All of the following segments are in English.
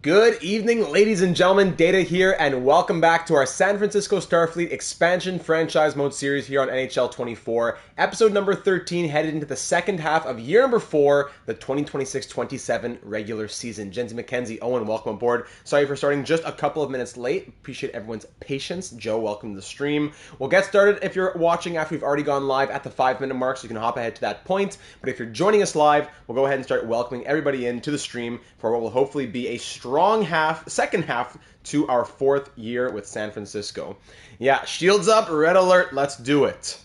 Good evening, ladies and gentlemen. Data here, and welcome back to our San Francisco Starfleet expansion franchise mode series here on NHL 24. Episode number 13, headed into the second half of year number 4, the 2026-27 regular season. Jensi McKenzie, Owen, welcome aboard. Sorry for starting just a couple of minutes late. Appreciate everyone's patience. Joe, welcome to the stream. We'll get started if you're watching after we've already gone live at the 5-minute mark, so you can hop ahead to that point. But if you're joining us live, we'll go ahead and start welcoming everybody into the stream for what will hopefully be a strong second half to our 4th year with San Francisco. Yeah, shields up, red alert, let's do it.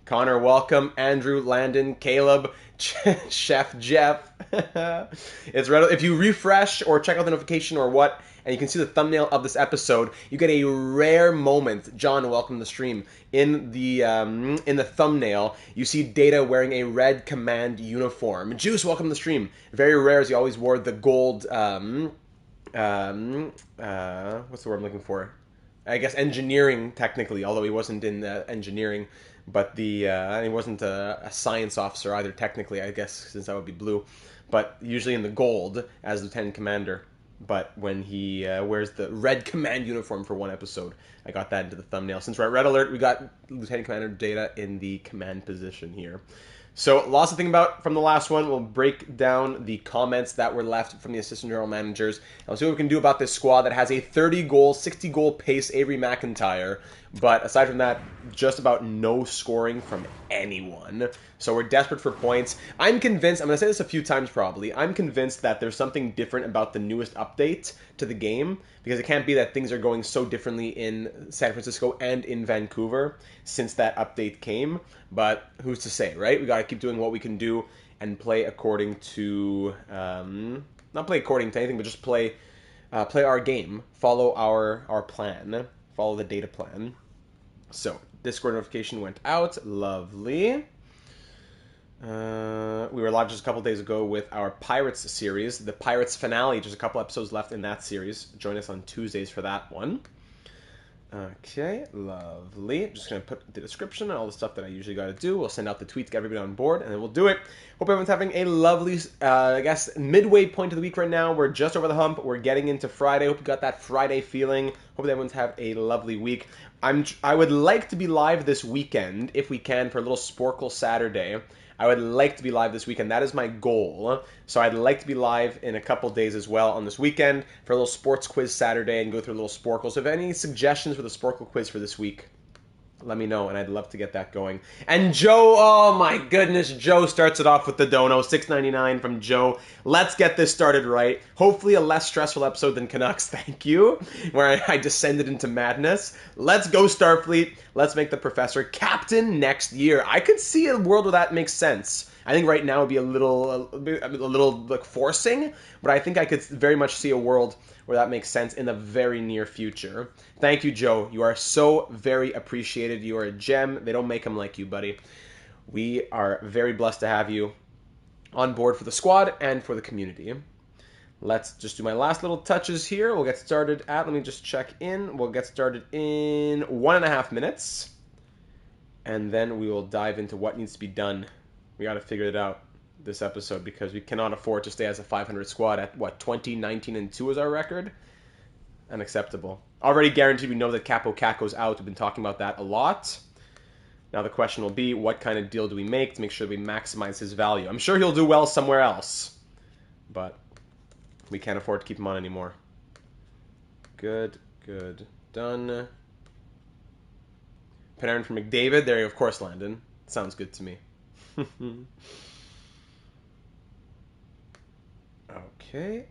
Connor, welcome. Andrew, Landon, Caleb, Chef Jeff. It's red. If you refresh or check out the notification or what, and you can see the thumbnail of this episode, you get a rare moment. John, welcome to the stream. In the thumbnail, you see Data wearing a red command uniform. Juice, welcome to the stream. Very rare, as he always wore the gold. What's the word I'm looking for? I guess engineering, technically, although he wasn't in engineering, but he wasn't a science officer either, technically, I guess, since that would be blue. But usually in the gold as Lieutenant Commander. But when he wears the red command uniform for one episode, I got that into the thumbnail. Since we're at Red Alert, we got Lieutenant Commander Data in the command position here. So lots to think about from the last one. We'll break down the comments that were left from the assistant general managers. And we'll see what we can do about this squad that has a 30-goal, 60-goal pace, Avery McIntyre. But aside from that, just about no scoring from anyone. So we're desperate for points. I'm convinced, I'm going to say this a few times probably, I'm convinced that there's something different about the newest update to the game, because it can't be that things are going so differently in San Francisco and in Vancouver since that update came. But who's to say, right? We got to keep doing what we can do and play according to, not play according to anything, but just play our game, follow our plan, follow the data plan. So, Discord notification went out. Lovely. We were live just a couple days ago with our Pirates series. The Pirates finale, just a couple episodes left in that series. Join us on Tuesdays for that one. Okay, lovely. Just going to put the description and all the stuff that I usually got to do. We'll send out the tweets, get everybody on board, and then we'll do it. Hope everyone's having a lovely, I guess, midway point of the week right now. We're just over the hump. We're getting into Friday. Hope you got that Friday feeling. Hope everyone's have a lovely week. I would like to be live this weekend, if we can, for a little Sporkle Saturday. I would like to be live this weekend. That is my goal. So I'd like to be live in a couple days as well on this weekend for a little sports quiz Saturday and go through a little Sporkle. So if any suggestions for the Sporkle quiz for this week, let me know, and I'd love to get that going. And Joe, oh my goodness, Joe starts it off with the dono, $6.99 from Joe. Let's get this started right. Hopefully a less stressful episode than Canucks, thank you, where I descended into madness. Let's go Starfleet. Let's make the professor captain next year. I could see a world where that makes sense. I think right now would be a little like forcing, but I think I could very much see a world where that makes sense in the very near future. Thank you, Joe. You are so very appreciated. You are a gem. They don't make them like you, buddy. We are very blessed to have you on board for the squad and for the community. Let's just do my last little touches here. We'll get started at, let me just check in. We'll get started in 1.5 minutes. And then we will dive into what needs to be done. We got to figure it out this episode because we cannot afford to stay as a 500 squad at, 20, 19, and 2 is our record? Unacceptable. Already guaranteed we know that Capo Caco's out. We've been talking about that a lot. Now the question will be, what kind of deal do we make to make sure we maximize his value? I'm sure he'll do well somewhere else, but we can't afford to keep him on anymore. Good. Done. Panarin for McDavid. There you go, of course, Landon. Sounds good to me. Okay.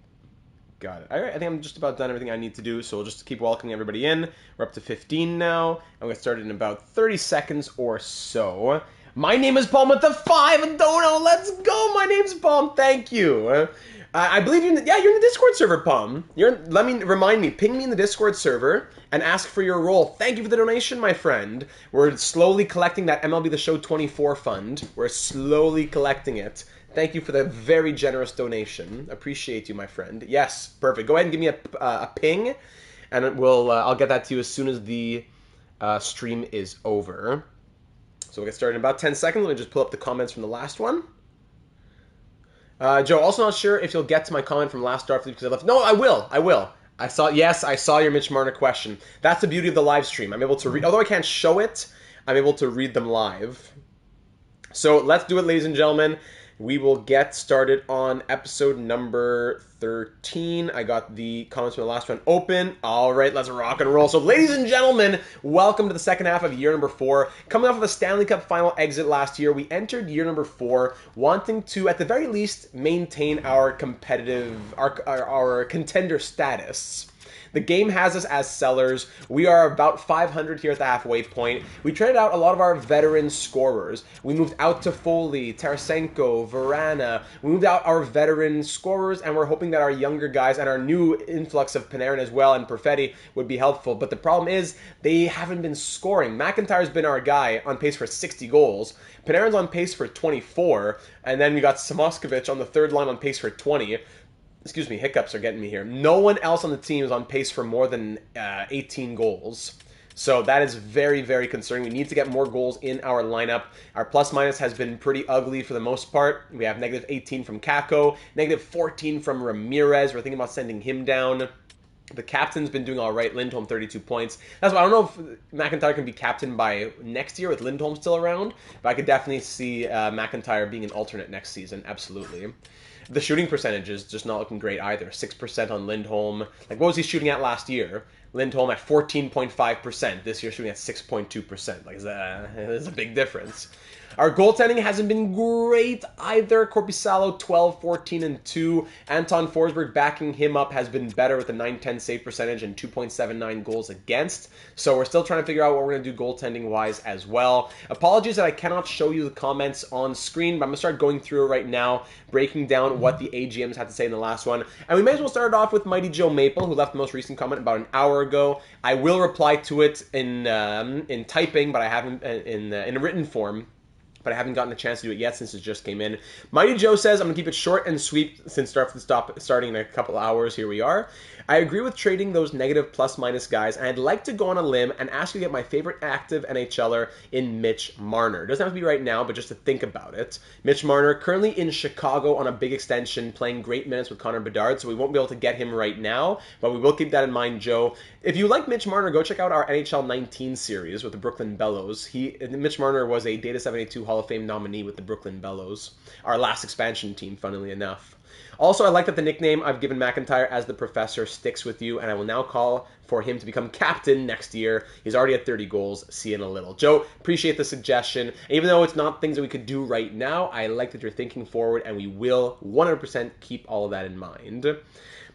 Got it. All right, I think I'm just about done everything I need to do, so we'll just keep welcoming everybody in. We're up to 15 now, and we'll get started in about 30 seconds or so. My name is Palm with the 5 dono. Let's go. My name's Palm. Thank you. I believe you're in the Discord server, Palm. Remind me, ping me in the Discord server and ask for your role. Thank you for the donation, my friend. We're slowly collecting that MLB The Show 24 fund. We're slowly collecting it. Thank you for the very generous donation. Appreciate you, my friend. Yes, perfect. Go ahead and give me a ping, and I'll get that to you as soon as the stream is over. So we'll get started in about 10 seconds. Let me just pull up the comments from the last one. Joe, also not sure if you'll get to my comment from last Starfleet because I left. No, I will. I will. I saw your Mitch Marner question. That's the beauty of the live stream. I'm able to read, although I can't show it, I'm able to read them live. So let's do it, ladies and gentlemen. We will get started on episode number 13. I got the comments from the last one open. All right, let's rock and roll. So, ladies and gentlemen, welcome to the second half of year number 4. Coming off of a Stanley Cup final exit last year, we entered year number 4 wanting to, at the very least, maintain our our contender status. The game has us as sellers. We are about 500 here at the halfway point. We traded out a lot of our veteran scorers. We moved out to Foley, Tarasenko, Verana. We moved out our veteran scorers, and we're hoping that our younger guys and our new influx of Panarin as well and Perfetti would be helpful. But the problem is they haven't been scoring. McIntyre's been our guy on pace for 60 goals. Panarin's on pace for 24. And then we got Samoskevich on the third line on pace for 20. Excuse me, hiccups are getting me here. No one else on the team is on pace for more than 18 goals. So that is very, very concerning. We need to get more goals in our lineup. Our plus-minus has been pretty ugly for the most part. We have negative 18 from Kakko, negative 14 from Ramirez. We're thinking about sending him down. The captain's been doing all right. Lindholm, 32 points. That's why I don't know if McIntyre can be captain by next year with Lindholm still around, but I could definitely see McIntyre being an alternate next season. Absolutely. The shooting percentage is just not looking great either. 6% on Lindholm. Like, what was he shooting at last year? Lindholm at 14.5%. This year shooting at 6.2%. Like, there's a big difference. Our goaltending hasn't been great either. Korpisalo, 12, 14, and 2. Anton Forsberg backing him up has been better with a 910 save percentage and 2.79 goals against. So we're still trying to figure out what we're going to do goaltending-wise as well. Apologies that I cannot show you the comments on screen, but I'm going to start going through it right now, breaking down what the AGMs had to say in the last one. And we may as well start it off with Mighty Joe Maple, who left the most recent comment about an hour ago. I will reply to it in typing, but I haven't in a written form. But I haven't gotten a chance to do it yet since it just came in. Mighty Joe says, I'm going to keep it short and sweet since starting in a couple hours. Here we are. I agree with trading those negative plus-minus guys, and I'd like to go on a limb and ask you to get my favorite active NHLer in Mitch Marner. It doesn't have to be right now, but just to think about it. Mitch Marner, currently in Chicago on a big extension, playing great minutes with Connor Bedard, so we won't be able to get him right now, but we will keep that in mind, Joe. If you like Mitch Marner, go check out our NHL 19 series with the Brooklyn Bellows. Mitch Marner was a Data 72 Hall of Fame nominee with the Brooklyn Bellows, our last expansion team, funnily enough. Also, I like that the nickname I've given McIntyre as the Professor sticks with you, and I will now call for him to become captain next year. He's already at 30 goals. See you in a little. Joe, appreciate the suggestion. And even though it's not things that we could do right now, I like that you're thinking forward, and we will 100% keep all of that in mind.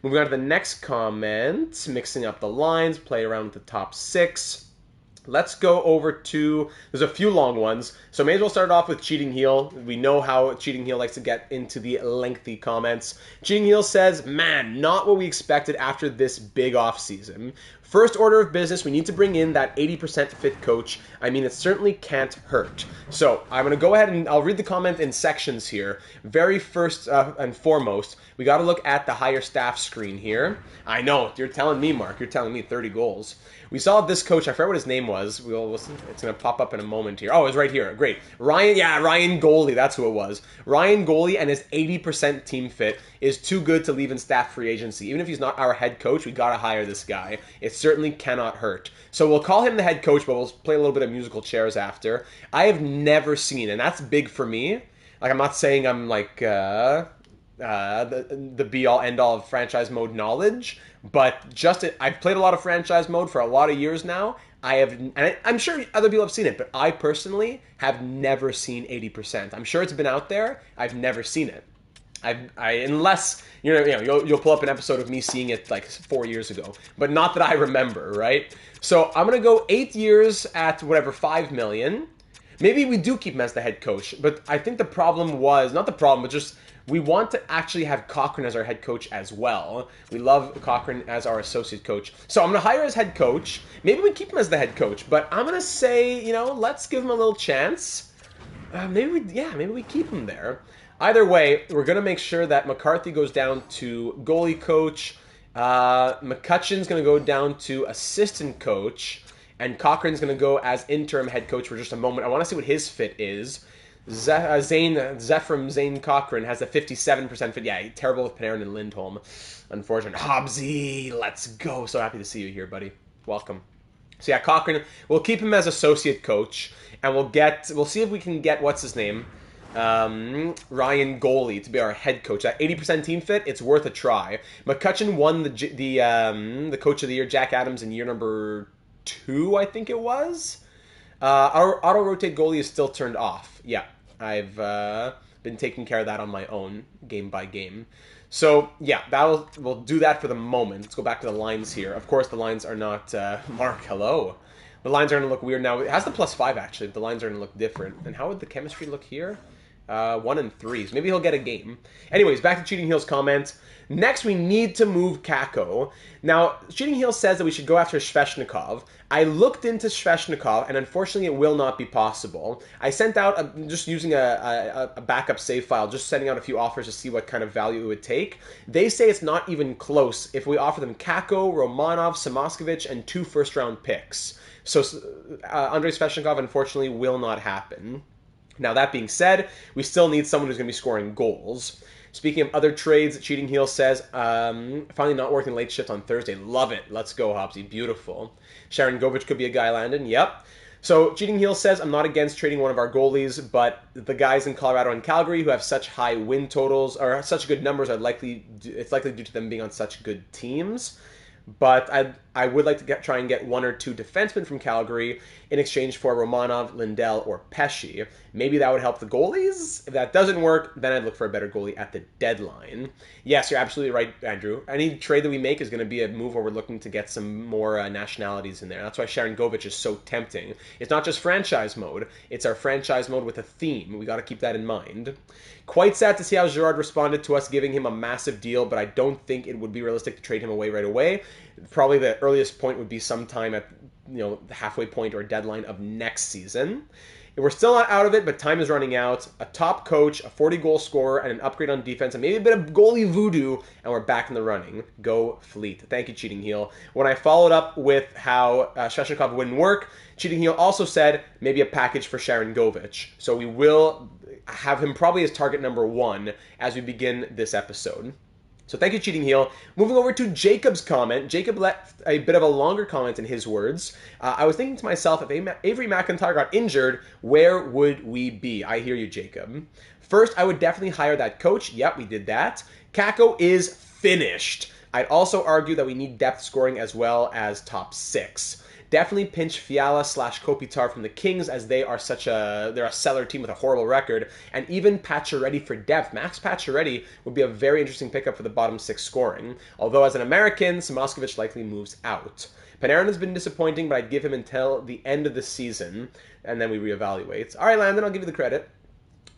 Moving on to the next comment, mixing up the lines, play around with the top 6. Let's go over to, there's a few long ones, so may as well start off with Cheating Heel. We know how Cheating Heel likes to get into the lengthy comments. Cheating Heel says, man, not what we expected after this big offseason. First order of business, we need to bring in that 80% fit coach. I mean, it certainly can't hurt. So I'm going to go ahead and I'll read the comment in sections here. Very first and foremost, we got to look at the higher staff screen here. I know, you're telling me, Mark, you're telling me 30 goals. We saw this coach, I forgot what his name was. It's going to pop up in a moment here. Oh, it's right here. Great. Ryan Goalie, that's who it was. Ryan Goalie and his 80% team fit is too good to leave in staff free agency. Even if he's not our head coach, we got to hire this guy. It certainly cannot hurt. So we'll call him the head coach, but we'll play a little bit of musical chairs after. I have never seen, and that's big for me. Like, I'm not saying I'm like the be-all, end-all of franchise mode knowledge, but I've played a lot of franchise mode for a lot of years now. I'm sure other people have seen it, but I personally have never seen 80%. I'm sure it's been out there. I've never seen it. Unless you'll pull up an episode of me seeing it like 4 years ago, but not that I remember, right? So I'm gonna go 8 years at whatever, $5 million. Maybe we do keep him as the head coach, but I think the problem was not the problem, but just we want to actually have Cochran as our head coach as well. We love Cochran as our associate coach. So I'm going to hire as head coach. Maybe we keep him as the head coach, but I'm going to say, let's give him a little chance. Maybe we keep him there. Either way, we're going to make sure that McCarthy goes down to goalie coach. McCutcheon's going to go down to assistant coach. And Cochran's going to go as interim head coach for just a moment. I want to see what his fit is. Zane Cochran has a 57% fit. Yeah, terrible with Panarin and Lindholm. Unfortunate. Hobbsy, let's go. So happy to see you here, buddy. Welcome. So yeah, Cochran. We'll keep him as associate coach, and we'll see if we can get what's his name, Ryan Goalie to be our head coach. At 80% team fit, it's worth a try. McCutcheon won the coach of the year, Jack Adams, in year number 2, I think it was. Our auto rotate goalie is still turned off. Yeah, I've been taking care of that on my own, game by game. So yeah, we'll do that for the moment. Let's go back to the lines here. Of course, the lines are not Mark. Hello. The lines are going to look weird now. It has the +5 actually. But the lines are going to look different. And how would the chemistry look here? 1 and 3. So maybe he'll get a game. Anyways, back to Cheating Heel's comment. Next, we need to move Kako. Now, Cheating Heel says that we should go after Sveshnikov. I looked into Sveshnikov, and unfortunately it will not be possible. I sent out, just using a backup save file, just sending out a few offers to see what kind of value it would take. They say it's not even close if we offer them Kako, Romanov, Samoskevich, and 2 first-round picks. So Andrei Sveshnikov, unfortunately, will not happen. Now, that being said, we still need someone who's going to be scoring goals. Speaking of other trades, Cheating Heel says, finally not working late shift on Thursday. Love it. Let's go, Hobbsy. Beautiful. Sharon Govich could be a guy, Landon. Yep. So Cheating Heel says, I'm not against trading one of our goalies, but the guys in Colorado and Calgary who have such high win totals or such good numbers, it's likely due to them being on such good teams. But I would like to try and get 1 or 2 defensemen from Calgary in exchange for Romanov, Lindell, or Pesci. Maybe that would help the goalies. If that doesn't work, then I'd look for a better goalie at the deadline. Yes, you're absolutely right, Andrew. Any trade that we make is going to be a move where we're looking to get some more nationalities in there. That's why Sharon Govich is so tempting. It's not just franchise mode. It's our franchise mode with a theme. We got to keep that in mind. Quite sad to see how Girard responded to us giving him a massive deal, but I don't think it would be realistic to trade him away right away. Probably the earliest point would be sometime at the halfway point or deadline of next season. We're still not out of it, but time is running out. A top coach, a 40-goal scorer, and an upgrade on defense, and maybe a bit of goalie voodoo, and we're back in the running. Go Fleet. Thank you, Cheating Heel. When I followed up with how Sveshnikov wouldn't work, Cheating Heel also said maybe a package for Sharon Govich. So we will have him probably as target number 1 as we begin this episode. So thank you, Cheating Heel. Moving over to Jacob's comment. Jacob left a bit of a longer comment in his words. I was thinking to myself, if Avery McIntyre got injured, where would we be? I hear you, Jacob. First, I would definitely hire that coach. Yep, we did that. Kako is finished. I'd also argue that we need depth scoring as well as top 6. Definitely pinch Fiala / Kopitar from the Kings as they're a seller team with a horrible record. And even Pacioretty for depth. Max Pacioretty would be a very interesting pickup for the bottom 6 scoring. Although as an American, Samoskevich likely moves out. Panarin has been disappointing, but I'd give him until the end of the season. And then we reevaluate. All right, Landon, I'll give you the credit.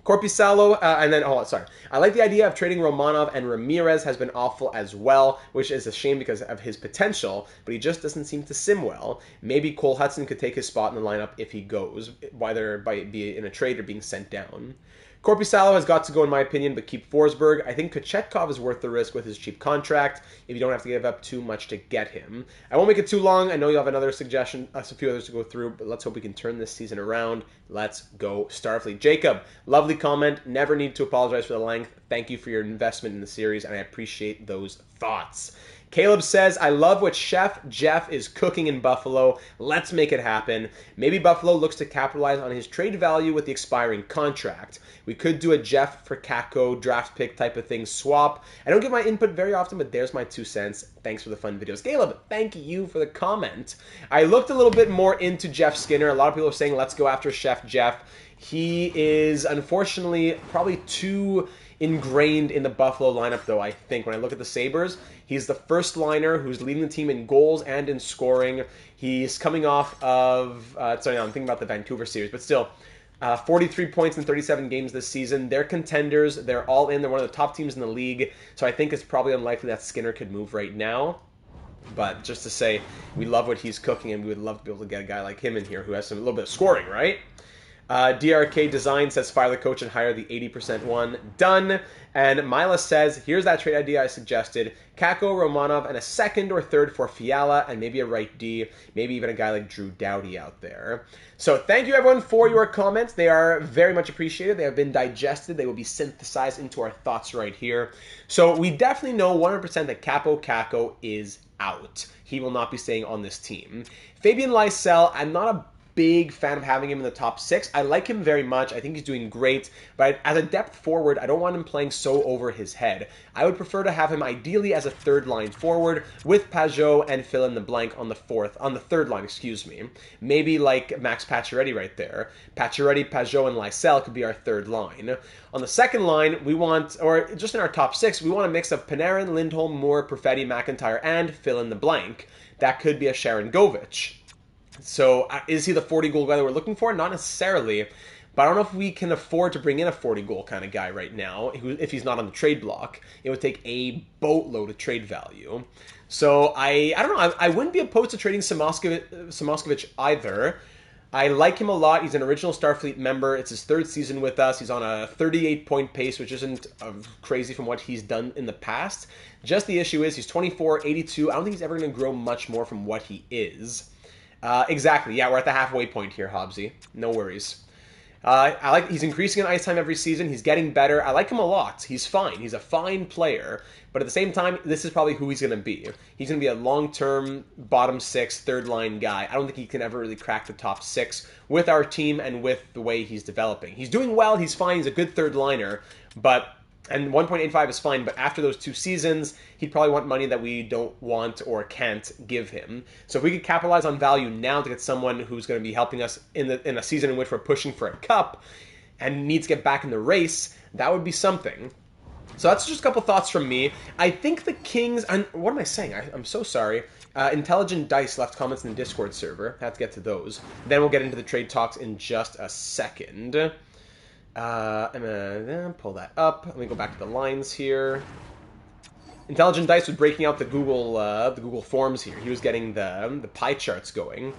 Korpisalo, I like the idea of trading Romanov, and Ramirez has been awful as well, which is a shame because of his potential, but he just doesn't seem to sim well. Maybe Cole Hudson could take his spot in the lineup if he goes, whether be in a trade or being sent down. Korpisalo has got to go in my opinion, but keep Forsberg. I think Kochetkov is worth the risk with his cheap contract if you don't have to give up too much to get him. I won't make it too long. I know you have another suggestion, a few others to go through, but let's hope we can turn this season around. Let's go Starfleet. Jacob, lovely comment. Never need to apologize for the length. Thank you for your investment in the series, and I appreciate those thoughts. Caleb says, I love what Chef Jeff is cooking in Buffalo. Let's make it happen. Maybe Buffalo looks to capitalize on his trade value with the expiring contract. We could do a Jeff for Kako draft pick type of thing swap. I don't give my input very often, but there's my 2 cents. Thanks for the fun videos. Caleb, thank you for the comment. I looked a little bit more into Jeff Skinner. A lot of people are saying, let's go after Chef Jeff. He is, unfortunately, probably too ingrained in the Buffalo lineup, though, I think. When I look at the Sabres, he's the first liner who's leading the team in goals and in scoring. He's coming off of, I'm thinking about the Vancouver series, but still, 43 points in 37 games this season. They're contenders. They're all in. They're one of the top teams in the league. So I think it's probably unlikely that Skinner could move right now. But just to say, we love what he's cooking, and we would love to be able to get a guy like him in here who has a little bit of scoring, right? DRK Design says fire the coach and hire the 80% one. Done. And Mila says, here's that trade idea I suggested. Kako, Romanov, and a second or third for Fiala, and maybe a right D, maybe even a guy like Drew Doughty out there. So thank you everyone for your comments. They are very much appreciated. They have been digested. They will be synthesized into our thoughts right here. So we definitely know 100% that Capo Kako is out. He will not be staying on this team. Fabian Lysell, I'm not a big fan of having him in the top 6. I like him very much. I think he's doing great. But as a depth forward, I don't want him playing so over his head. I would prefer to have him ideally as a third line forward with Pajot and fill in the blank on the third line, excuse me. Maybe like Max Pacioretty right there. Pacioretty, Pajot, and Lysell could be our third line. On the second line, we want, or just in our top 6, we want a mix of Panarin, Lindholm, Moore, Perfetti, McIntyre, and fill in the blank. That could be a Sharon Govich. So is he the 40-goal guy that we're looking for? Not necessarily, but I don't know if we can afford to bring in a 40-goal kind of guy right now if he's not on the trade block. It would take a boatload of trade value. So I don't know. I wouldn't be opposed to trading Samoskevich either. I like him a lot. He's an original Starfleet member. It's his 3rd season with us. He's on a 38-point pace, which isn't crazy from what he's done in the past. Just the issue is he's 24, 82. I don't think he's ever going to grow much more from what he is. Exactly. Yeah, we're at the halfway point here, Hobbsy. No worries. I like he's increasing in ice time every season. He's getting better. I like him a lot. He's fine. He's a fine player. But at the same time, this is probably who he's going to be. He's going to be a long-term bottom 6, third-line guy. I don't think he can ever really crack the top 6 with our team and with the way he's developing. He's doing well. He's fine. He's a good third-liner. And 1.85 is fine, but after those 2 seasons, he'd probably want money that we don't want or can't give him. So if we could capitalize on value now to get someone who's going to be helping us in a season in which we're pushing for a cup and needs to get back in the race, that would be something. So that's just a couple thoughts from me. I think the Kings... what am I saying? I'm so sorry. Intelligent Dice left comments in the Discord server. I have to get to those. Then we'll get into the trade talks in just a second. I'm gonna pull that up. Let me go back to the lines here. Intelligent Dice was breaking out the Google Forms here. He was getting the pie charts going.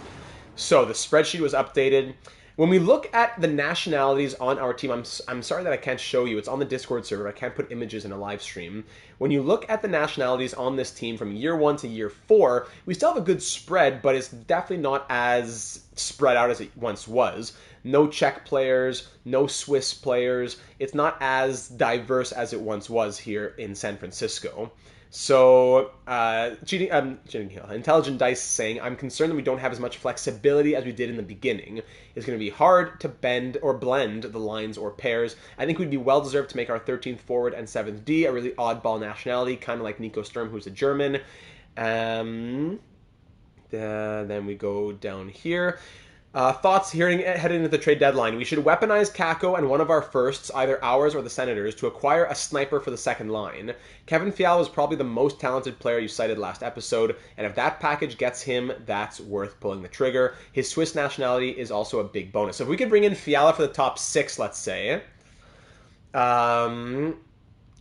So the spreadsheet was updated. When we look at the nationalities on our team, I'm sorry that I can't show you. It's on the Discord server. I can't put images in a live stream. When you look at the nationalities on this team from year 1 to year 4, we still have a good spread, but it's definitely not as spread out as it once was. No Czech players, no Swiss players. It's not as diverse as it once was here in San Francisco. So, Intelligent Dice saying, I'm concerned that we don't have as much flexibility as we did in the beginning. It's going to be hard to bend or blend the lines or pairs. I think we'd be well-deserved to make our 13th forward and 7th D a really oddball nationality, kind of like Nico Sturm, who's a German. Then we go down here. Thoughts heading into the trade deadline. We should weaponize Kako and one of our firsts, either ours or the Senators, to acquire a sniper for the second line. Kevin Fiala is probably the most talented player you cited last episode, and if that package gets him, that's worth pulling the trigger. His Swiss nationality is also a big bonus. So if we could bring in Fiala for the top 6, let's say,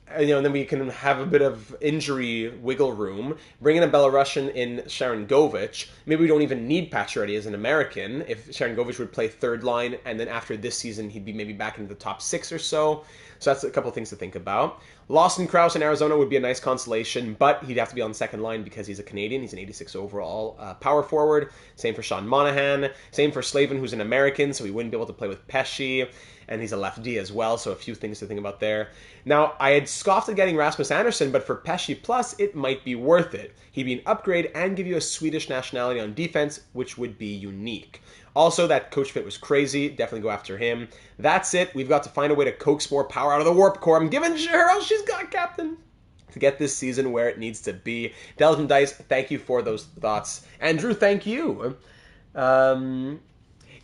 and then we can have a bit of injury wiggle room. Bring in a Belarusian in Sharon Govich. Maybe we don't even need Pacioretty as an American. If Sharon Govich would play third line, and then after this season, he'd be maybe back into the top 6 or so. So that's a couple of things to think about. Lawson Krause in Arizona would be a nice consolation, but he'd have to be on the second line because he's a Canadian. He's an 86 overall power forward. Same for Sean Monahan. Same for Slavin, who's an American, so he wouldn't be able to play with Pesci. And he's a left D as well, so a few things to think about there. Now, I had scoffed at getting Rasmus Andersson, but for Pesci Plus, it might be worth it. He'd be an upgrade and give you a Swedish nationality on defense, which would be unique. Also, that coach fit was crazy. Definitely go after him. That's it. We've got to find a way to coax more power out of the Warp Core. I'm giving Cheryl, she's got captain, to get this season where it needs to be. Intelligent Dice, thank you for those thoughts. Andrew, thank you.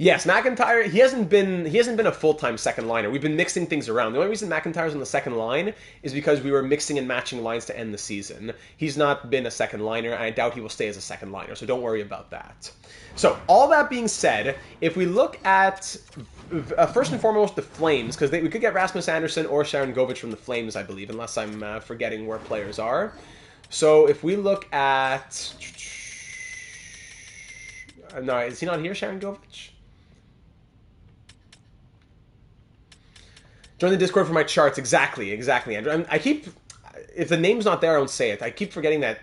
Yes, McIntyre, he hasn't been a full-time second liner. We've been mixing things around. The only reason McIntyre's on the second line is because we were mixing and matching lines to end the season. He's not been a second liner, and I doubt he will stay as a second liner, so don't worry about that. So, all that being said, if we look at, first and foremost, the Flames, because we could get Rasmus Andersson or Sharon Govich from the Flames, I believe, unless I'm forgetting where players are. So, if we look at... No, is he not here, Sharon Govich? Join the Discord for my charts. Exactly, Andrew. I keep, if the name's not there, I don't say it. I keep forgetting that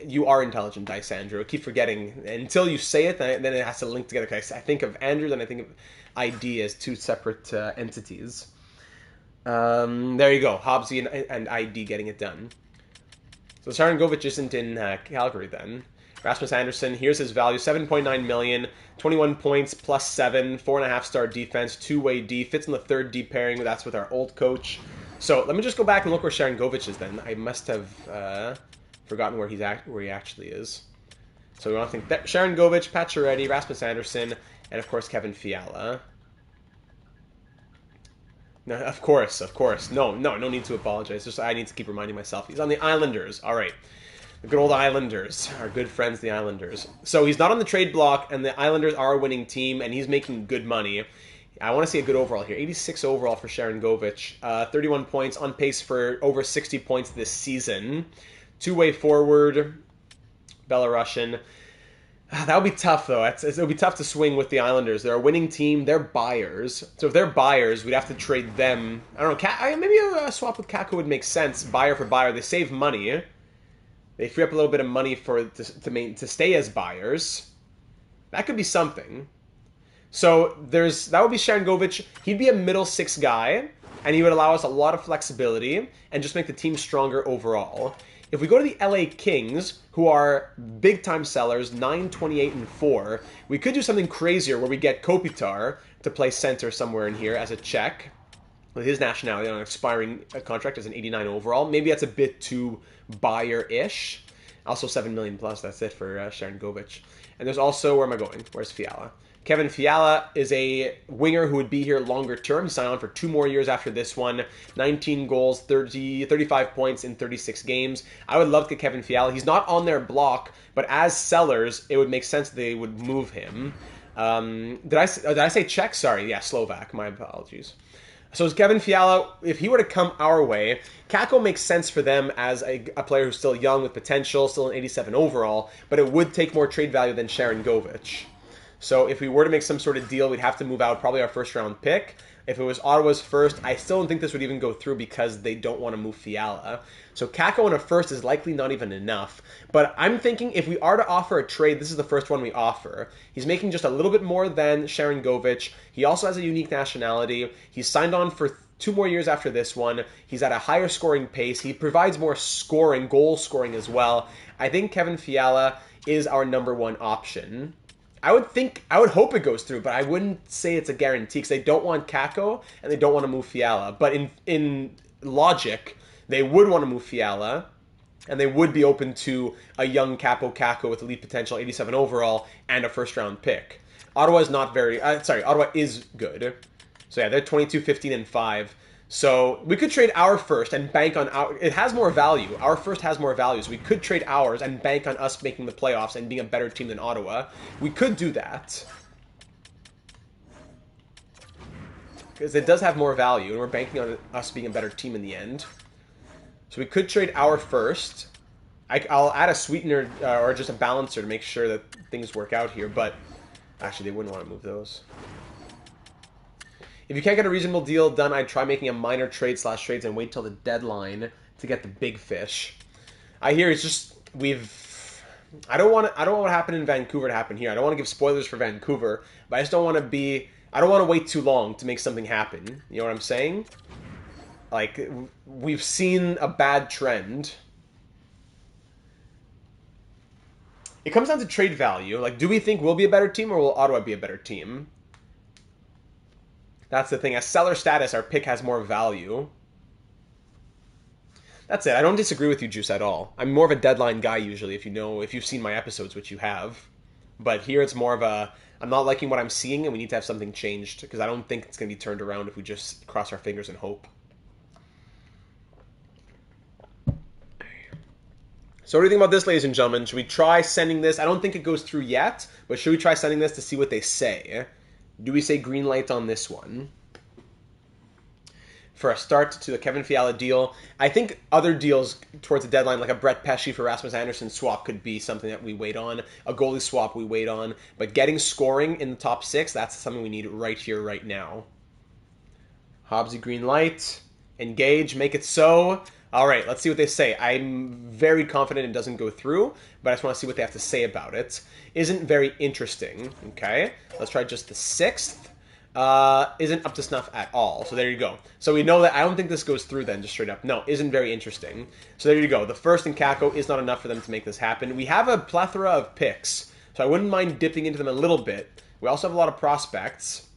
you are intelligent, Dice Andrew. I keep forgetting until you say it, then it has to link together. Because I think of Andrew, then I think of ID as two separate entities. There you go. Hobbsy and ID getting it done. So Sharangovich isn't in Calgary then. Rasmus Anderson, here's his value, 7.9 million, 21 points, plus 7, 4.5-star defense, two-way D, fits in the third D pairing, that's with our old coach. So let me just go back and look where Sharangovich is then. I must have forgotten where he actually is. So we want to think that Sharangovich, Pacioretty, Rasmus Anderson, and of course Kevin Fiala. No, of course. No need to apologize. Just I need to keep reminding myself. He's on the Islanders. All right. The good old Islanders, our good friends, the Islanders. So he's not on the trade block, and the Islanders are a winning team, and he's making good money. I want to see a good overall here. 86 overall for Sharangovich. 31 points, on pace for over 60 points this season. Two-way forward, Belarusian. That would be tough, though. It would be tough to swing with the Islanders. They're a winning team. They're buyers. So if they're buyers, we'd have to trade them. I don't know. Maybe a swap with Kakko would make sense. Buyer for buyer. They save money. They free up a little bit of money to stay as buyers. That could be something. So that would be Sharangovich. He'd be a middle six guy, and he would allow us a lot of flexibility and just make the team stronger overall. If we go to the LA Kings, who are big-time sellers, 9-28-4, we could do something crazier where we get Kopitar to play center somewhere in here as a Czech with his nationality on an expiring contract as an 89 overall. Maybe that's a bit too buyer-ish. Also 7 million plus, that's it for Sharangovich. And there's also, where am I going? Where's Fiala? Kevin Fiala is a winger who would be here longer term. He signed on for 2 more years after this one. 19 goals, 35 points in 36 games. I would love to get Kevin Fiala. He's not on their block, but as sellers, it would make sense that they would move him. Did I say Czech? Sorry, yeah, Slovak. My apologies. So is Kevin Fiala, if he were to come our way, Kakko makes sense for them as a player who's still young with potential, still an 87 overall, but it would take more trade value than Sharangovich. So if we were to make some sort of deal, we'd have to move out probably our first-round pick. If it was Ottawa's first, I still don't think this would even go through because they don't want to move Fiala. So Kakko in a first is likely not even enough. But I'm thinking if we are to offer a trade, this is the first one we offer. He's making just a little bit more than Sharangovich. He also has a unique nationality. He's signed on for 2 more years after this one. He's at a higher scoring pace. He provides more scoring, goal scoring as well. I think Kevin Fiala is our number 1 option. I would hope it goes through, but I wouldn't say it's a guarantee because they don't want Kakko and they don't want to move Fiala. But in logic, they would want to move Fiala, and they would be open to a young Kakko with elite potential, 87 overall, and a first-round pick. Ottawa is good. So yeah, they're 22, 15, and 5. So we could trade our first and bank on it has more value. Our first has more value, so we could trade ours and bank on us making the playoffs and being a better team than Ottawa. We could do that. Because it does have more value, and we're banking on us being a better team in the end. So we could trade our first. I'll add a sweetener or just a balancer to make sure that things work out here, but actually they wouldn't want to move those. If you can't get a reasonable deal done, I'd try making a minor trades and wait till the deadline to get the big fish. I hear it's just I don't want what happened in Vancouver to happen here. I don't want to give spoilers for Vancouver, but I just don't want to I don't want to wait too long to make something happen. You know what I'm saying? Like, we've seen a bad trend. It comes down to trade value. Like, do we think we'll be a better team or will Ottawa be a better team? That's the thing. As seller status, our pick has more value. That's it. I don't disagree with you, Juice, at all. I'm more of a deadline guy usually, if you've seen my episodes, which you have. But here it's more of I'm not liking what I'm seeing, and we need to have something changed, because I don't think it's going to be turned around if we just cross our fingers and hope. So what do you think about this, ladies and gentlemen? Should we try sending this? I don't think it goes through yet, but should we try sending this to see what they say? Do we say green light on this one? For a start to the Kevin Fiala deal. I think other deals towards the deadline, like a Brett Pesce for Rasmus Anderson swap, could be something that we wait on. A goalie swap we wait on. But getting scoring in the top 6, that's something we need right here, right now. Hobbsy green light. Engage. Make it so. All right, let's see what they say. I'm very confident it doesn't go through, but I just want to see what they have to say about it. Isn't very interesting. Okay, let's try just the 6th. Isn't up to snuff at all. So there you go. So we know that I don't think this goes through then, just straight up. No, isn't very interesting. So there you go. The 1st in Kako is not enough for them to make this happen. We have a plethora of picks, so I wouldn't mind dipping into them a little bit. We also have a lot of prospects.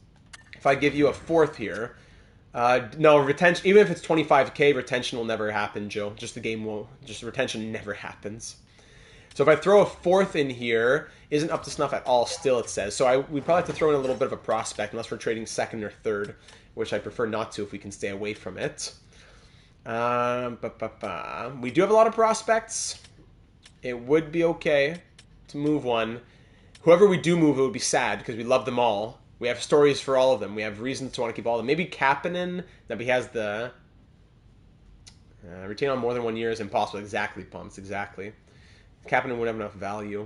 If I give you a 4th here... no, retention, even if it's 25k, retention will never happen, Joe. Just the game will, just retention never happens. So if I throw a 4th in here, isn't up to snuff at all still, it says. So we probably have to throw in a little bit of a prospect, unless we're trading 2nd or 3rd, which I prefer not to if we can stay away from it. We do have a lot of prospects. It would be okay to move one. Whoever we do move, it would be sad, because we love them all. We have stories for all of them. We have reasons to want to keep all of them. Maybe Kapanen, that he has the... retain on more than 1 year is impossible. Exactly, Pumps, exactly. Kapanen would have enough value.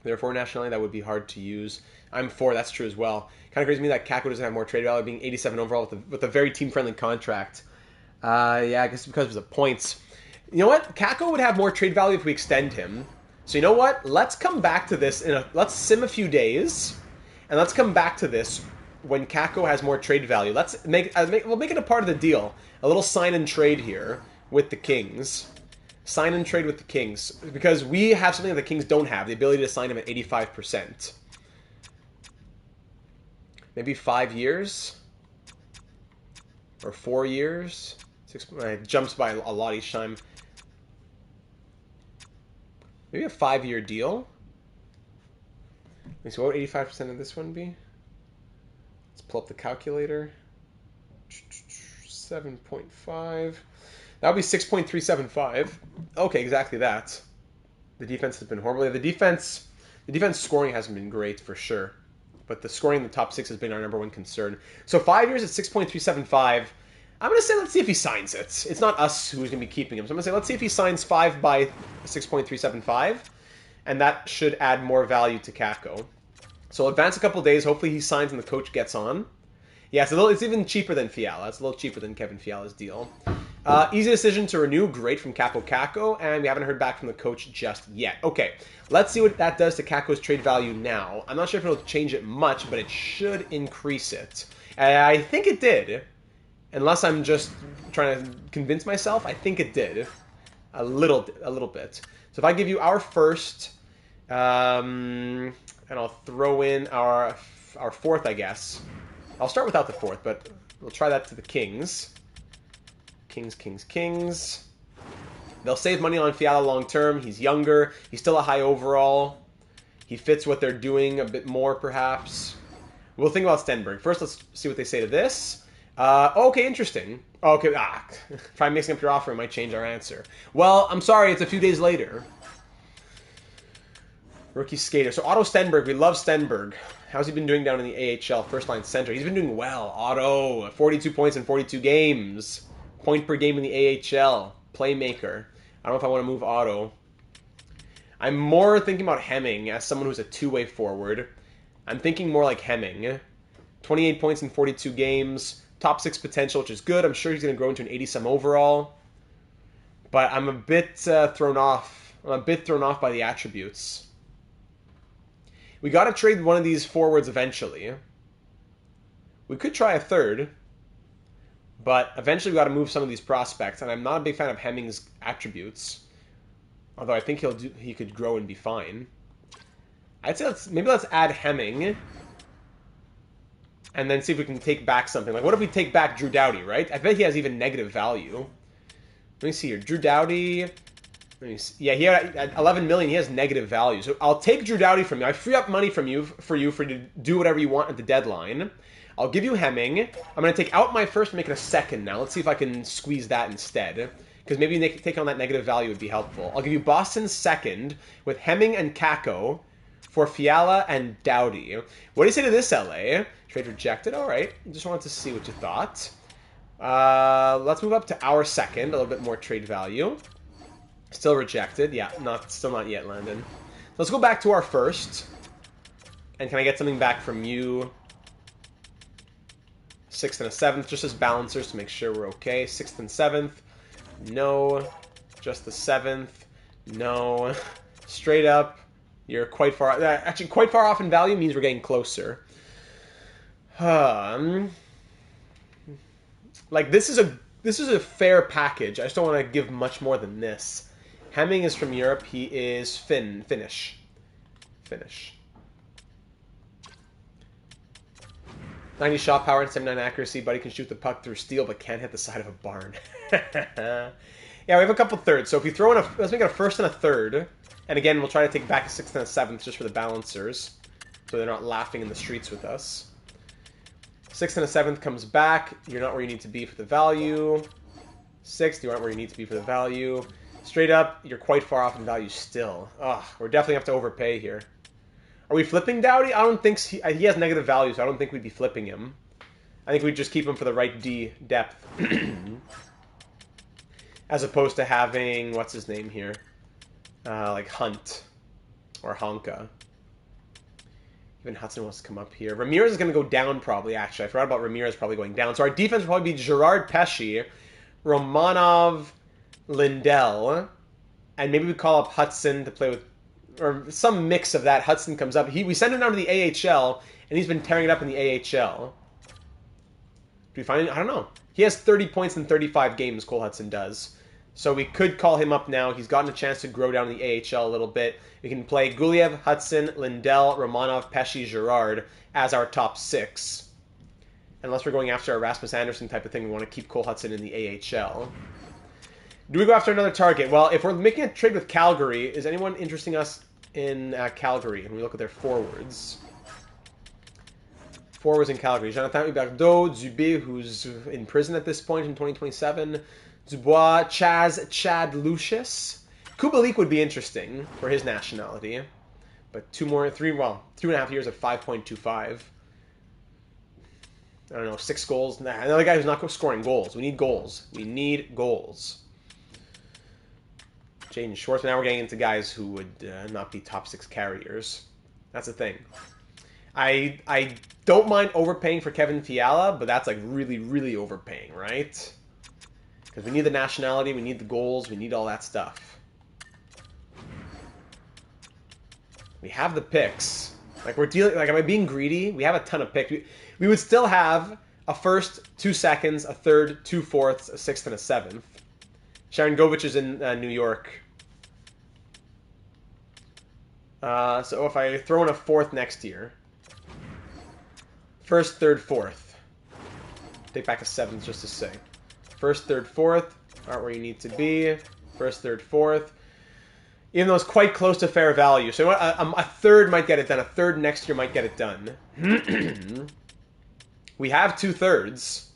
Therefore, nationality, that would be hard to use. I'm 4, that's true as well. Kind of crazy to me that Kako doesn't have more trade value, being 87 overall with a very team-friendly contract. Yeah, I guess because of the points. You know what? Kako would have more trade value if we extend him. So you know what? Let's come back to this. Let's sim a few days... And let's come back to this when Kako has more trade value. Let's we'll make it a part of the deal. A little sign and trade here with the Kings. Sign and trade with the Kings. Because we have something that the Kings don't have. The ability to sign him at 85%. Maybe 5 years? Or 4 years? It jumps by a lot each time. Maybe a 5-year deal? So what would 85% of this one be? Let's pull up the calculator. 7.5. That would be 6.375. Okay, exactly that. The defense has been horrible. The defense scoring hasn't been great for sure. But the scoring in the top 6 has been our number one concern. So 5 years at 6.375. I'm going to say let's see if he signs it. It's not us who's going to be keeping him. So I'm going to say let's see if he signs 5 by 6.375. And that should add more value to Kako. So advance a couple days. Hopefully he signs and the coach gets on. Yeah, it's even cheaper than Fiala. It's a little cheaper than Kevin Fiala's deal. Easy decision to renew. Great from Kako. And we haven't heard back from the coach just yet. Okay, let's see what that does to Kako's trade value now. I'm not sure if it'll change it much, but it should increase it. I think it did. Unless I'm just trying to convince myself, I think it did. A little bit. So if I give you our 1st, and I'll throw in our 4th, I guess. I'll start without the 4th, but we'll try that to the Kings. Kings. They'll save money on Fiala long term. He's younger. He's still a high overall. He fits what they're doing a bit more, perhaps. We'll think about Stenberg. First, let's see what they say to this. Okay, interesting. Okay, try mixing up your offer, it might change our answer. Well, I'm sorry, it's a few days later. Rookie skater. So Otto Stenberg, we love Stenberg. How's he been doing down in the AHL? First line center. He's been doing well. Otto, 42 points in 42 games. Point per game in the AHL. Playmaker. I don't know if I want to move Otto. I'm more thinking about Hemming as someone who's a two-way forward. I'm thinking more like Hemming. 28 points in 42 games. Top 6 potential, which is good. I'm sure he's going to grow into an 80-some overall. But I'm a bit thrown off. I'm a bit thrown off by the attributes. We got to trade one of these forwards eventually. We could try a third. But eventually we got to move some of these prospects. And I'm not a big fan of Hemming's attributes. Although I think he could grow and be fine. I'd say maybe let's add Hemming. And then see if we can take back something. Like, what if we take back Drew Doughty, right? I bet he has even negative value. Let me see here. Drew Doughty. Yeah, he had at 11 million. He has negative value. So I'll take Drew Doughty from you. I free up money from you for you to do whatever you want at the deadline. I'll give you Hemming. I'm going to take out my first and make it a second now. Let's see if I can squeeze that instead. Because maybe taking on that negative value would be helpful. I'll give you Boston's second with Hemming and Kako for Fiala and Doughty. What do you say to this, LA? Trade rejected. All right. Just wanted to see what you thought. Let's move up to our second. A little bit more trade value. Still rejected. Yeah, still not yet, Landon. Let's go back to our first. And can I get something back from you? 6th and a 7th, just as balancers to make sure we're okay. 6th and 7th, no. Just the 7th, no. Straight up, you're quite far... Actually, quite far off in value means we're getting closer. Like, this is a fair package. I just don't want to give much more than this. Hemming is from Europe. He is Finnish. 90 shot power and 79 accuracy, but he can shoot the puck through steel, but can't hit the side of a barn. Yeah, we have a couple thirds. So if you throw in let's make it a first and a third. And again, we'll try to take back a 6th and a 7th just for the balancers, so they're not laughing in the streets with us. 6th and a 7th comes back. You're not where you need to be for the value. 6th, you aren't where you need to be for the value. Straight up, you're quite far off in value still. Ugh, we're definitely have to overpay here. Are we flipping Dowdy? I don't think he has negative value, so I don't think we'd be flipping him. I think we'd just keep him for the right D depth. As opposed to having, what's his name here? Like Hunt. Or Honka. Even Hudson wants to come up here. Ramirez is going to go down probably, actually. I forgot about Ramirez probably going down. So our defense will probably be Gerard Pesce, Romanov, Lindell, and maybe we call up Hudson to play with, or some mix of that. Hudson comes up. We send him down to the AHL, and he's been tearing it up in the AHL. Do we find it? I don't know. He has 30 points in 35 games, Cole Hudson does. So we could call him up now. He's gotten a chance to grow down in the AHL a little bit. We can play Guliev, Hudson, Lindell, Romanov, Pesce, Gerard as our top 6. Unless we're going after a Rasmus Anderson type of thing, we want to keep Cole Hudson in the AHL. Do we go after another target? Well, if we're making a trade with Calgary, is anyone interesting us in Calgary? And we look at their forwards. Forwards in Calgary. Jonathan Huberdeau, Dubé, who's in prison at this point in 2027. Dubois, Chad Lucius. Kubalik would be interesting for his nationality. But 2.5 years at 5.25. I don't know, 6 goals. Nah, another guy who's not scoring goals. We need goals. We need goals. Jaden Schwartz. Now we're getting into guys who would not be top 6 carriers. That's the thing. I don't mind overpaying for Kevin Fiala, but that's like really, really overpaying, right? Because we need the nationality, we need the goals, we need all that stuff. We have the picks. Like, we're dealing... Like, am I being greedy? We have a ton of picks. We would still have a first, 2 seconds, a third, 2 fourths, a 6th, and a 7th. Sharon Govich is in New York. So if I throw in a 4th next year... First, 3rd, 4th. Take back a 7th just to say. First, 3rd, 4th aren't where you need to be. First, 3rd, 4th. Even though it's quite close to fair value. So a 3rd might get it done. A 3rd next year might get it done. We have 2 thirds.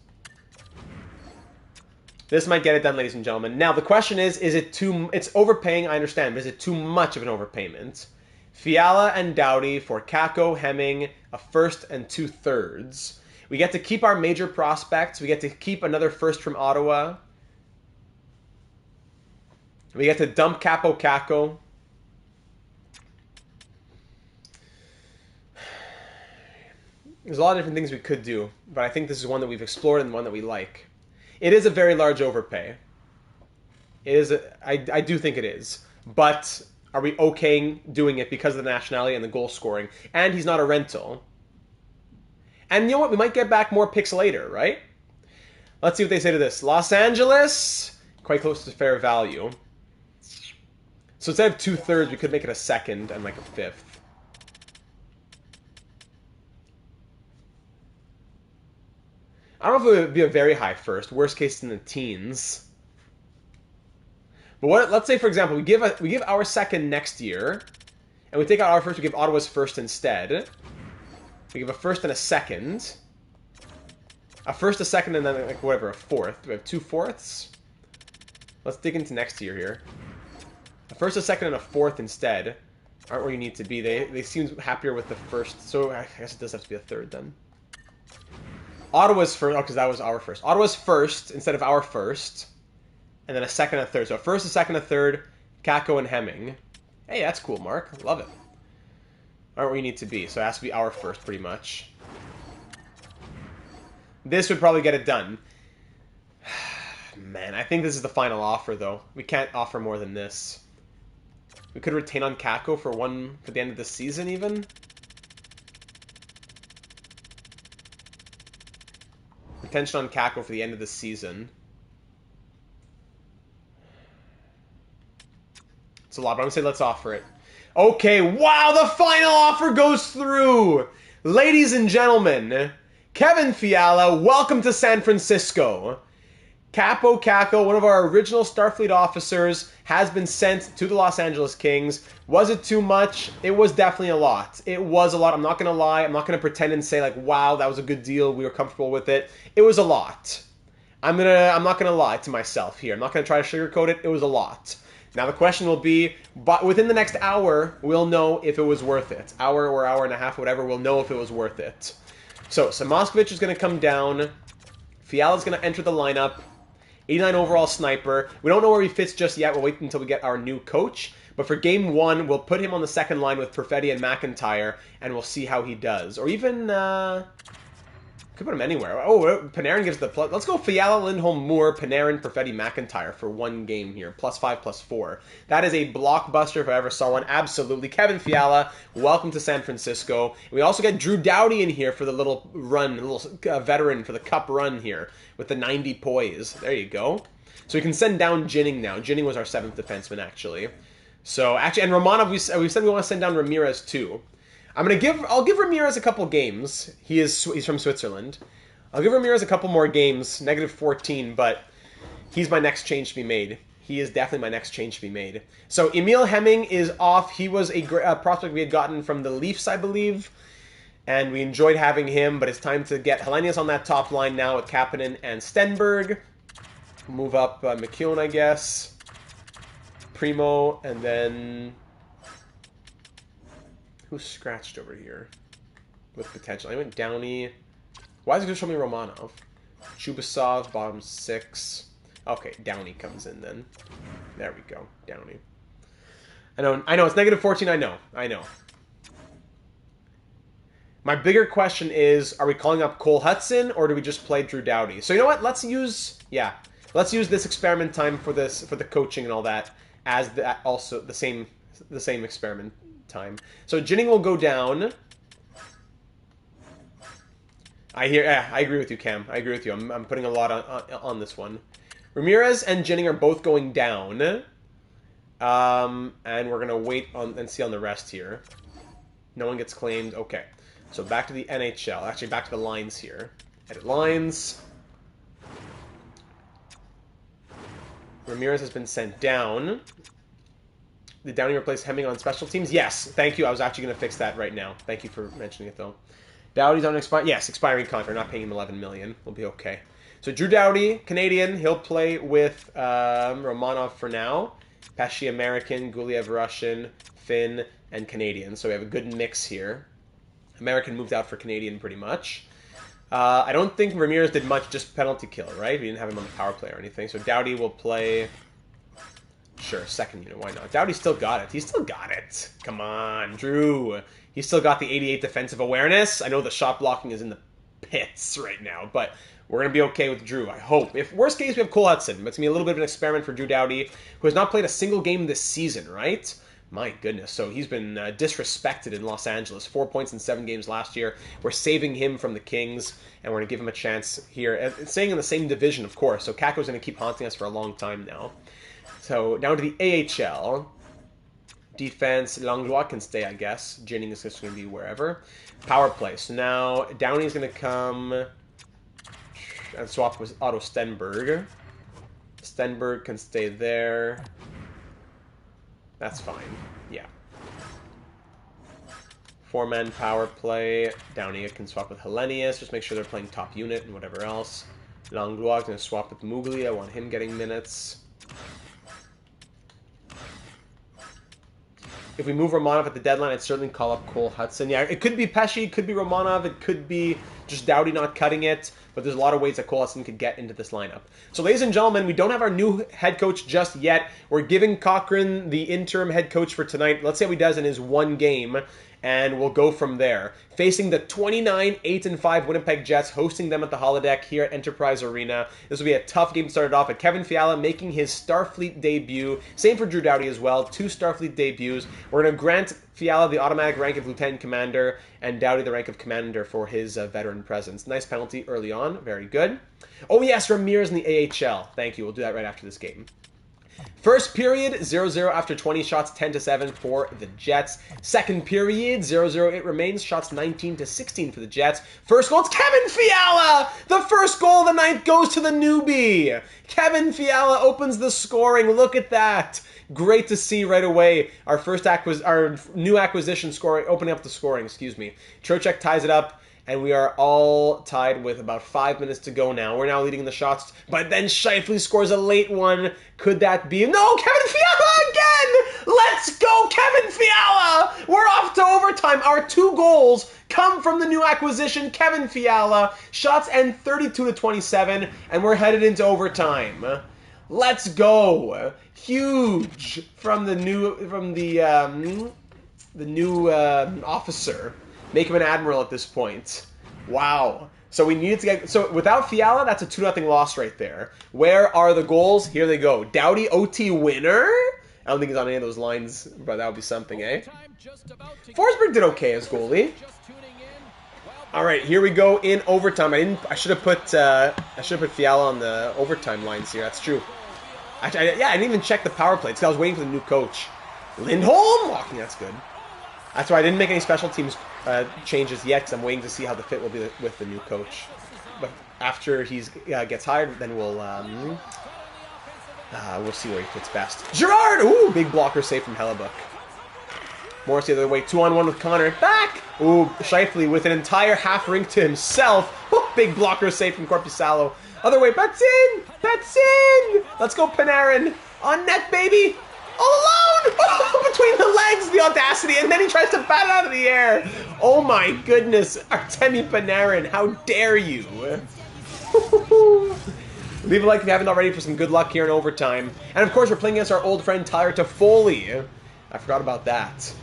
This might get it done, ladies and gentlemen. Now, the question is it too... It's overpaying, I understand, but is it too much of an overpayment? Fiala and Doughty for Kako, Hemming, a 1st and 2 thirds. We get to keep our major prospects. We get to keep another 1st from Ottawa. We get to dump Capo Kako. There's a lot of different things we could do, but I think this is one that we've explored and one that we like. It is a very large overpay. It is. I do think it is. But are we okay doing it because of the nationality and the goal scoring? And he's not a rental. And you know what? We might get back more picks later, right? Let's see what they say to this. Los Angeles, quite close to fair value. So instead of 2 thirds, we could make it a 2nd and like a 5th. I don't know if it would be a very high 1st. Worst case in the teens. But what? Let's say, for example, we give our 2nd next year, and we take out our 1st. We give Ottawa's 1st instead. We give a 1st and a 2nd. A 1st, a 2nd, and then like whatever, a 4th. Do we have 2 fourths? Let's dig into next year here. A 1st, a 2nd, and a 4th instead aren't where you need to be. They seem happier with the 1st. So I guess it does have to be a 3rd then. Ottawa's 1st. Oh, because that was our 1st. Ottawa's 1st instead of our 1st. And then a 2nd and a 3rd. So a 1st, a 2nd, a 3rd. Kako and Hemming. Hey, that's cool, Mark. Love it. Aren't where you need to be. So it has to be our 1st, pretty much. This would probably get it done. Man, I think this is the final offer, though. We can't offer more than this. We could retain on Kako for the end of the season, even. Retention on Kako for the end of the season. It's a lot, but I'm going to say let's offer it. Okay, wow, the final offer goes through! Ladies and gentlemen, Kevin Fiala, welcome to San Francisco. Capo Caco, one of our original Starfleet officers, has been sent to the Los Angeles Kings. Was it too much? It was definitely a lot. It was a lot. I'm not going to lie. I'm not going to pretend and say, like, wow, that was a good deal. We were comfortable with it. It was a lot. I'm not going to lie to myself here. I'm not going to try to sugarcoat it. It was a lot. Now the question will be, but within the next hour, we'll know if it was worth it. Hour or hour and a half, whatever, we'll know if it was worth it. So Moskvich is going to come down. Fiala's going to enter the lineup. 89 overall sniper. We don't know where he fits just yet. We'll wait until we get our new coach. But for game one, we'll put him on the second line with Perfetti and McIntyre, and we'll see how he does. Or even, could put him anywhere. Oh, Panarin gives the plus. Let's go Fiala, Lindholm, Moore, Panarin, Perfetti, McIntyre for one game here. +5, +4. That is a blockbuster if I ever saw one. Absolutely. Kevin Fiala, welcome to San Francisco. We also get Drew Doughty in here for the little run, little veteran for the cup run here with the 90 poise. There you go. So we can send down Ginning now. Ginning was our 7th defenseman, actually. So, actually, and Romanov, we said we want to send down Ramirez, too. I'll give Ramirez a couple games. He's from Switzerland. I'll give Ramirez a couple more games, -14, but he's my next change to be made. He is definitely my next change to be made. So Emil Hemming is off. He was a prospect we had gotten from the Leafs, I believe, and we enjoyed having him, but it's time to get Hellenius on that top line now with Kapanen and Stenberg. Move up McKeown, I guess. Primo, and then... Who's scratched over here with potential? I went Downey. Why is it going to show me Romanov? Chubasov, bottom 6. Okay, Downey comes in then. There we go, Downey. I know, it's -14, I know. My bigger question is, are we calling up Cole Hudson, or do we just play Drew Doughty? So you know what, let's use this experiment time for the coaching and all that, as also the same experiment time. So Ginning will go down. I agree with you, Cam. I agree with you. I'm putting a lot on this one. Ramirez and Ginning are both going down. And we're gonna wait and see on the rest here. No one gets claimed. Okay. So back to the NHL. Actually, back to the lines here. Edit lines. Ramirez has been sent down. Did Downey replace Hemming on special teams? Yes, thank you. I was actually going to fix that right now. Thank you for mentioning it, though. Doughty's on expiring contract. We're not paying him $11 million. We'll be okay. So Drew Doughty, Canadian. He'll play with Romanov for now. Pesci, American. Guliev, Russian. Finn, and Canadian. So we have a good mix here. American moved out for Canadian pretty much. I don't think Ramirez did much, just penalty kill, right? We didn't have him on the power play or anything. So Doughty will play... Sure, second unit, why not? Doughty still got it. He still got it. Come on, Drew. He still got the 88 defensive awareness. I know the shot blocking is in the pits right now, but we're going to be okay with Drew, I hope. If worst case, we have Cole Hudson. But it's going to be a little bit of an experiment for Drew Doughty, who has not played a single game this season, right? My goodness. So he's been disrespected in Los Angeles. 4 points in 7 games last year. We're saving him from the Kings, and we're going to give him a chance here. It's staying in the same division, of course. So Kako's going to keep haunting us for a long time now. So, down to the AHL. Defense, Langlois can stay, I guess. Ginning is just going to be wherever. Power play. So now, Downey's going to come and swap with Otto Stenberg. Stenberg can stay there. That's fine. Yeah. 4-man power play. Downey can swap with Hellenius. Just make sure they're playing top unit and whatever else. Langlois is going to swap with Mugli. I want him getting minutes. If we move Romanov at the deadline, I'd certainly call up Cole Hudson. Yeah, it could be Pesci, it could be Romanov, it could be just Doughty not cutting it, but there's a lot of ways that Cole Hudson could get into this lineup. So, ladies and gentlemen, we don't have our new head coach just yet. We're giving Cochran the interim head coach for tonight. Let's see how he does in his one game, and we'll go from there. Facing the 29-8-5 Winnipeg Jets, hosting them at the holodeck here at Enterprise Arena. This will be a tough game to start it off, but Kevin Fiala making his Starfleet debut. Same for Drew Doughty as well, 2 Starfleet debuts. We're going to grant Fiala the automatic rank of Lieutenant Commander, and Doughty the rank of Commander for his veteran presence. Nice penalty early on, very good. Oh yes, Ramirez in the AHL. Thank you, we'll do that right after this game. First period, 0-0 after 20 shots, 10-7 for the Jets. Second period, 0-0 it remains, shots 19-16 for the Jets. First goal, it's Kevin Fiala! The first goal of the ninth goes to the newbie. Kevin Fiala opens the scoring, look at that. Great to see right away. Our new acquisition scoring, opening up the scoring, excuse me. Trocheck ties it up. And we are all tied with about 5 minutes to go now. We're now leading in the shots, but then Scheifele scores a late one. Could that be? No, Kevin Fiala again! Let's go, Kevin Fiala! We're off to overtime. Our 2 goals come from the new acquisition, Kevin Fiala. Shots end 32-27, and we're headed into overtime. Let's go! Huge from the new officer. Make him an admiral at this point. Wow. So we needed to get... So without Fiala, that's a 2-0 loss right there. Where are the goals? Here they go. Doughty OT winner? I don't think he's on any of those lines, but that would be something, eh? Forsberg did okay as goalie. All right, here we go in overtime. I should have put Fiala on the overtime lines here. That's true. Actually, I didn't even check the power play because I was waiting for the new coach. Lindholm walking. That's good. That's why I didn't make any special teams changes yet, because I'm waiting to see how the fit will be with the new coach. But after he gets hired, then we'll see where he fits best. Gerard! Ooh, big blocker save from Hellebuck. Morris the other way, 2-on-1 with Connor. Back! Ooh, Scheifele with an entire half rink to himself. Ooh, big blocker save from Korpisalo. Other way, that's in! That's in! Let's go, Panarin. On net, baby! All alone! Oh, between the legs, the audacity, and then he tries to bat it out of the air. Oh my goodness, Artemi Panarin, how dare you? Leave a like if you haven't already for some good luck here in overtime. And of course, we're playing against our old friend Tyler Toffoli. I forgot about that.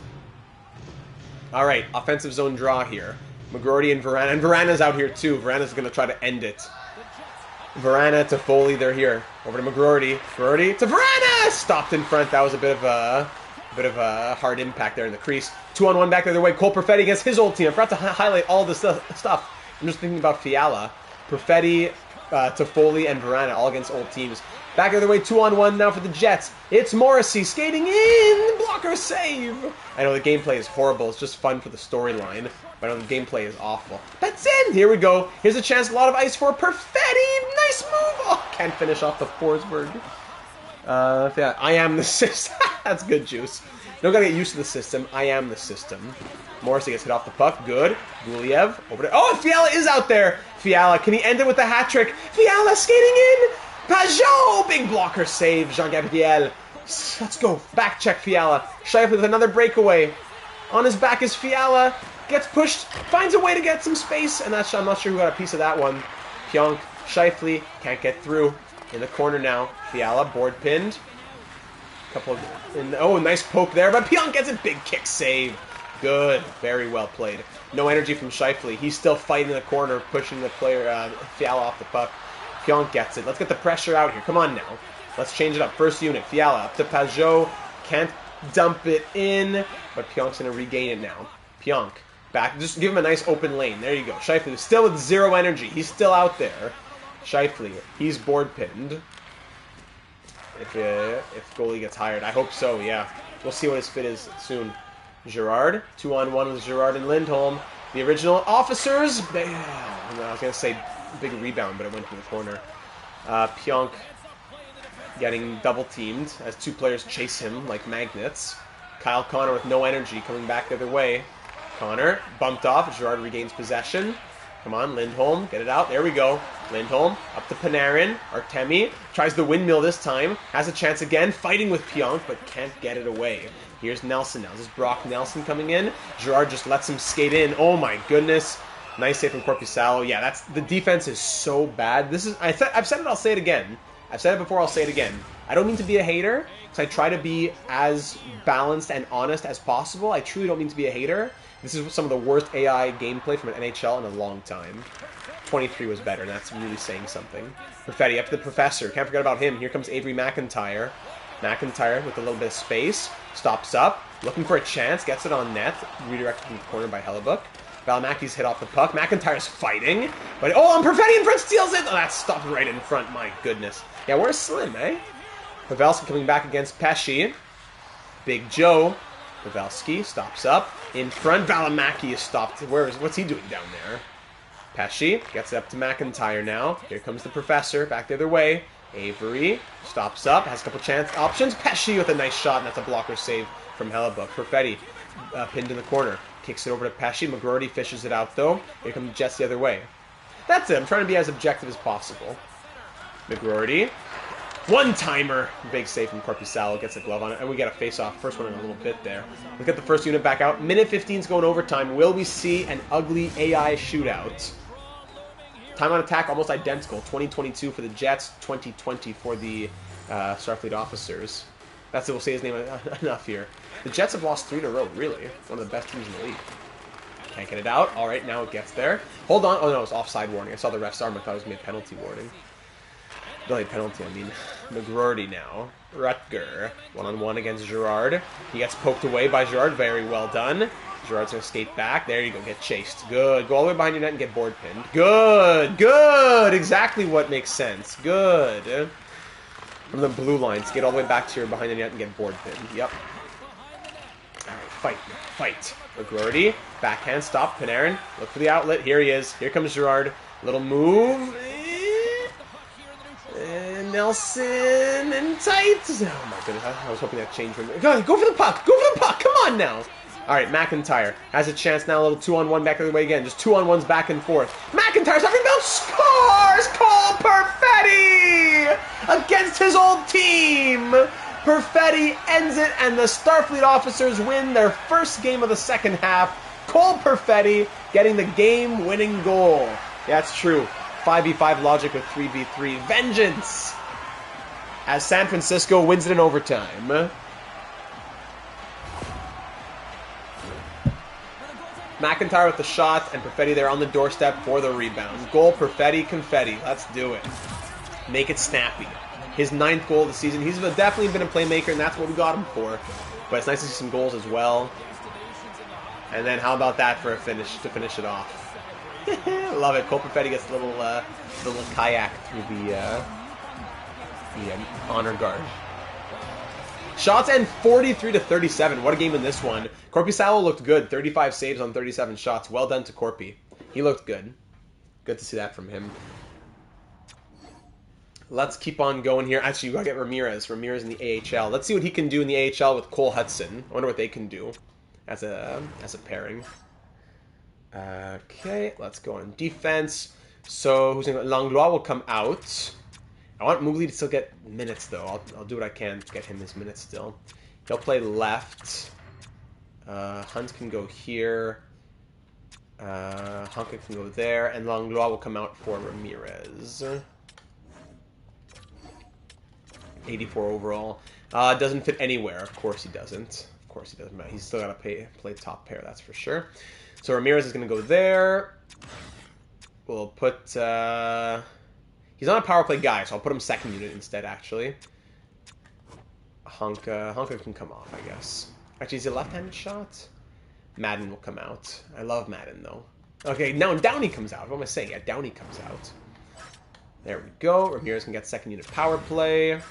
All right, offensive zone draw here. McGroarty and Verana. And Verana's out here too. Verana's going to try to end it. Verana to Foley, they're here. Over to McGroarty. McGroarty to Verana! Stopped in front. That was a bit of a hard impact there in the crease. 2-on-1 back the other way. Cole Perfetti against his old team. I forgot to highlight all this stuff. I'm just thinking about Fiala. Perfetti to Foley and Verana, all against old teams. Back the other way, 2-on-1 now for the Jets. It's Morrissey skating in! Blocker save! I know the gameplay is horrible. It's just fun for the storyline. But I know the gameplay is awful. That's in! Here we go. Here's a chance. A lot of ice for Perfetti! Nice move! Oh, can't finish off the Forsberg. Yeah, I am the system. That's good juice. Don't gotta get used to the system. I am the system. Morrissey gets hit off the puck. Good. Guliev over to... Oh, Fiala is out there! Fiala, can he end it with a hat trick? Fiala skating in! Pajot! Big blocker save, Jean-Gabriel. Let's go. Back check Fiala. Scheifele with another breakaway. On his back is Fiala. Gets pushed. Finds a way to get some space. And that's, I'm not sure who got a piece of that one. Pionk. Scheifele can't get through. In the corner now. Fiala board pinned. Oh, nice poke there. But Pionk gets a big kick save. Good. Very well played. No energy from Scheifele. He's still fighting in the corner, pushing the player Fiala off the puck. Pionk gets it. Let's get the pressure out here. Come on now. Let's change it up. First unit. Fiala up to Pajot. Can't dump it in. But Pionk's going to regain it now. Pionk. Back. Just give him a nice open lane. There you go. Scheifele still with zero energy. He's still out there. Scheifele. He's board pinned. If goalie gets hired. I hope so, yeah. We'll see what his fit is soon. Gerard. 2-on-1 with Gerard and Lindholm. The original officers. I was going to say big rebound, but it went to the corner. Pionk getting double teamed as 2 players chase him like magnets. Kyle Connor with no energy coming back the other way. Connor bumped off. Gerard regains possession. Come on, Lindholm, get it out. There we go. Lindholm up to Panarin. Artemi tries the windmill this time. Has a chance again, fighting with Pionk, but can't get it away. Here's Nelson now. This is Brock Nelson coming in. Gerard just lets him skate in. Oh my goodness. Nice save from Korpisalo. Yeah, the defense is so bad. I've said it, I'll say it again. I've said it before, I'll say it again. I don't mean to be a hater, because I try to be as balanced and honest as possible. I truly don't mean to be a hater. This is some of the worst AI gameplay from an NHL in a long time. 23 was better, and that's really saying something. Perfetti up to the Professor. Can't forget about him. Here comes Avery McIntyre. McIntyre with a little bit of space. Stops up. Looking for a chance. Gets it on net. Redirected from the corner by Hellebuck. Valimaki's hit off the puck. McIntyre's fighting. But, oh, and Perfetti in front steals it! Oh, that stopped right in front. My goodness. Yeah, where's Slim, eh? Pavelski coming back against Pesci. Big Joe. Pavelski stops up. In front, Valimaki is stopped. What's he doing down there? Pesci gets it up to McIntyre now. Here comes the Professor, back the other way. Avery stops up, has a couple chance options. Pesci with a nice shot, and that's a blocker save from Hellebuck. Perfetti pinned in the corner. Kicks it over to Pesci. McGroarty fishes it out, though. Here come the Jets the other way. That's it. I'm trying to be as objective as possible. McGroarty. One-timer. Big save from Korpisalo. Gets a glove on it. And we get a face-off. First one in a little bit there. We'll get the first unit back out. Minute 15's going overtime. Will we see an ugly AI shootout? Time on attack almost identical. 2022 for the Jets. 2020 for the Starfleet officers. That's it. We'll say his name enough here. The Jets have lost 3 in a row. Really. One of the best teams in the league. Can't get it out. All right, now it gets there. Hold on. Oh, no, it's offside warning. I saw the ref's arm. I thought it was made penalty warning. Delayed penalty, I mean. McGroarty now. Rutger. One-on-one against Gerard. He gets poked away by Gerard. Very well done. Gerard's going to skate back. There you go. Get chased. Good. Go all the way behind your net and get board pinned. Good. Good. Exactly what makes sense. Good. From the blue lines. Get all the way back to your behind the net and get board pinned. Yep. All right. Fight. Fight. McGroarty. Backhand. Stop. Panarin. Look for the outlet. Here he is. Here comes Gerard. Little move. And Nelson and tight. Oh my goodness. I was hoping that changed. Go for the puck. Go for the puck. Come on now. All right, McIntyre has a chance now. A little 2-on-1 back the other way again. Just 2-on-1s back and forth. McIntyre's having rebound. Scores! Cole Perfetti against his old team. Perfetti ends it, and the Starfleet officers win their first game of the second half. Cole Perfetti getting the game-winning goal. Yeah, it's true. 5v5 logic with 3v3 vengeance as San Francisco wins it in overtime. McIntyre with the shot, and Perfetti there on the doorstep for the rebound. Goal, Perfetti, confetti. Let's do it. Make it snappy. His 9th goal of the season. He's definitely been a playmaker, and that's what we got him for. But it's nice to see some goals as well. And then how about that for a finish, to finish it off? Love it. Cole Perfetti gets a little kayak through the honor guard. Shots end 43-37. What a game in this one. Korpisalo looked good. 35 saves on 37 shots. Well done to Korpi. He looked good. Good to see that from him. Let's keep on going here. Actually, we gotta get Ramirez. Ramirez in the AHL. Let's see what he can do in the AHL with Cole Hudson. I wonder what they can do as a pairing. Okay, let's go on defense. So, who's going to... Langlois will come out. I want Mugli to still get minutes, though. I'll do what I can to get him his minutes still. He'll play left. Hunt can go here. Hunka can go there. And Langlois will come out for Ramirez. 84 overall. Doesn't fit anywhere. Of course he doesn't. Of course he doesn't. He's still got to play top pair, that's for sure. So Ramirez is going to go there. We'll put... he's not a power play guy, so I'll put him second unit instead, actually. Honka can come off, I guess. Actually, is he a left-handed shot? Madden will come out. I love Madden, though. Okay, now Downey comes out. What am I saying? Yeah, Downey comes out. There we go. Ramirez can get second unit power play.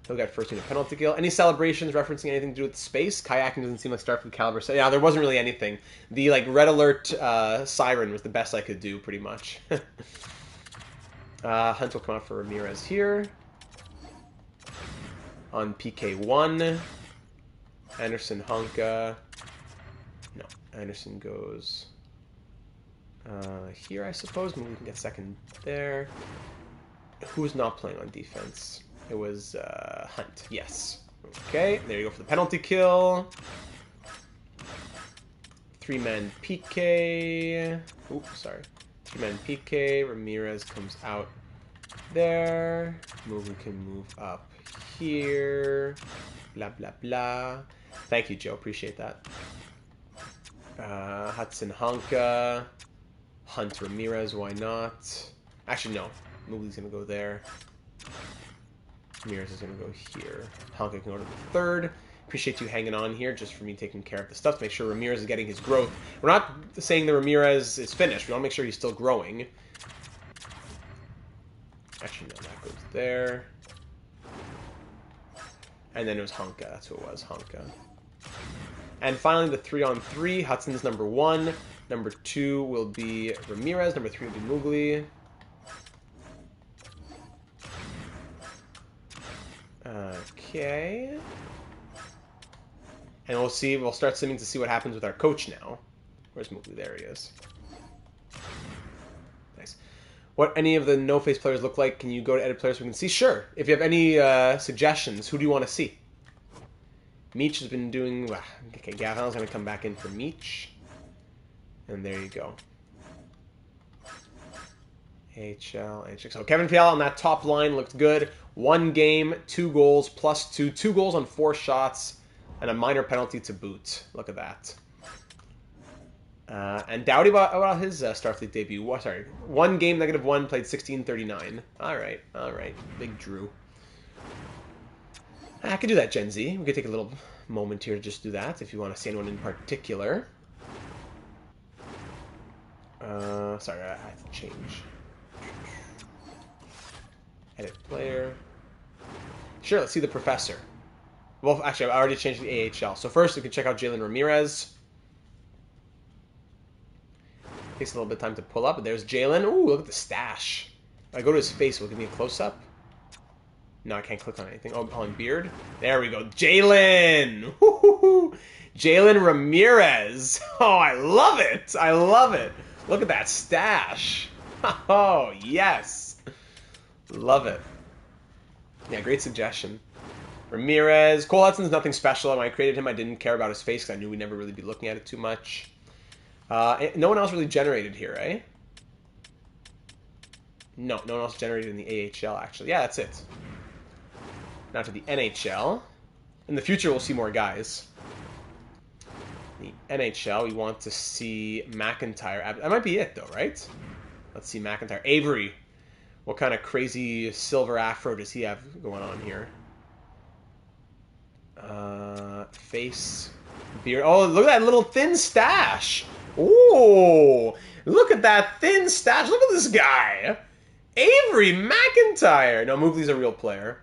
He'll get first unit penalty kill. Any celebrations referencing anything to do with space? Kayaking doesn't seem like Starfleet caliber. So yeah, there wasn't really anything. The red alert siren was the best I could do, pretty much. Hunt will come out for Ramirez here. On PK1. Anderson, Honka. No, Anderson goes here, I suppose. Maybe we can get second there. Who's not playing on defense? It was Hunt. Yes. Okay, there you go for the penalty kill. 3-man PK. Oops, sorry. 3-man PK. Ramirez comes out there. We can move up here. Blah, blah, blah. Thank you, Joe. Appreciate that. Hudson Honka. Hunt Ramirez, why not? Actually, no. Mooley's going to go there. Ramirez is going to go here. Honka can go to the third. Appreciate you hanging on here just for me taking care of the stuff to make sure Ramirez is getting his growth. We're not saying that Ramirez is finished. We want to make sure he's still growing. Actually, no, that goes there. And then it was Honka. That's who it was, Honka. And finally, the 3-on-3. Hudson's number 1. Number 2 will be Ramirez. Number 3 will be Mugli. Okay. And we'll see. We'll start simming to see what happens with our coach now. Where's Mugli? There he is. Nice. What any of the no-face players look like? Can you go to edit players so we can see? Sure. If you have any suggestions, who do you want to see? Meech has been doing... Well, okay, Gavin's going to come back in for Meech. And there you go. HL. So Kevin Fiala on that top line looked good. 1 game, 2 goals, +2. 2 goals on 4 shots, and a minor penalty to boot. Look at that. And Doughty, about his Starfleet debut. Sorry, 1 game, -1, played 16:39. All right. Big Drew. I could do that, Gen Z. We could take a little moment here to just do that if you want to see anyone in particular. Sorry, I have to change. Edit player. Sure, let's see the professor. Well, actually, I already changed the AHL. So first, we can check out Jalen Ramirez. Takes a little bit of time to pull up, but there's Jalen. Ooh, look at the stash. If I go to his face, will it give me a close-up? No, I can't click on anything. Oh, on beard. There we go. Jalen! Jalen Ramirez. Oh, I love it. I love it. Look at that stash. Oh, yes. Love it. Yeah, great suggestion. Ramirez. Cole Hudson's nothing special. When I created him, I didn't care about his face because I knew we'd never really be looking at it too much. No one else really generated here, eh? No one else generated in the AHL, actually. Yeah, that's it. Now to the NHL. In the future, we'll see more guys. The NHL, we want to see McIntyre. That might be it, though, right? Let's see McIntyre. Avery. What kind of crazy silver afro does he have going on here? Face. Beard. Oh, look at that little thin stash. Ooh. Look at that thin stash. Look at this guy. Avery McIntyre. No, Moogly's a real player.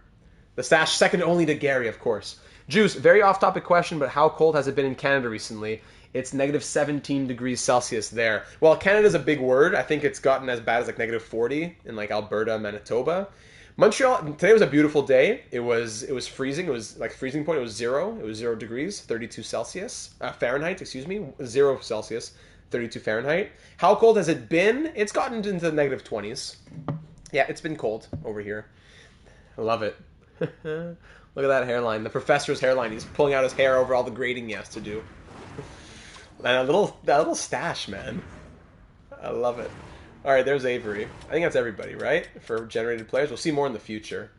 The stash second only to Gary, of course. Juice, very off-topic question, but how cold has it been in Canada recently? It's -17 degrees Celsius there. Well, Canada's a big word. I think it's gotten as bad as like -40 in like Alberta, Manitoba. Montreal, today was a beautiful day. It was freezing. It was like freezing point. It was 0. It was 0 degrees, 32 Celsius. Fahrenheit, excuse me. 0 Celsius, 32 Fahrenheit. How cold has it been? It's gotten into the -20s. Yeah, it's been cold over here. I love it. Look at that hairline. The professor's hairline. He's pulling out his hair over all the grading he has to do. And that little stash, man. I love it. All right, there's Avery. I think that's everybody, right? For generated players. We'll see more in the future.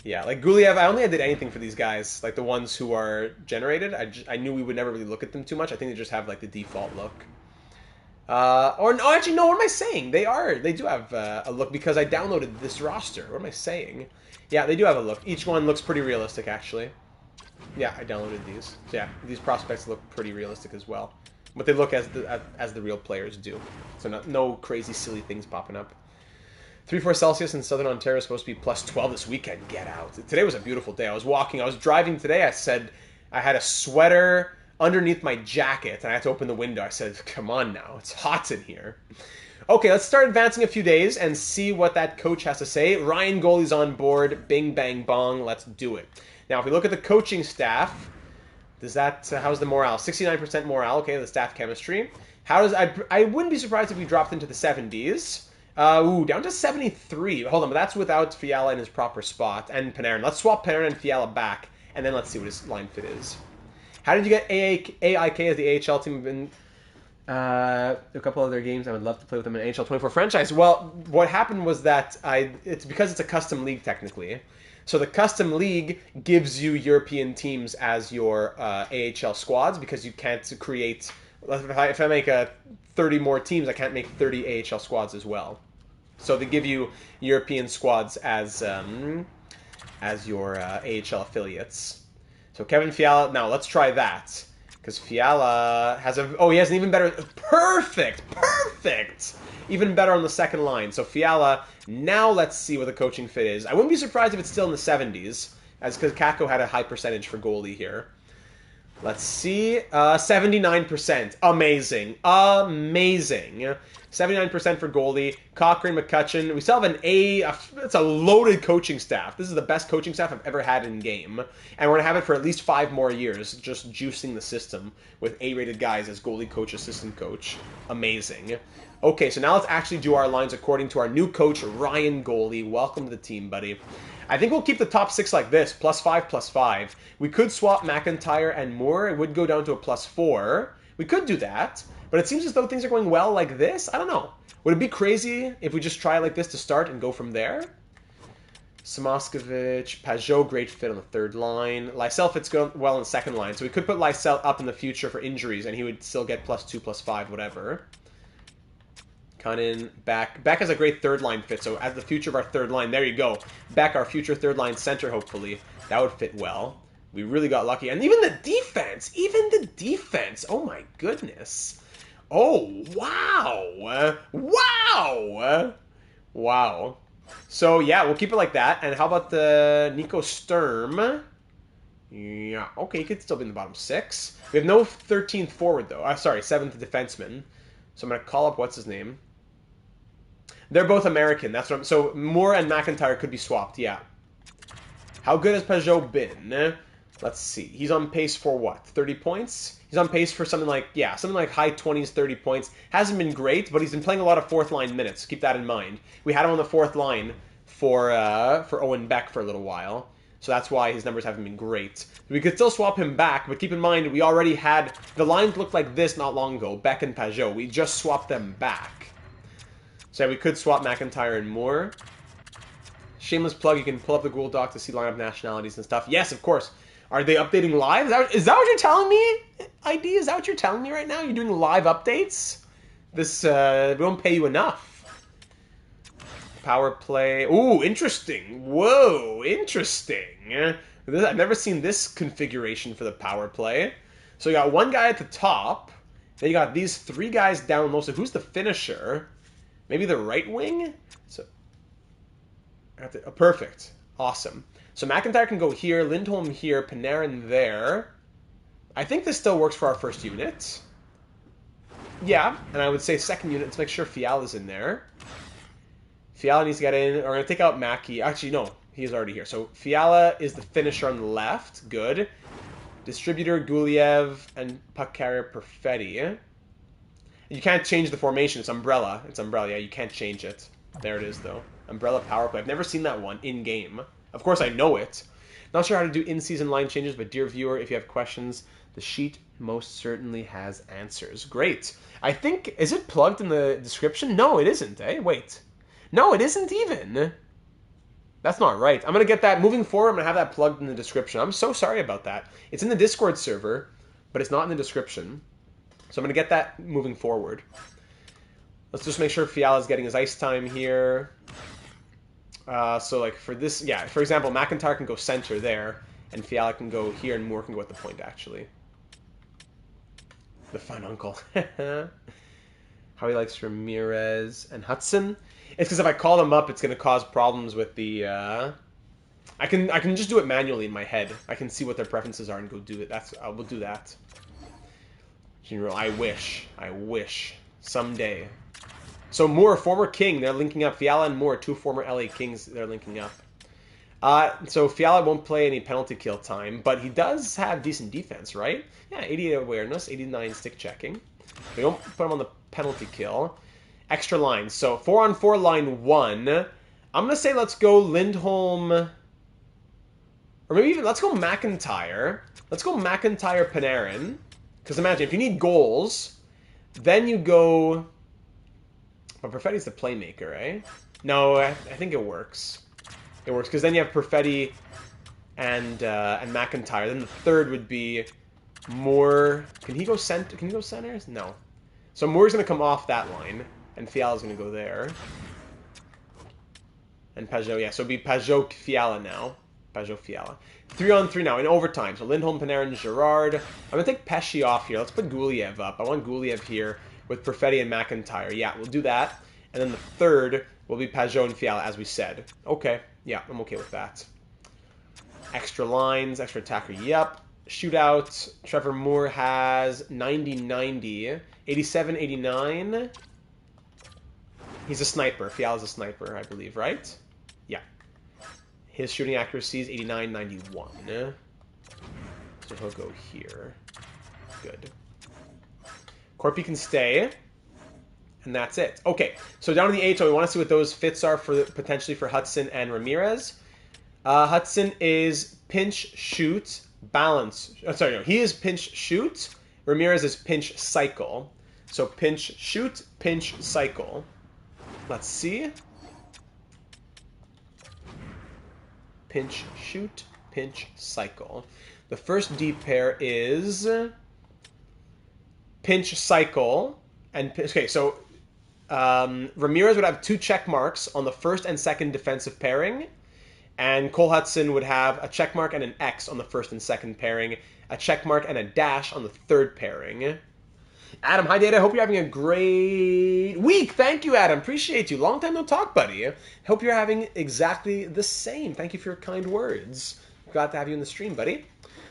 Yeah, like Guliev, I only did anything for these guys, like the ones who are generated. I knew we would never really look at them too much. I think they just have like the default look. Or no, actually, no. What am I saying? They do have a look because I downloaded this roster. What am I saying? Yeah, they do have a look. Each one looks pretty realistic, actually. Yeah, I downloaded these. So yeah, these prospects look pretty realistic as well. But they look as the real players do. So no crazy, silly things popping up. 3-4 Celsius in Southern Ontario is supposed to be +12 this weekend. Get out. Today was a beautiful day. I was driving today. I said I had a sweater underneath my jacket, and I had to open the window. I said, come on now. It's hot in here. Okay, let's start advancing a few days and see what that coach has to say. Ryan Goaley's on board. Bing, bang, bong. Let's do it. Now, if we look at the coaching staff, how's the morale? 69% morale. Okay, the staff chemistry. I wouldn't be surprised if we dropped into the 70s. Down to 73. Hold on, but that's without Fiala in his proper spot and Panarin. Let's swap Panarin and Fiala back, and then let's see what his line fit is. How did you get AIK as the AHL team? Been a couple other games. I would love to play with them in AHL 24 franchise. Well, what happened was that it's because it's a custom league technically. So the custom league gives you European teams as your AHL squads because you can't create If I make 30 more teams, I can't make 30 AHL squads as well. So they give you European squads as your AHL affiliates. So Kevin Fiala. Now let's try that because Fiala has a. Oh, he has an even better. Perfect. Even better on the second line. So Fiala. Now let's see what the coaching fit is. I wouldn't be surprised if it's still in the 70s, as because Kako had a high percentage for goalie here. Let's see. 79%. Amazing. 79% for goalie. Cochrane, McCutcheon. We still have an A. It's a loaded coaching staff. This is the best coaching staff I've ever had in game. And we're going to have it for at least 5 more years, just juicing the system with A-rated guys as goalie coach, assistant coach. Amazing. Okay, so now let's actually do our lines according to our new coach, Ryan Goalie. Welcome to the team, buddy. I think we'll keep the top 6 like this, +5, +5. We could swap McIntyre and Moore. It would go down to a +4. We could do that, but it seems as though things are going well like this. I don't know. Would it be crazy if we just try like this to start and go from there? Samoskevich, Pajot, great fit on the third line. Lysell fits well on the second line, so we could put Lysell up in the future for injuries, and he would still get +2, +5, whatever. Cunnin, Beck. Beck has a great third line fit, so as the future of our third line, there you go. Beck, our future third line center, hopefully. That would fit well. We really got lucky. And even the defense, oh my goodness. Oh, wow. Wow. So, yeah, we'll keep it like that. And how about the Nico Sturm? Yeah, okay, he could still be in the bottom 6. We have no 13th forward, though. Sorry, 7th defenseman. So I'm going to call up, what's his name? They're both American. That's what so Moore and McIntyre could be swapped, yeah. How good has Pajot been? Let's see. He's on pace for what? 30 points? He's on pace for something like high 20s, 30 points. Hasn't been great, but he's been playing a lot of fourth line minutes. Keep that in mind. We had him on the fourth line for Owen Beck for a little while. So that's why his numbers haven't been great. We could still swap him back, but keep in mind, we already had... The lines looked like this not long ago, Beck and Pajot. We just swapped them back. So yeah, we could swap McIntyre and Moore. Shameless plug, you can pull up the Google Doc to see lineup nationalities and stuff. Yes, of course. Are they updating live? Is that what you're telling me? ID, is that what you're telling me right now? You're doing live updates? This, we don't pay you enough. Power play. Ooh, interesting. Whoa, interesting. I've never seen this configuration for the power play. So you got one guy at the top. Then you got these 3 guys down low. So who's the finisher? Maybe the right wing? So, perfect. Awesome. So McIntyre can go here, Lindholm here, Panarin there. I think this still works for our first unit. Yeah, and I would say second unit, let's make sure Fiala's in there. Fiala needs to get in. We're going to take out Mackey. Actually, no. He's already here. So Fiala is the finisher on the left. Good. Distributor, Guliev, and puck carrier, Perfetti. You can't change the formation. It's Umbrella. Yeah, you can't change it. There it is, though. Umbrella power play. I've never seen that one in-game. Of course, I know it. Not sure how to do in-season line changes, but dear viewer, if you have questions, the sheet most certainly has answers. Great. I think... Is it plugged in the description? No, it isn't, eh? Wait. No, it isn't even. That's not right. I'm going to get that... Moving forward, I'm going to have that plugged in the description. I'm so sorry about that. It's in the Discord server, but it's not in the description. So I'm going to get that moving forward. Let's just make sure Fiala's getting his ice time here. So, like, for this... Yeah, for example, McIntyre can go center there, and Fiala can go here, and Moore can go at the point, actually. The fun uncle. How he likes Ramirez and Hudson. It's because if I call them up, it's going to cause problems with the... I can just do it manually in my head. I can see what their preferences are and go do it. We'll do that. General, I wish. Someday. So Moore, former King, they're linking up. Fiala and Moore, 2 former LA Kings, they're linking up. So Fiala won't play any penalty kill time, but he does have decent defense, right? Yeah, 88 awareness, 89 stick checking. We don't put him on the penalty kill. Extra lines. So 4-on-4 line 1. I'm going to say let's go Lindholm. Or maybe even let's go McIntyre. Let's go McIntyre Panarin. Because imagine, if you need goals, then you go... But Perfetti's the playmaker, eh? No, I think it works. It works, because then you have Perfetti and McIntyre. Then the third would be Moore, can he go center? Can he go center? No. So Moore's going to come off that line, and Fiala's going to go there. And Pajot, yeah, so it'll be Pajot Fiala now. Pajot Fiala. 3-on-3 now, in overtime. So Lindholm, Panarin, Girard. I'm going to take Pesci off here. Let's put Guliev up. I want Guliev here with Perfetti and McIntyre. Yeah, we'll do that. And then the third will be Pajot and Fiala, as we said. Okay, yeah, I'm okay with that. Extra lines, extra attacker, yep. Shootout, Trevor Moore has 90-90. 87-89. He's a sniper. Fiala's a sniper, I believe, right? Yeah. His shooting accuracy is 89-91. So he'll go here. Good. Corpy can stay. And that's it. Okay, so down in the AHL, we want to see what those fits are for potentially for Hudson and Ramirez. Hudson is pinch, shoot, balance. Oh, sorry, no, he is pinch, shoot. Ramirez is pinch, cycle. So pinch, shoot, pinch, cycle. Let's see. Pinch, shoot, pinch, cycle. The first D pair is pinch, cycle. And okay, so Ramirez would have 2 check marks on the first and second defensive pairing. And Cole Hudson would have a check mark and an X on the first and second pairing, a check mark and a dash on the third pairing. Adam, hi Data. Hope you're having a great week. Thank you, Adam. Appreciate you. Long time no talk, buddy. Hope you're having exactly the same. Thank you for your kind words. Glad to have you in the stream, buddy.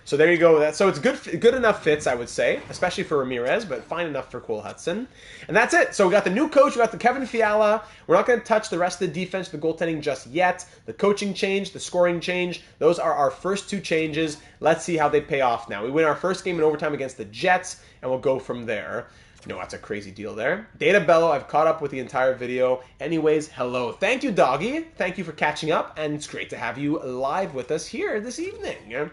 So there you go. So it's good enough fits, I would say, especially for Ramirez, but fine enough for Cole Hudson. And that's it. So we got the new coach. We got the Kevin Fiala. We're not going to touch the rest of the defense, the goaltending just yet. The coaching change, the scoring change. Those are our first 2 changes. Let's see how they pay off now. We win our first game in overtime against the Jets, and we'll go from there. No, that's a crazy deal there. Data Bello, I've caught up with the entire video. Anyways, hello. Thank you, Doggy. Thank you for catching up, and it's great to have you live with us here this evening.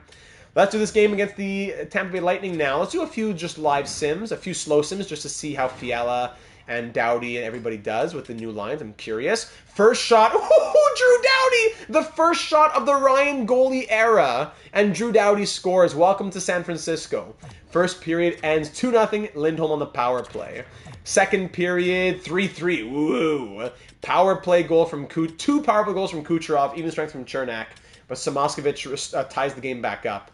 Let's do this game against the Tampa Bay Lightning now. Let's do a few just live sims, a few slow sims, just to see how Fiala and Doughty and everybody does with the new lines. I'm curious. First shot. Oh, Drew Doughty! The first shot of the Ryan goalie era. And Drew Doughty scores. Welcome to San Francisco. First period ends 2-0. Lindholm on the power play. Second period, 3-3. Woo! Power play goal from 2 power play goals from Kucherov. Even strength from Chernak. But Samoskevich ties the game back up.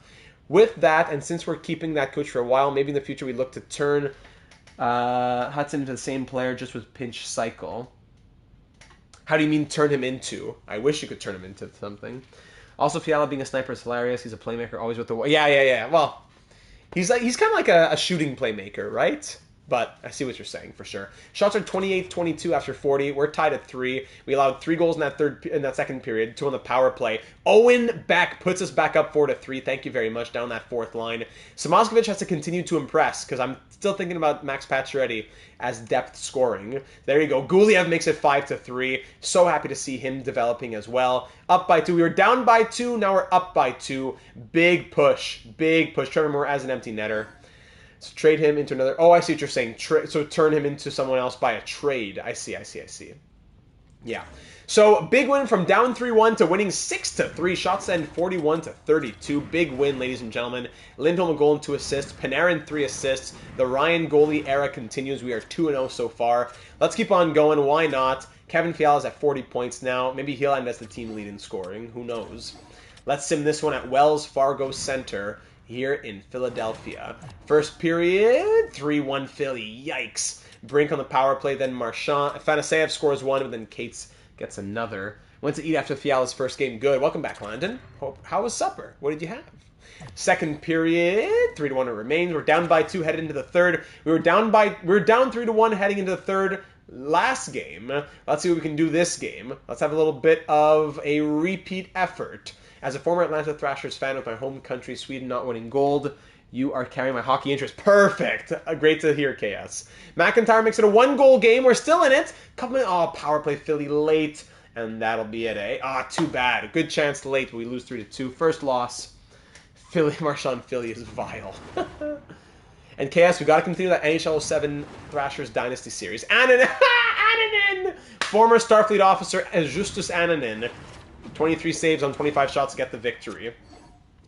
With that, and since we're keeping that coach for a while, maybe in the future we look to turn Hudson into the same player just with pinch cycle. How do you mean turn him into? I wish you could turn him into something. Also, Fiala being a sniper is hilarious. He's a playmaker, always with the... Yeah. Well, he's kind of like a shooting playmaker, right? But I see what you're saying for sure. Shots are 28-22 after 40. We're tied at 3. We allowed 3 goals in that second period, 2 on the power play. Owen Beck puts us back up 4-3. Thank you very much down that 4th line. Samoskevich has to continue to impress because I'm still thinking about Max Pacioretty as depth scoring. There you go. Guliev makes it 5-3. So happy to see him developing as well. Up by 2. We were down by 2. Now we're up by 2. Big push. Big push. Trevor Moore as an empty netter. So trade him into another... Oh, I see what you're saying. So turn him into someone else by a trade. I see. Yeah. So big win from down 3-1 to winning 6-3. Shots end 41-32. Big win, ladies and gentlemen. Lindholm a goal and 2 assists. Panarin 3 assists. The Ryan goalie era continues. We are 2-0 so far. Let's keep on going. Why not? Kevin Fiala's at 40 points now. Maybe he'll end as the team lead in scoring. Who knows? Let's sim this one at Wells Fargo Center here in Philadelphia. First period, 3-1 Philly. Yikes. Brink on the power play, then Marchand. Fanaseyev scores 1, but then Cates gets another. Went to eat after Fiala's first game. Good. Welcome back, Landon. How was supper? What did you have? Second period, 3-1 it remains. We're down by 2 headed into the third. We were down 3-1 heading into the third last game. Let's see what we can do this game. Let's have a little bit of a repeat effort. As a former Atlanta Thrashers fan with my home country, Sweden, not winning gold, you are carrying my hockey interest. Perfect. Great to hear, KS. McIntyre makes it a 1-goal game. We're still in it. Power play Philly late. And that'll be it, eh? Too bad. A good chance late, but we lose 3-2. First loss. Marchand Philly is vile. And KS, we got to continue that NHL 07 Thrashers Dynasty Series. Annanen! Former Starfleet officer Justus Annanen. 23 saves on 25 shots to get the victory.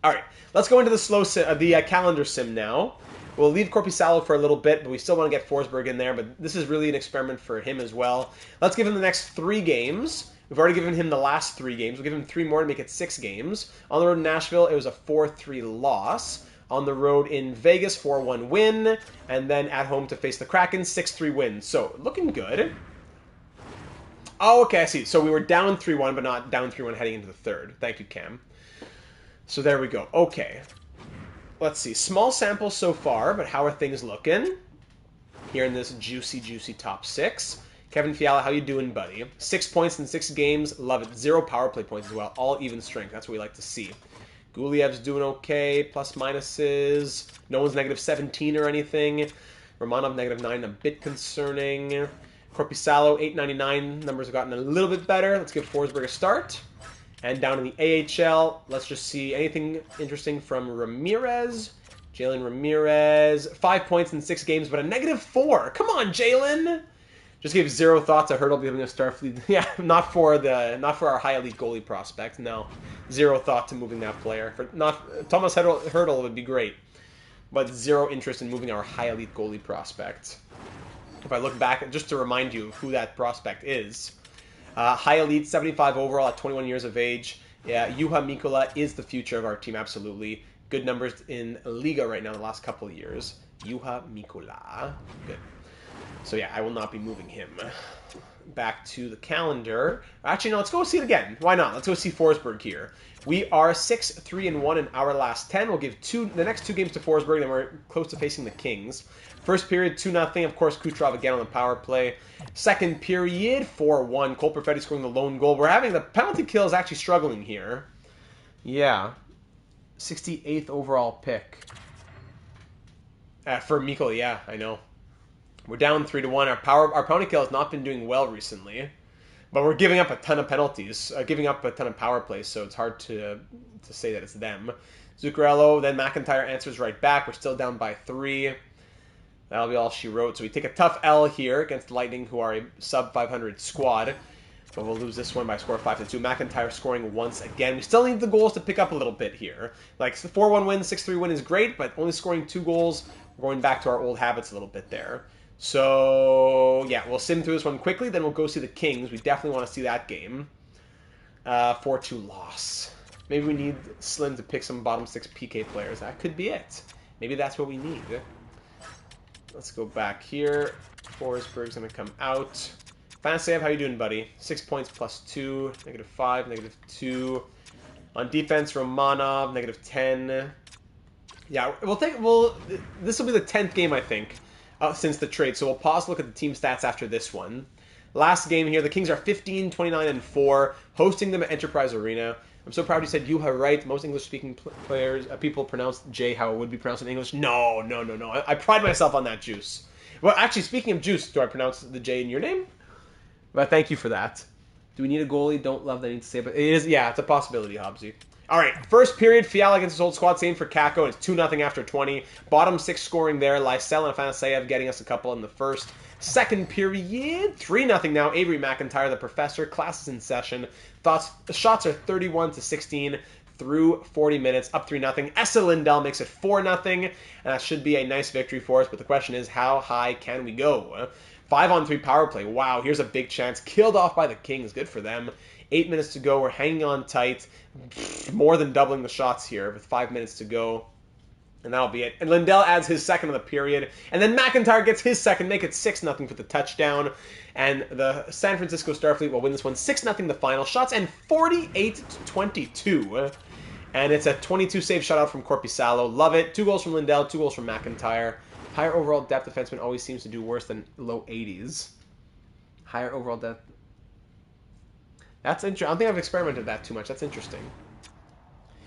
All right, let's go into the calendar sim now. We'll leave Korpisalo for a little bit, but we still want to get Forsberg in there. But this is really an experiment for him as well. Let's give him the next 3 games. We've already given him the last 3 games. We'll give him 3 more to make it 6 games. On the road in Nashville, it was a 4-3 loss. On the road in Vegas, 4-1 win. And then at home to face the Kraken, 6-3 win. So, looking good. Oh, okay, I see. So we were down 3-1, but not down 3-1 heading into the third. Thank you, Cam. So there we go. Okay. Let's see. Small sample so far, but how are things looking? Here in this juicy, juicy top 6. Kevin Fiala, how you doing, buddy? 6 points in 6 games. Love it. 0 power play points as well. All even strength. That's what we like to see. Guliev's doing okay. Plus minuses. No one's negative 17 or anything. Romanov negative 9. A bit concerning. Korpisalo, 899. Numbers have gotten a little bit better. Let's give Forsberg a start. And down in the AHL, let's just see anything interesting from Ramirez. Jalen Ramirez, 5 points in 6 games, but a negative 4. Come on, Jalen. Just gave 0 thought to Hurdle becoming a Starfleet. Yeah, not for our high elite goalie prospect. No, 0 thought to moving that player. Thomas Hurdle would be great, but 0 interest in moving our high elite goalie prospect. If I look back, just to remind you of who that prospect is. High elite, 75 overall at 21 years of age. Yeah, Juha Mikkola is the future of our team, absolutely. Good numbers in Liga right now the last couple of years. Juha Mikkola. Good. So yeah, I will not be moving him. Back to the calendar. Actually, no, let's go see it again. Why not? Let's go see Forsberg here. We are 6-3-1 in our last 10. We'll give the next 2 games to Forsberg, then we're close to facing the Kings. First period, 2-0. Of course, Kucherov again on the power play. Second period, 4-1. Cole Perfetti scoring the lone goal. We're having the penalty kill is actually struggling here. Yeah. 68th overall pick. For Mikkola, yeah, I know. We're down 3-1. Our penalty kill has not been doing well recently. But we're giving up a ton of penalties, giving up a ton of power plays, so it's hard to say that it's them. Zuccarello, then McIntyre answers right back. We're still down by 3. That'll be all she wrote. So we take a tough L here against Lightning, who are a sub-500 squad. But we'll lose this one by a score of 5-2. McIntyre scoring once again. We still need the goals to pick up a little bit here. Like, 4-1 win, 6-3 win is great, but only scoring 2 goals, we're going back to our old habits a little bit there. So, yeah, we'll sim through this one quickly, then we'll go see the Kings. We definitely want to see that game. 4-2 loss. Maybe we need Slim to pick some bottom 6 PK players. That could be it. Maybe that's what we need. Let's go back here. Forsberg's going to come out. Fanasev, how you doing, buddy? 6 points plus 2, -5, -2. On defense, Romanov, -10. Yeah, this will be the 10th game, I think. Since the trade, so we'll pause to look at the team stats after this one. Last game here, the Kings are 15, 29, and 4, hosting them at Enterprise Arena. I'm so proud you said Juha right. Most English-speaking people pronounce J how it would be pronounced in English. No. I pride myself on that, Juice. Well, actually, speaking of Juice, do I pronounce the J in your name? But thank you for that. Do we need a goalie? Don't love that I need to say, but it is, yeah, it's a possibility, Hobbsy. All right, first period, Fiala against his old squad, same for Kako. It's 2-0 after 20. Bottom 6 scoring there. Lysell and Afanaseyev getting us a couple in the first. Second period, 3-0 now. Avery McIntyre, the professor. Class is in session. Shots are 31-16 through 40 minutes, up 3-0. Essa Lindell makes it 4-0, and that should be a nice victory for us, but the question is, how high can we go? 5-on-3 power play. Wow, here's a big chance. Killed off by the Kings. Good for them. 8 minutes to go. We're hanging on tight. More than doubling the shots here with 5 minutes to go. And that'll be it. And Lindell adds his second of the period. And then McIntyre gets his second, make it 6-0 for the touchdown. And the San Francisco Starfleet will win this one 6-0 the final. Shots and 48-22. And it's a 22-save shutout from Korpisalo. Love it. 2 goals from Lindell, 2 goals from McIntyre. Higher overall depth defenseman always seems to do worse than low 80s. Higher overall depth. That's interesting. I don't think I've experimented that too much. That's interesting.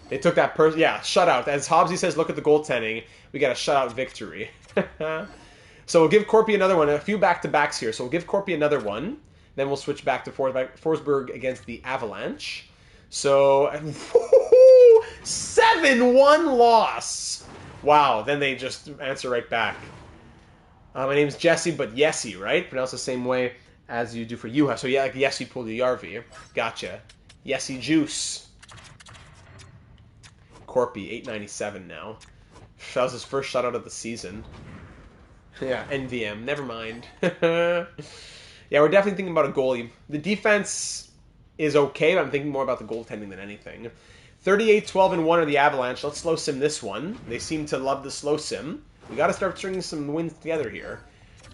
They took that shutout. As Hobbsy says, look at the goaltending. We got a shutout victory. So we'll give Corpy another one. A few back-to-backs here. So we'll give Corpy another one. Then we'll switch back to Forsberg against the Avalanche. So, 7-1 loss. Wow. Then they just answer right back. My name's Jesse, but Yessie, right? Pronounced the same way as you do for Juha. So yeah, like Yessie Puljujärvi. Gotcha. Yessie Juice. Corpy, 897 now. That was his first shutout of the season. Yeah, NVM. Never mind. Yeah, we're definitely thinking about a goalie. The defense is okay, but I'm thinking more about the goaltending than anything. 38, 12, and 1 are the Avalanche. Let's slow sim this one. They seem to love the slow sim. We got to start stringing some wins together here.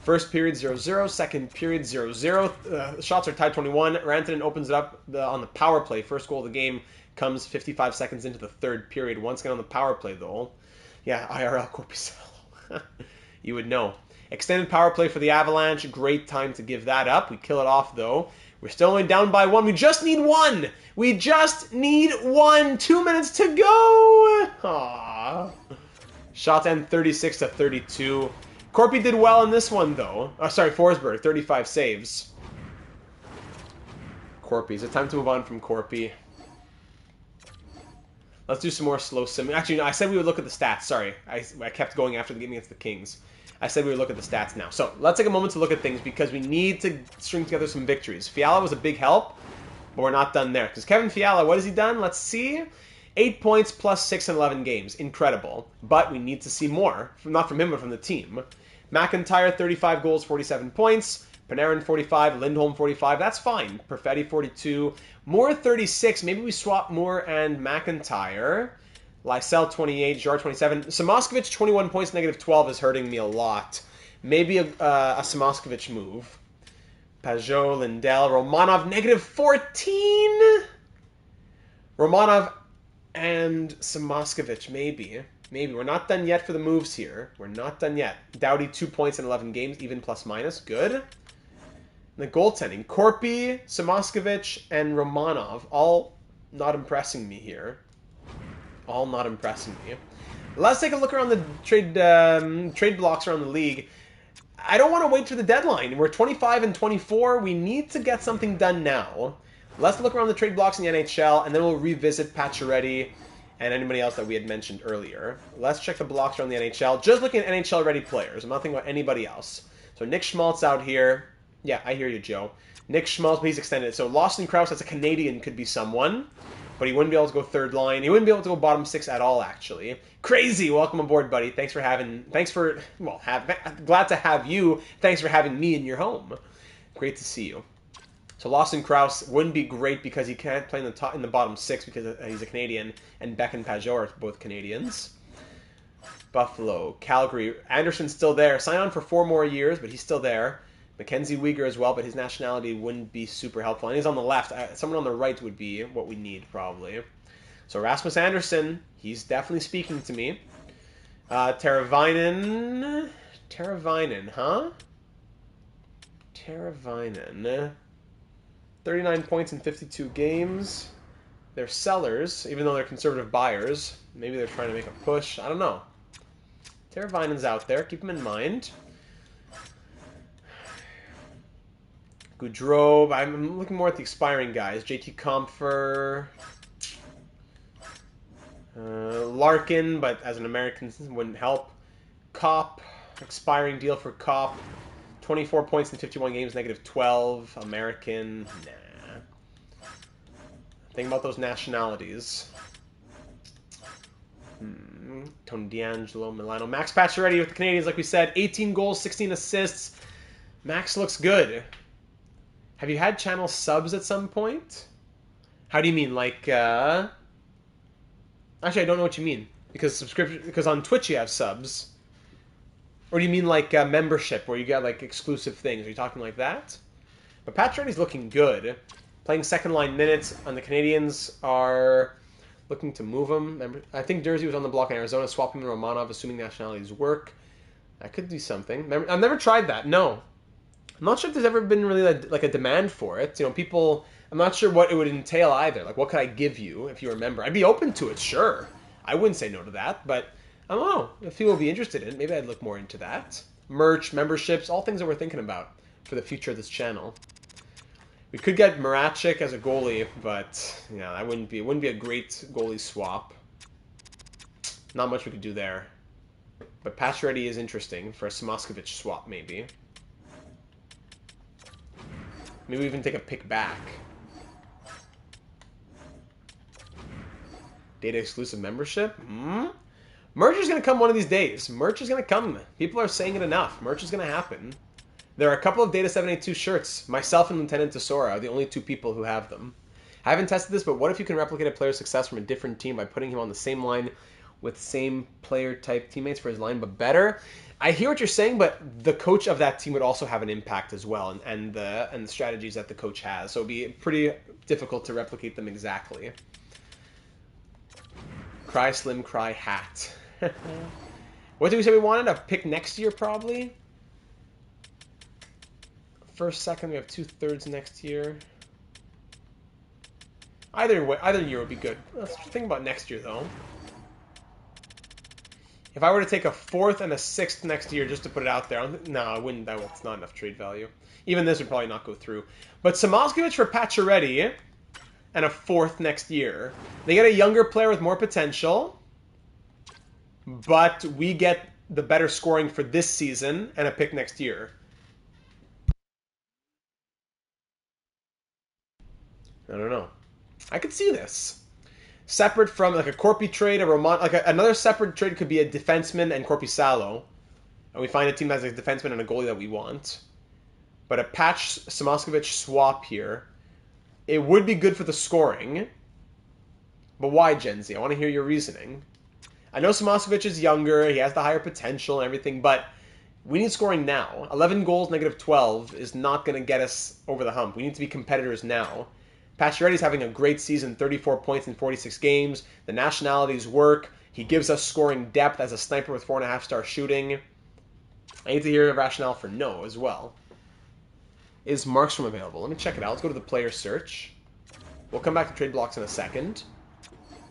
First period 0-0, second period 0-0. Shots are tied 21. Rantanen opens it up on the power play. First goal of the game comes 55 seconds into the third period. Once again on the power play, though. Yeah, IRL Corpusalo. You would know. Extended power play for the Avalanche. Great time to give that up. We kill it off, though. We're still only down by 1. We just need 1. We just need 1. 2 minutes to go. Aww. Shots end 36-32. Corpy did well in this one, though. Oh, sorry, Forsberg, 35 saves. Corpy. Is it time to move on from Corpy? Let's do some more slow sim. Actually, no, I said we would look at the stats. Sorry. I kept going after the game against the Kings. I said we would look at the stats now. So, let's take a moment to look at things because we need to string together some victories. Fiala was a big help, but we're not done there. Because Kevin Fiala, what has he done? Let's see. 8 points plus 6 in 11 games. Incredible. But we need to see more. Not from him, but from the team. McIntyre, 35 goals, 47 points. Panarin, 45. Lindholm, 45. That's fine. Perfetti, 42. Moore, 36. Maybe we swap Moore and McIntyre. Lysell, 28. Jar, 27. Samoskevich, 21 points, negative 12 is hurting me a lot. Maybe a Samoskevich move. Pajot, Lindell, Romanov, negative 14. Romanov and Samoskevich, maybe. Maybe. We're not done yet for the moves here. We're not done yet. Doughty, 2 points in 11 games, even plus minus. Good. And the goaltending. Corpy, Samoskevich, and Romanov. All not impressing me here. All not impressing me. Let's take a look around the trade blocks around the league. I don't want to wait for the deadline. We're 25 and 24. We need to get something done now. Let's look around the trade blocks in the NHL, and then we'll revisit Pacioretty and anybody else that we had mentioned earlier. Let's check the blocks around the NHL. Just looking at NHL-ready players. I'm not thinking about anybody else. So Nick Schmaltz out here. Yeah, I hear you, Joe. Nick Schmaltz, but he's extended. So Lawson Krause, that's a Canadian, could be someone. But he wouldn't be able to go third line. He wouldn't be able to go bottom 6 at all, actually. Crazy! Welcome aboard, buddy. Glad to have you. Thanks for having me in your home. Great to see you. So Lawson Krause wouldn't be great because he can't play in the bottom 6 because he's a Canadian, and Beck and Pajot are both Canadians. Buffalo, Calgary. Anderson's still there. Sign on for 4 more years, but he's still there. Mackenzie Weegar as well, but his nationality wouldn't be super helpful. And he's on the left. Someone on the right would be what we need, probably. So Rasmus Anderson, he's definitely speaking to me. Teravainen, huh? Teravainen. 39 points in 52 games. They're sellers, even though they're conservative buyers. Maybe they're trying to make a push. I don't know. Teravainen's out there. Keep him in mind. Goudreau. I'm looking more at the expiring guys. JT Compher. Larkin, but as an American wouldn't help. Kopp. Expiring deal for Kopp. 24 points in 51 games, negative 12. American. Nah. Think about those nationalities. Tony D'Angelo, Milano. Max Pacioretty with the Canadians, like we said. 18 goals, 16 assists. Max looks good. Have you had channel subs at some point? How do you mean? Like, Actually, I don't know what you mean. Because on Twitch you have subs. Or do you mean like membership, where you get like exclusive things? Are you talking like that? But Pacioretty's looking good. Playing second line minutes, and the Canadians are looking to move him. I think Jersey was on the block in Arizona, swapping him to Romanov, assuming nationalities work. That could be something. I've never tried that, no. I'm not sure if there's ever been really like a demand for it. You know, people... I'm not sure what it would entail either. Like, what could I give you if you remember? I'd be open to it, sure. I wouldn't say no to that, but I don't know. If people would be interested in it, maybe I'd look more into that. Merch, memberships, all things that we're thinking about for the future of this channel. We could get Marachik as a goalie, but yeah, it wouldn't be a great goalie swap. Not much we could do there. But Pacioretty is interesting for a Samoskevich swap, maybe. Maybe even take a pick back. Beta exclusive membership? Merch is going to come one of these days. Merch is going to come. People are saying it enough. Merch is going to happen. There are a couple of Data 782 shirts. Myself and Lieutenant Tesora are the only two people who have them. I haven't tested this, but what if you can replicate a player's success from a different team by putting him on the same line with same player type teammates for his line, but better? I hear what you're saying, but the coach of that team would also have an impact as well, and the strategies that the coach has. So it'd be pretty difficult to replicate them exactly. Cry Slim, cry hat. What did we say we wanted? A pick next year, probably? First, second, we have 2/3 next year. Either way, either year would be good. Let's think about next year, though. If I were to take a 4th and a 6th next year just to put it out there, no, I wouldn't. That's not enough trade value. Even this would probably not go through. But Samoskevich for Pacioretty and a 4th next year. They get a younger player with more potential, but we get the better scoring for this season and a pick next year. I don't know. I could see this. Separate from like a Corpi trade, a Roman, like another separate trade could be a defenseman and Korpisalo, and we find a team that has a defenseman and a goalie that we want. But a Patch Samoskevich swap here, it would be good for the scoring. But why, Genzi? I want to hear your reasoning. I know Samoskevich is younger, he has the higher potential and everything, but we need scoring now. 11 goals, -12 is not going to get us over the hump. We need to be competitors now. Pacioretty's having a great season, 34 points in 46 games. The nationalities work. He gives us scoring depth as a sniper with 4.5-star shooting. I need to hear a rationale for no as well. Is Markstrom available? Let me check it out. Let's go to the player search. We'll come back to trade blocks in a second.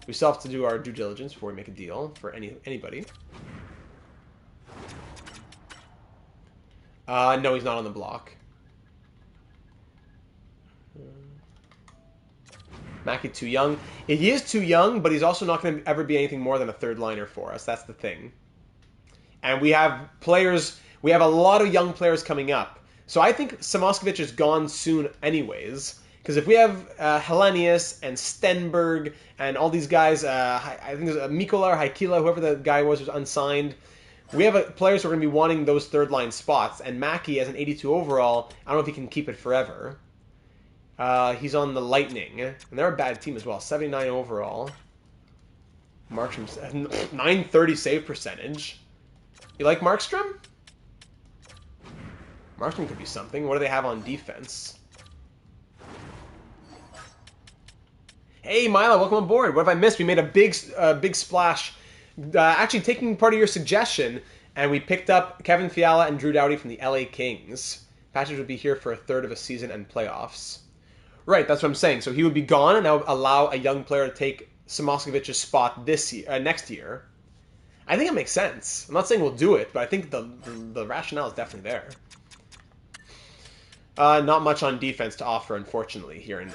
We still have to do our due diligence before we make a deal for anybody. No, he's not on the block. Mackey too young. He is too young, but he's also not going to ever be anything more than a third liner for us. That's the thing. And we have players. We have a lot of young players coming up. So I think Samoskevich is gone soon anyways. Because if we have Hellenius and Stenberg and all these guys, I think there's Mikola or Haikila, whoever the guy was unsigned. We have players who are going to be wanting those third line spots. And Mackey, as an 82 overall, I don't know if he can keep it forever. He's on the Lightning, and they're a bad team as well. 79 overall. Markstrom's 930 save percentage. You like Markstrom? Markstrom could be something. What do they have on defense? Hey, Mila, welcome aboard. What have I missed? We made a big splash. Actually, taking part of your suggestion, and we picked up Kevin Fiala and Drew Doughty from the LA Kings. Patches would be here for a third of a season and playoffs. Right, that's what I'm saying. So he would be gone, and that would allow a young player to take Samoskevich's spot next year. I think it makes sense. I'm not saying we'll do it, but I think the rationale is definitely there. Not much on defense to offer, unfortunately, here.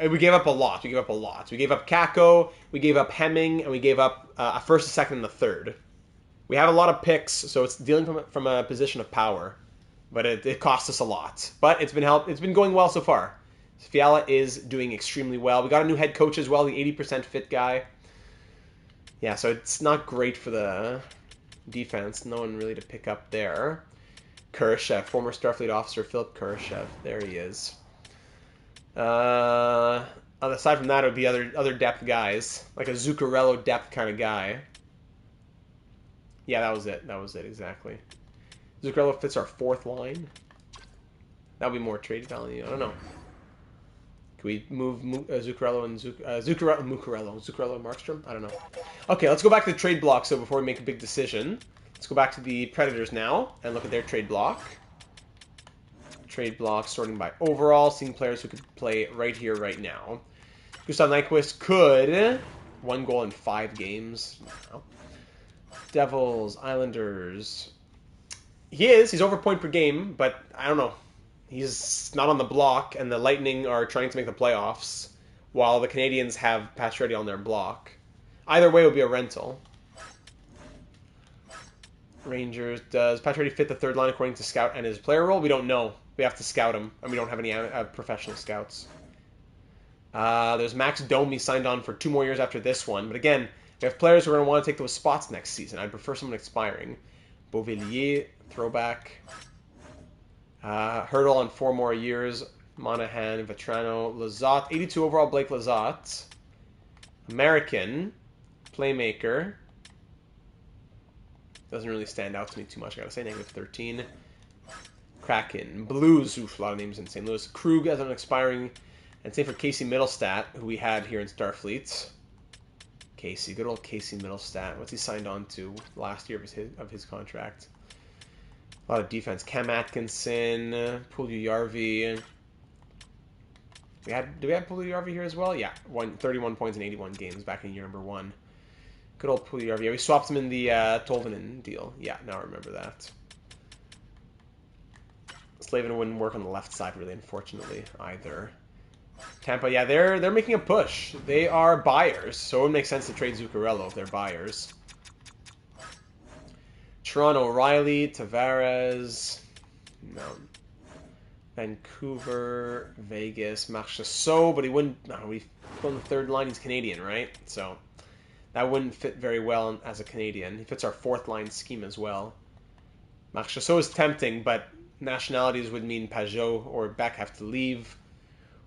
We gave up a lot. We gave up Kako, we gave up Hemming, and we gave up a first, a second, and a third. We have a lot of picks, so it's dealing from a position of power. But it cost us a lot. But it's been going well so far. Fiala is doing extremely well. We got a new head coach as well, the 80% fit guy. Yeah, so it's not great for the defense. No one really to pick up there. Kurashev, former Starfleet officer Philip Kurashev. There he is. Aside from that, it would be other depth guys. Like a Zuccarello depth kind of guy. Yeah, that was it. That was it, exactly. Zuccarello fits our 4th line. That would be more trade value. I don't know. Can we move Zuccarello and Zuccarello and Markstrom? I don't know. Okay, let's go back to the trade block. So before we make a big decision, let's go back to the Predators now and look at their trade block. Trade block sorting by overall, seeing players who could play right here, right now. Gustav Nyquist could 1 goal in 5 games. No. Devils, Islanders. He's over point per game, but I don't know. He's not on the block, and the Lightning are trying to make the playoffs, while the Canadians have Pacioretty on their block. Either way, it would be a rental. Rangers, does Pacioretty fit the third line according to scout and his player role? We don't know. We have to scout him, and we don't have any professional scouts. There's Max Domi signed on for 2 more years after this one. But again, we have players who are going to want to take those spots next season. I'd prefer someone expiring. Beauvillier, throwback. Hurdle on 4 more years. Monahan, Vetrano, Lizotte. 82 overall, Blake Lizotte. American. Playmaker. Doesn't really stand out to me too much. I gotta say, -13. Kraken. Blues. Oof, a lot of names in St. Louis. Krug as an expiring. And same for Casey Middlestat, who we had here in Starfleet. Casey, good old Casey Middlestat. What's he signed on to last year of his contract? A lot of defense. Cam Atkinson, Puljujärvi. Do we have Puljujärvi here as well? Yeah, 31 points in 81 games back in year number 1. Good old Puljujärvi. Yeah, we swapped him in the Tolvanen deal. Yeah, now I remember that. Slavin wouldn't work on the left side really, unfortunately, either. Tampa, yeah, they're making a push. They are buyers, so it would make sense to trade Zuccarello if they're buyers. Toronto, Riley, Tavares, no. Vancouver, Vegas, Marchessault, but he wouldn't. No, we on the third line. He's Canadian, right? So that wouldn't fit very well as a Canadian. He fits our fourth line scheme as well. Marchessault is tempting, but nationalities would mean Pajot or Beck have to leave.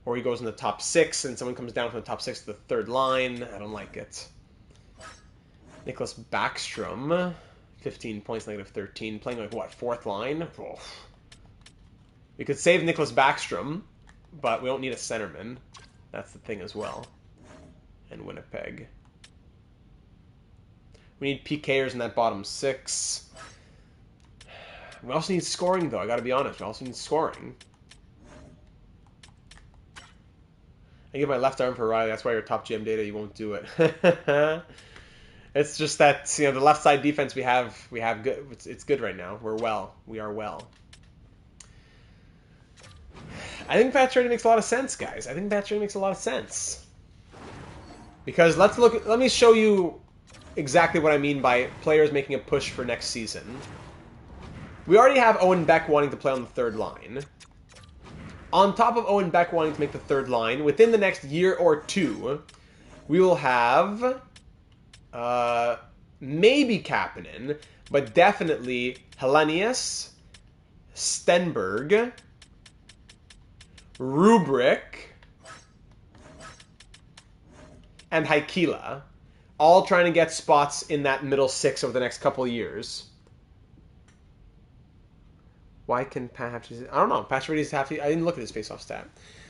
Or he goes in the top 6 and someone comes down from the top 6 to the third line. I don't like it. Nicholas Backstrom, 15 points, -13. Playing like, what, fourth line? Oh. We could save Nicholas Backstrom, but we don't need a centerman. That's the thing as well. And Winnipeg. We need PKers in that bottom 6. We also need scoring, though. I gotta be honest. We also need scoring. I give my left arm for Riley. That's why your top GM data, you won't do it. It's just that, the left side defense we have good. It's good right now. We are well. I think Pacioretty makes a lot of sense, guys. I think Pacioretty makes a lot of sense. Because let me show you exactly what I mean by players making a push for next season. We already have Owen Beck wanting to play on the third line. On top of Owen Beck wanting to make the third line, within the next year or 2, we will have maybe Kapanen, but definitely Helenius, Stenberg, Rubric, and Haikila, all trying to get spots in that middle 6 over the next couple of years. Why can Pat have to... I don't know. Pacioretty's have to... I didn't look at his face-off stat.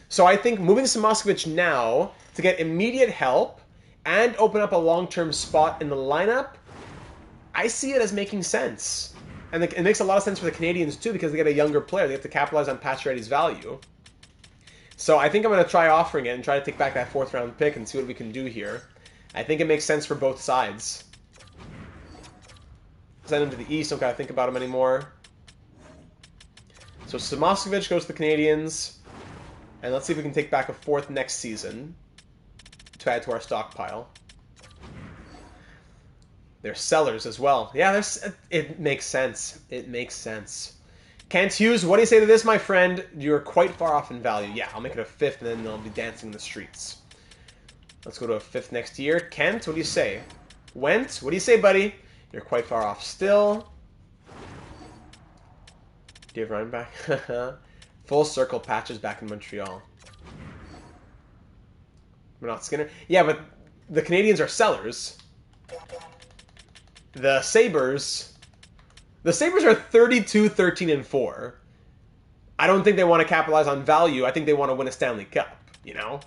So I think moving Samoskevich now to get immediate help and open up a long-term spot in the lineup, I see it as making sense. And it makes a lot of sense for the Canadians, too, because they get a younger player. They have to capitalize on Pacioretty's value. So I think I'm going to try offering it and try to take back that 4th-round pick and see what we can do here. I think it makes sense for both sides. Send him to the East. Don't got to think about him anymore. So Samoskevich goes to the Canadians, and let's see if we can take back a 4th next season to add to our stockpile. They're sellers as well. Yeah, it makes sense. It makes sense. Kent Hughes, what do you say to this, my friend? You're quite far off in value. Yeah, I'll make it a 5th, and then I'll be dancing in the streets. Let's go to a 5th next year. Kent, what do you say? Went, what do you say, buddy? You're quite far off still. Do you have Ryan back? Full circle Patches back in Montreal. We're not Skinner. Yeah, but the Canadians are sellers. The Sabres are 32, 13, and 4. I don't think they want to capitalize on value. I think they want to win a Stanley Cup, you know?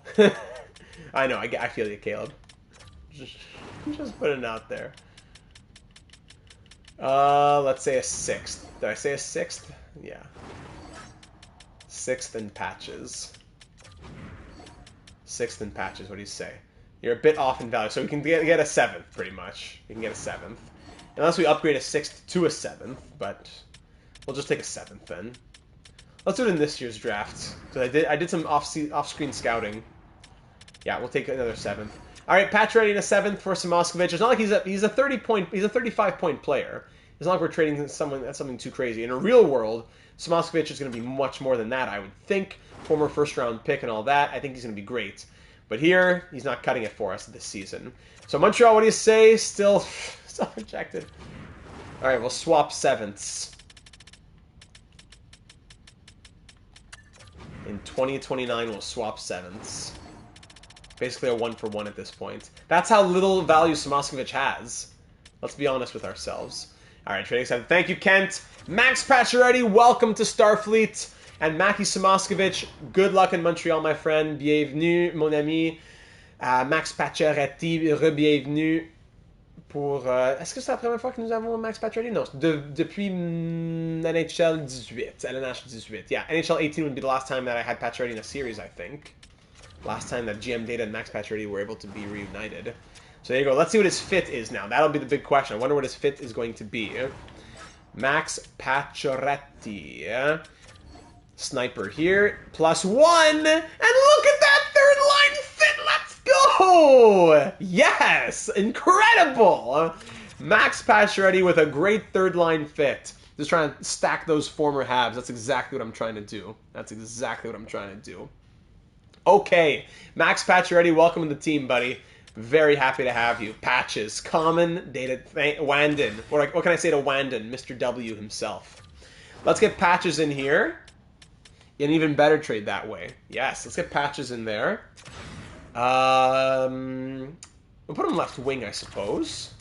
I know, I feel you, Caleb. Just putting it out there. Let's say a 6th. Did I say a 6th? Yeah. 6th and Patches. 6th and Patches, what do you say? You're a bit off in value, so we can get a 7th, pretty much. We can get a 7th. Unless we upgrade a 6th to a 7th, but we'll just take a 7th then. Let's do it in this year's draft. Because I did some off-screen scouting. Yeah, we'll take another 7th. All right, Pacioretty in a 7th for Samoskevich. It's not like he's a 35-point player. It's not like we're trading something too crazy. In a real world, Samoskevich is going to be much more than that, I would think. Former first-round pick and all that. I think he's going to be great. But here, he's not cutting it for us this season. So Montreal, what do you say? Still rejected. All right, we'll swap 7ths. In 2029, we'll swap 7ths. Basically a 1-for-1 at this point. That's how little value Samoskevich has. Let's be honest with ourselves. All right, trading accepted. Thank you, Kent. Max Pacioretty, welcome to Starfleet. And Maki Samoskevich, good luck in Montreal, my friend. Bienvenue, mon ami. Max Pacioretty, re-bienvenue. Est-ce que c'est la première fois que nous avons Max Pacioretty? Non, depuis NHL 18. LNH 18. Yeah, NHL 18 would be the last time that I had Pacioretty in a series, I think. Last time that GM Data and Max Pacioretty were able to be reunited. So there you go. Let's see what his fit is now. That'll be the big question. I wonder what his fit is going to be. Max Pacioretty. Sniper here. +1. And look at that third line fit. Let's go. Yes. Incredible. Max Pacioretty with a great third line fit. Just trying to stack those former halves. That's exactly what I'm trying to do. That's exactly what I'm trying to do. Okay. Max Pacioretty, welcome to the team, buddy. Very happy to have you. Patches. Common. Data. Wandon. What can I say to Wandon? Mr. W himself. Let's get Patches in here. An even better trade that way. Yes, let's get Patches in there. We'll put him left wing, I suppose.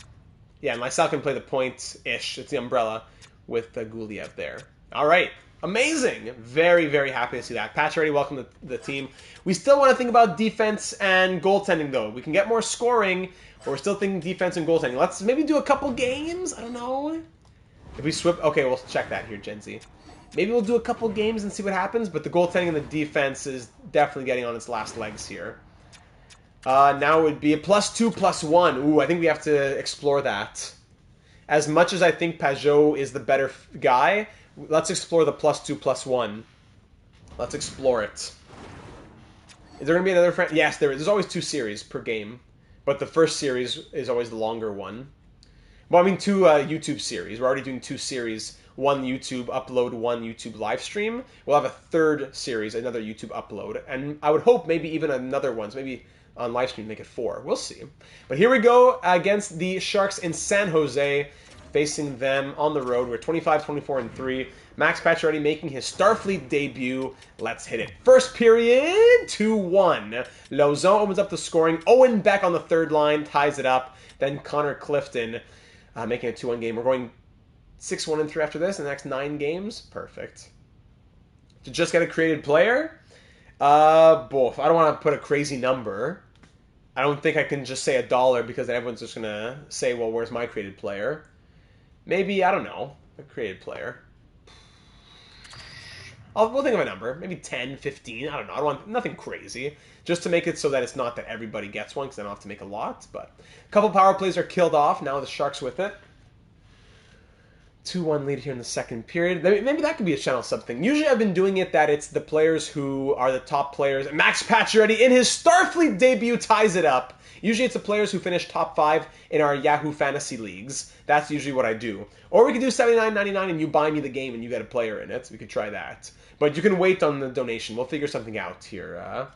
Yeah, myself can play the point-ish. It's the umbrella with Guliev there. All right. Amazing. Very, very happy to see that. Pacioretty, welcome to the team. We still want to think about defense and goaltending, though. We can get more scoring, but we're still thinking defense and goaltending. Let's maybe do a couple games. I don't know. If we swip... Okay, we'll check that here, Gen Z. Maybe we'll do a couple games and see what happens, but the goaltending and the defense is definitely getting on its last legs here. Now it would be a +2, +1. Ooh, I think we have to explore that. As much as I think Pajot is the better guy, let's explore the +2, +1. Let's explore it. Is there going to be another friend? Yes, there is. There's always 2 series per game, but the first series is always the longer one. Well, I mean 2 YouTube series. We're already doing 2 series. 1 YouTube upload, 1 YouTube live stream. We'll have a 3rd series, another YouTube upload. And I would hope maybe even another one. So maybe on live stream make it 4. We'll see. But here we go against the Sharks in San Jose. Facing them on the road. We're 25, 24, and 3. Max Pacioretty making his Starfleet debut. Let's hit it. First period, 2-1. Lauzon opens up the scoring. Owen Beck on the 3rd line ties it up. Then Connor Clifton making a 2-1 game. We're going 6-1 and 3 after this in the next 9 games. Perfect. To just get a created player? Both. I don't want to put a crazy number. I don't think I can just say $1 because then everyone's just going to say, well, where's my created player? Maybe, I don't know, a created player. We'll think of a number. Maybe 10, 15. I don't know. I don't want nothing crazy. Just to make it so that it's not that everybody gets one because I don't have to make a lot. But a couple power plays are killed off. Now the Sharks with it. 2-1 lead here in the second period. Maybe that could be a channel something. Usually I've been doing it that it's the players who are the top players. Max Pacioretty in his Starfleet debut ties it up. Usually it's the players who finish top 5 in our Yahoo Fantasy Leagues. That's usually what I do. Or we could do $79.99 and you buy me the game and you get a player in it. We could try that. But you can wait on the donation. We'll figure something out here.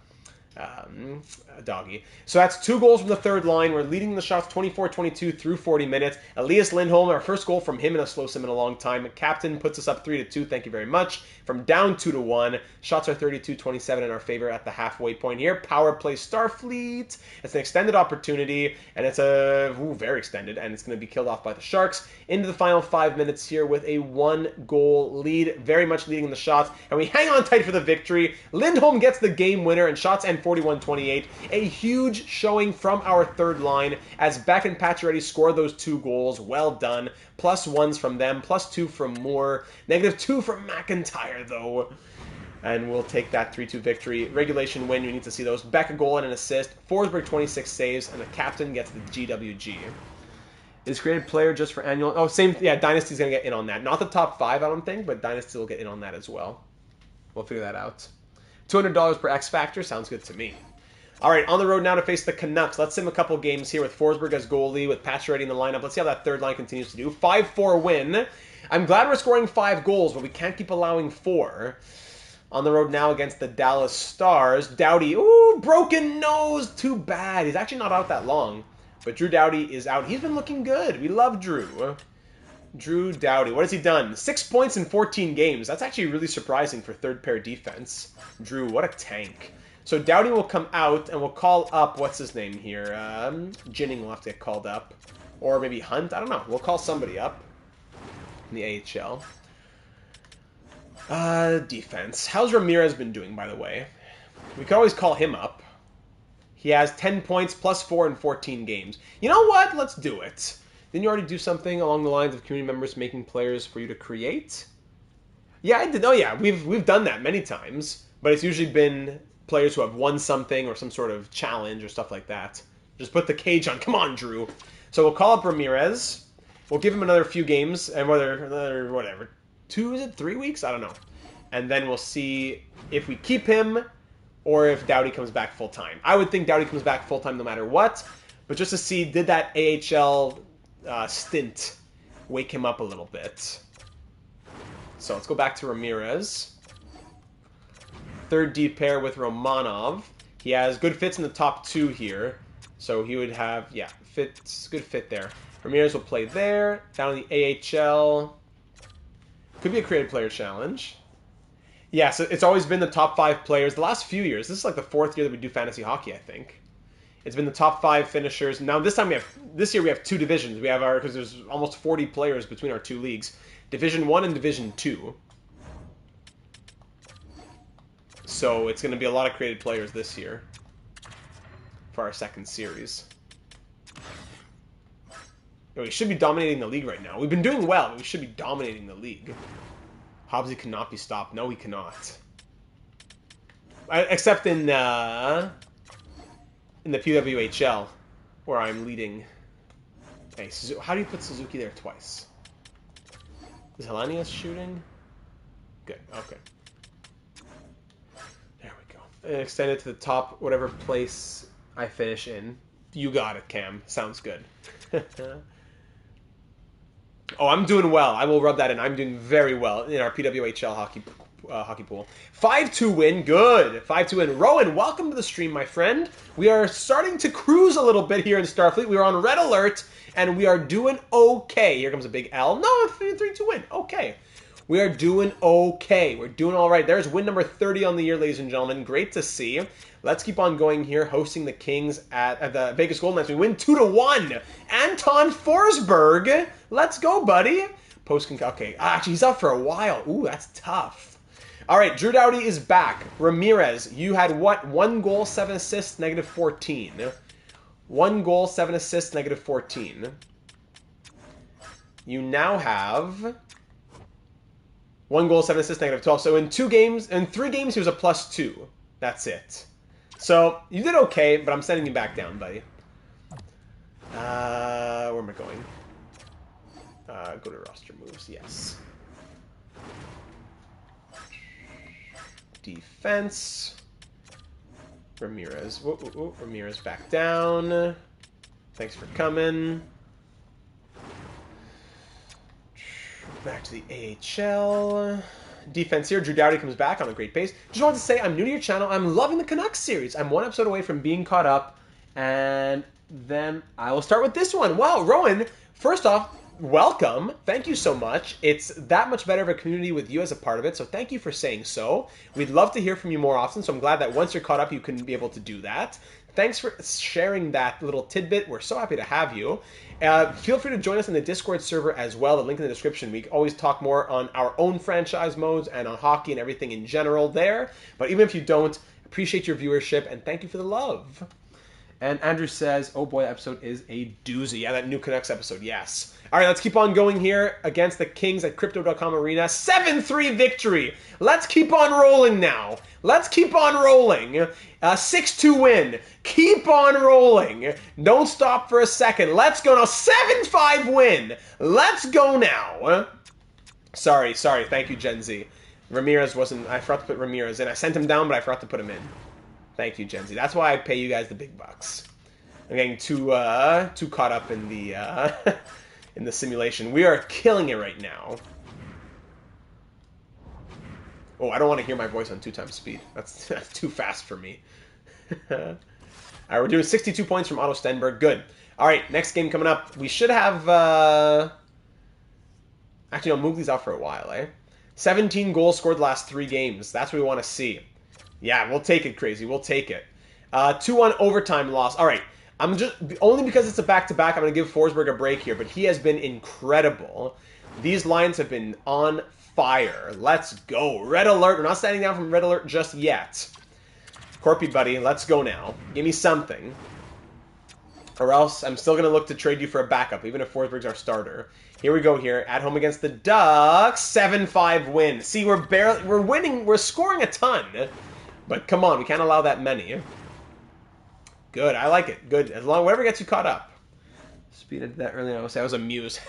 Doggy. So that's 2 goals from the 3rd line. We're leading the shots 24-22 through 40 minutes. Elias Lindholm, our first goal from him in a slow sim in a long time. Captain puts us up 3-2. Thank you very much. From down 2-1. Shots are 32-27 in our favor at the halfway point here. Power play Starfleet. It's an extended opportunity, and it's very extended, and it's going to be killed off by the Sharks. Into the final 5 minutes here with a 1-goal lead. Very much leading the shots, and we hang on tight for the victory. Lindholm gets the game winner, and shots end 41-28. A huge showing from our 3rd line as Beck and Pacioretty score those 2 goals. Well done. +1s from them, +2 from Moore. -2 from McIntyre, though. And we'll take that 3-2 victory. Regulation win, you need to see those. Beck a goal and an assist. Forsberg 26 saves, and the captain gets the GWG. Is created player just for annual... Oh, same... Yeah, Dynasty's going to get in on that. Not the top 5, I don't think, but Dynasty will get in on that as well. We'll figure that out. $200 per X Factor. Sounds good to me. All right, on the road now to face the Canucks. Let's sim a couple games here with Forsberg as goalie, with Pacioretty in the lineup. Let's see how that 3rd line continues to do. 5-4 win. I'm glad we're scoring 5 goals, but we can't keep allowing 4. On the road now against the Dallas Stars. Doughty, ooh, broken nose. Too bad. He's actually not out that long. But Drew Doughty is out. He's been looking good. We love Drew. Drew Doughty. What has he done? 6 points in 14 games. That's actually really surprising for third pair defense. Drew, what a tank. So Doughty will come out and we'll call up, what's his name here? Ginning will have to get called up. Or maybe Hunt. I don't know. We'll call somebody up in the AHL. Defense. How's Ramirez been doing, by the way? We could always call him up. He has 10 points plus 4 in 14 games. You know what? Let's do it. Didn't you already do something along the lines of community members making players for you to create? Yeah, I did. Oh, yeah. We've done that many times. But it's usually been players who have won something or some sort of challenge or stuff like that. Just put the cage on. Come on, Drew. So we'll call up Ramirez. We'll give him another few games. And whatever. 3 weeks? I don't know. And then we'll see if we keep him or if Doughty comes back full-time. I would think Doughty comes back full-time no matter what. But just to see, did that AHL stint wake him up a little bit? So let's go back to Ramirez. Third deep pair with Romanov. He has good fits in the top 2 here. So he would have, yeah, good fit there. Ramirez will play there. Down in the AHL. Could be a creative player challenge. Yeah, so it's always been the top 5 players. The last few years, this is like the 4th year that we do fantasy hockey, I think. It's been the top 5 finishers. Now this year we have 2 divisions. We have because there's almost 40 players between our 2 leagues. Division 1 and Division 2. So it's going to be a lot of created players this year for our second series. We should be dominating the league right now. We've been doing well, but we should be dominating the league. Hobbsy cannot be stopped. No, he cannot. Except in the PWHL, where I'm leading. Hey, how do you put Suzuki there twice? Is Helenius shooting? Good, okay. There we go. And extend it to the top, whatever place I finish in. You got it, Cam. Sounds good. Oh, I'm doing well. I will rub that in. I'm doing very well in our PWHL hockey pool. 5-2 win. Good. 5-2 win. Rowan, welcome to the stream, my friend. We are starting to cruise a little bit here in Starfleet. We are on red alert, and we are doing okay. Here comes a big L. No, 3-2 win. Okay. We are doing okay. We're doing all right. There's win number 30 on the year, ladies and gentlemen. Great to see. Let's keep on going here, hosting the Kings at the Vegas Golden Knights. We win 2-1. Anton Forsberg. Let's go, buddy. Okay, actually, he's out for a while. Ooh, that's tough. All right, Drew Doughty is back. Ramirez, you had what? 1 goal, 7 assists, -14. 1 goal, 7 assists, -14. You now have 1 goal, 7 assists, -12. So in 3 games, he was a +2. That's it. So you did okay, but I'm sending you back down, buddy. Where am I going? Go to roster moves, yes. Defense. Ramirez. Whoa, Ramirez back down. Thanks for coming. Back to the AHL. Defense here. Drew Doughty comes back on a great pace. Just wanted to say I'm new to your channel. I'm loving the Canucks series. I'm 1 episode away from being caught up. And then I will start with this one. Wow, Rowan, first off, welcome. Thank you so much. It's that much better of a community with you as a part of it, so thank you for saying so. We'd love to hear from you more often, so I'm glad that once you're caught up, you can be able to do that. Thanks for sharing that little tidbit. We're so happy to have you. Feel free to join us in the Discord server as well. The link in the description. We always talk more on our own franchise modes and on hockey and everything in general there. But even if you don't, appreciate your viewership and thank you for the love. And Andrew says, oh boy, that episode is a doozy. Yeah, that new Canucks episode, yes. All right, let's keep on going here against the Kings at Crypto.com Arena. 7-3 victory. Let's keep on rolling now. Let's keep on rolling. 6-2 win. Keep on rolling. Don't stop for a second. Let's go now. 7-5 win. Let's go now. Sorry. Thank you, Gen Z. Ramirez wasn't... I forgot to put Ramirez in. I sent him down, but I forgot to put him in. Thank you, Gen Z. That's why I pay you guys the big bucks. I'm getting too caught up in the in the simulation. We are killing it right now. Oh, I don't want to hear my voice on 2 times speed. That's too fast for me. All right, we're doing 62 points from Otto Stenberg. Good. All right, next game coming up. We should have... Actually, no, Moogley's out for a while, eh? 17 goals scored the last 3 games. That's what we want to see. Yeah, we'll take it, Crazy. We'll take it. 2-1 overtime loss. All right. I'm just... Only because it's a back-to-back, I'm going to give Forsberg a break here, but he has been incredible. These lines have been on fire. Let's go. Red alert. We're not standing down from red alert just yet. Corpy, buddy, let's go now. Give me something. Or else I'm still going to look to trade you for a backup, even if Forsberg's our starter. Here we go here. At home against the Ducks. 7-5 win. See, we're winning. We're scoring a ton. But come on, we can't allow that many. Good. I like it. Good. As long whatever gets you caught up. Speed into that early. I was a muse.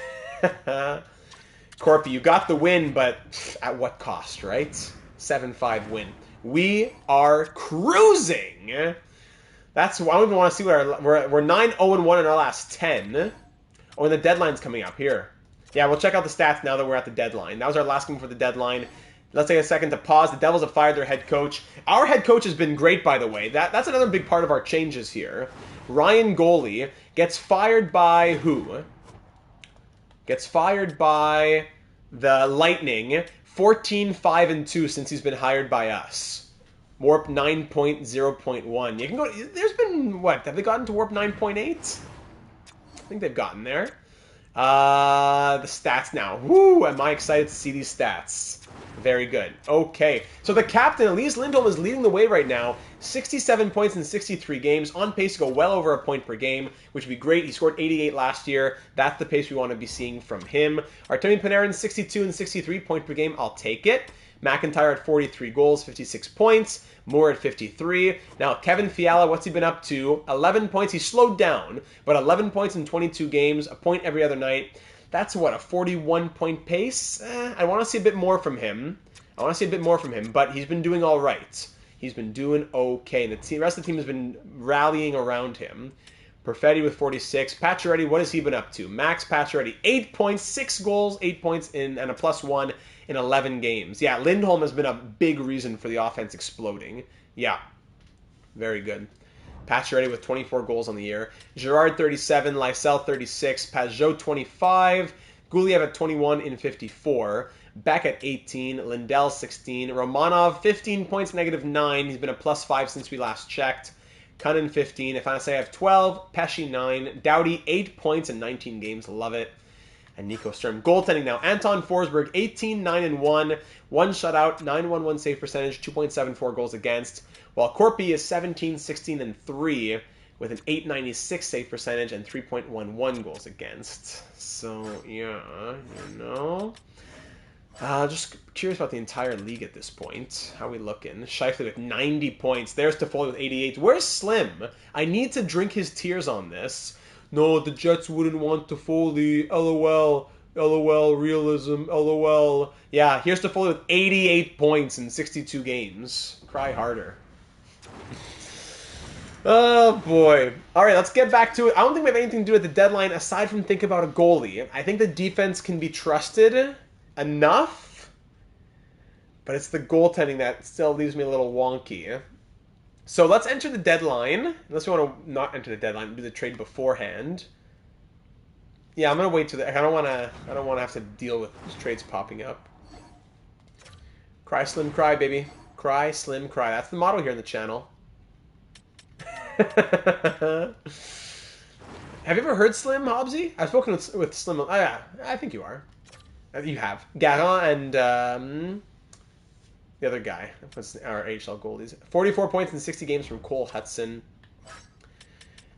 Corpy, you got the win, but at what cost, right? 7-5 win. We are cruising. That's why I don't even want to see what we're 9-0-1 in our last 10. Oh, and the deadline's coming up here. Yeah, we'll check out the stats now that we're at the deadline. That was our last game for the deadline. Let's take a second to pause. The Devils have fired their head coach. Our head coach has been great, by the way. That's another big part of our changes here. Ryan Goalie gets fired by who? Gets fired by the Lightning. 14-5-2 since he's been hired by us. Warp 9.0.1. You can go. There's been what? Have they gotten to Warp 9.8? I think they've gotten there. The stats now. Woo! Am I excited to see these stats? Very good. Okay. So the captain, Elias Lindholm, is leading the way right now. 67 points in 63 games. On pace to go well over a point per game, which would be great. He scored 88 last year. That's the pace we want to be seeing from him. Artemi Panarin, 62 and 63 point per game. I'll take it. McIntyre at 43 goals, 56 points. Moore at 53. Now, Kevin Fiala, what's he been up to? 11 points. He slowed down, but 11 points in 22 games, a point every other night. That's, what, a 41-point pace? I want to see a bit more from him. But he's been doing all right. He's been doing okay. And the rest of the team has been rallying around him. Perfetti with 46. Pacioretty, what has he been up to? Max Pacioretty, 8 points, 6 goals, 8 points, and a +1 in 11 games. Yeah, Lindholm has been a big reason for the offense exploding. Yeah, very good. Pacioretty with 24 goals on the year. Girard, 37. Lysell, 36. Pajot, 25. Guliev at 21 in 54. Beck at 18. Lindell, 16. Romanov, 15 points, -9. He's been a +5 since we last checked. Cunnin, 15. Afanasyev, 12. Pesci, 9. Doughty, 8 points in 19 games. Love it. And Nico Sturm. Goaltending now. Anton Forsberg, 18, 9-1. 1 shutout, 911 save percentage, 2.74 goals against. While Corpy is 17, 16-3 with an 896 save percentage and 3.11 goals against. So, yeah, you know. Just curious about the entire league at this point. How are we looking? Scheifele with 90 points. There's Toffoli with 88. Where's Slim? I need to drink his tears on this. No, the Jets wouldn't want Toffoli. LOL. LOL. Realism. LOL. Yeah, here's Toffoli with 88 points in 62 games. Cry harder. Oh, boy. All right, let's get back to it. I don't think we have anything to do with the deadline aside from think about a goalie. I think the defense can be trusted enough, but it's the goaltending that still leaves me a little wonky. So let's enter the deadline. Unless we want to not enter the deadline, do the trade beforehand. Yeah, I'm gonna wait till I don't want to have to deal with trades popping up. Cry Slim Cry, baby. Cry Slim Cry. That's the motto here in the channel. Have you ever heard Slim, Hobbsy? I've spoken with Slim. Oh, yeah, I think you are. You have. Garant and the other guy. What's our AHL goalies? 44 points in 60 games from Cole Hudson.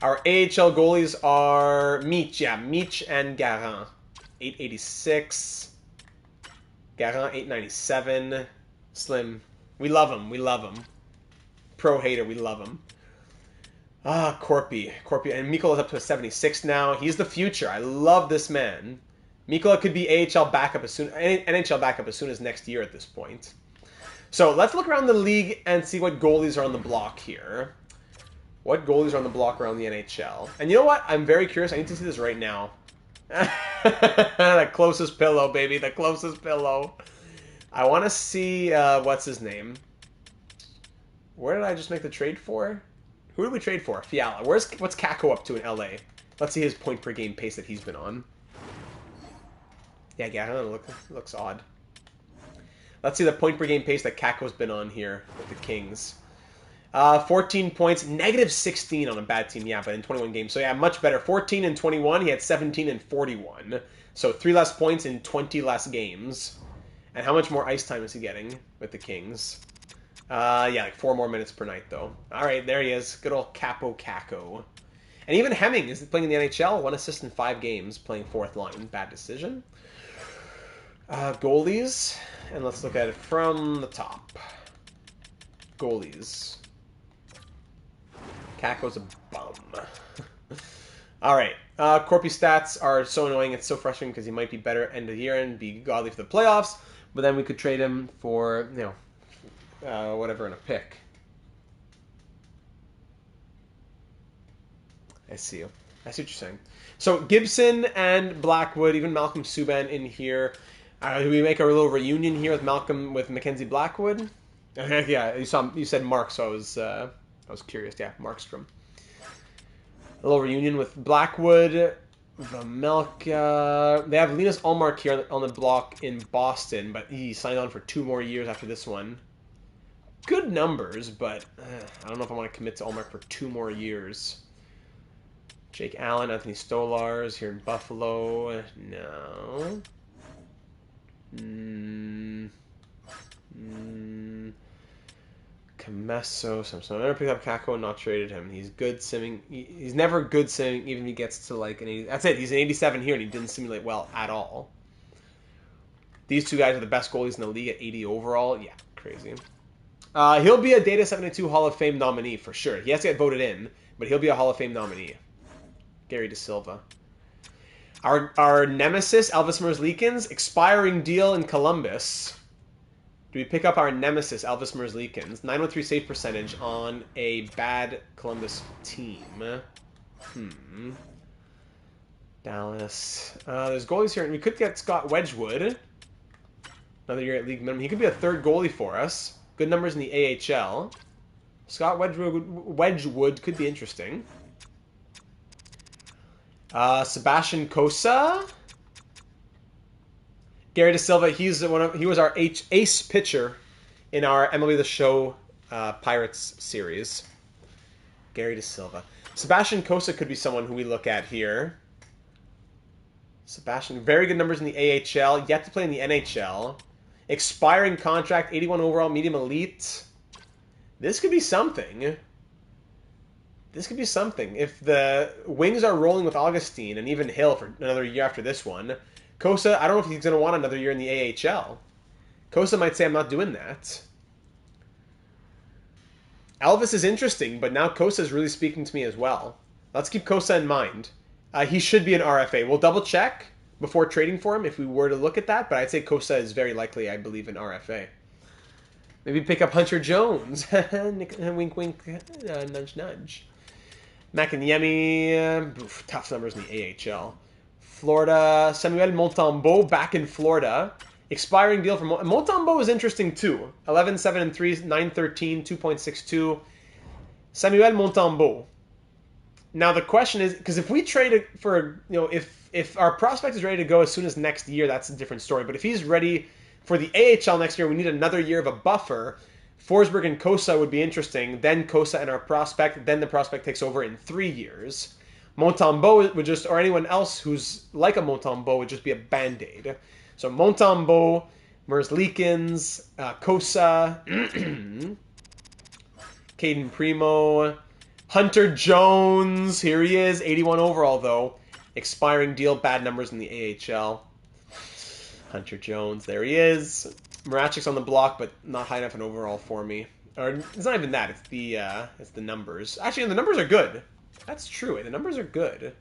Our AHL goalies are Meach. Yeah, Meach and Garant. 886. Garant, 897. Slim. We love him. We love him. Pro hater. We love him. Corpy. And Mikola's up to a 76 now. He's the future. I love this man. Mikola could be NHL backup NHL backup as soon as next year at this point. So let's look around the league and see what goalies are on the block here. What goalies are on the block around the NHL? And you know what? I'm very curious. I need to see this right now. The closest pillow, baby. The closest pillow. I want to see, what's his name? Where did I just make the trade for? Who did we trade for? Fiala. What's Kako up to in LA? Let's see his point per game pace that he's been on. Yeah, I don't know, looks odd. Let's see the point per game pace that Kako's been on here with the Kings. 14 points, negative 16 on a bad team, yeah, but in 21 games. So yeah, much better. 14 and 21, he had 17 and 41. So 3 less points in 20 less games. And how much more ice time is he getting with the Kings? Yeah, like 4 more minutes per night, though. All right, there he is. Good old Capo Kako. And even Hemming is playing in the NHL. 1 assist in 5 games, playing 4th line. Bad decision. Goalies. And let's look at it from the top. Goalies. Kako's a bum. All right. Corpy stats are so annoying. It's so frustrating because he might be better end of the year and be godly for the playoffs. But then we could trade him for, whatever in a pick. I see what you're saying. So Gibson and Blackwood, even Malcolm Subban in here. Do we make a little reunion here with Mackenzie Blackwood? Yeah, you said Mark, so I was curious. Yeah, Markstrom. A little reunion with Blackwood, Vamelka. They have Linus Ullmark here on the block in Boston, but he signed on for 2 more years after this one. Good numbers, but I don't know if I want to commit to Ullmark for 2 more years. Jake Allen, Anthony Stolarz here in Buffalo. No. Camesso, so I never picked up Kako and not traded him. He's good simming. He's never good simming, even if he gets to like an 80. That's it. He's an 87 here, and he didn't simulate well at all. These 2 guys are the best goalies in the league at 80 overall. Yeah, crazy. He'll be a Data 72 Hall of Fame nominee for sure. He has to get voted in, but he'll be a Hall of Fame nominee. Gary DeSilva. Our nemesis, Elvis Merzlikins, expiring deal in Columbus. Do we pick up our nemesis, Elvis Merzlikins? 903 save percentage on a bad Columbus team. Dallas. There's goalies here. We could get Scott Wedgwood. Another year at league minimum. He could be a 3rd goalie for us. Good numbers in the AHL. Scott Wedgwood could be interesting. Sebastian Cossa. Gary DeSilva, he was our ace pitcher in our MLB The Show Pirates series. Gary DeSilva. Sebastian Cossa could be someone who we look at here. Sebastian, very good numbers in the AHL, yet to play in the NHL. Expiring contract, 81 overall, medium elite. This could be something. This could be something. If the Wings are rolling with Augustine and even Hill for another year after this one, Cossa, I don't know if he's going to want another year in the AHL. Cossa might say, I'm not doing that. Elvis is interesting, but now Cossa is really speaking to me as well. Let's keep Cossa in mind. He should be an RFA. We'll double check before trading for him if we were to look at that, but I'd say Cossa is very likely, I believe, an RFA. Maybe pick up Hunter Jones. Wink, wink, nudge, nudge. Makiniemi, tough numbers in the AHL. Florida, Samuel Montembeault back in Florida. Expiring deal for Montembeault is interesting too. 11, 7, and 3, 9-13, 2.62. Samuel Montembeault. Now the question is, because if we trade it for, if our prospect is ready to go as soon as next year, that's a different story. But if he's ready for the AHL next year, we need another year of a buffer. Forsberg and Cossa would be interesting. Then Cossa and our prospect. Then the prospect takes over in 3 years. Montembeault would just, or anyone else who's like a Montembeault would just be a band-aid. So Montembeault, Merzlikins, Cossa, Caden Primo, Hunter Jones. Here he is, 81 overall though. Expiring deal, bad numbers in the AHL. Hunter Jones, there he is. Marachik's on the block, but not high enough in overall for me. Or it's not even that. It's the numbers. Actually, the numbers are good. That's true. The numbers are good.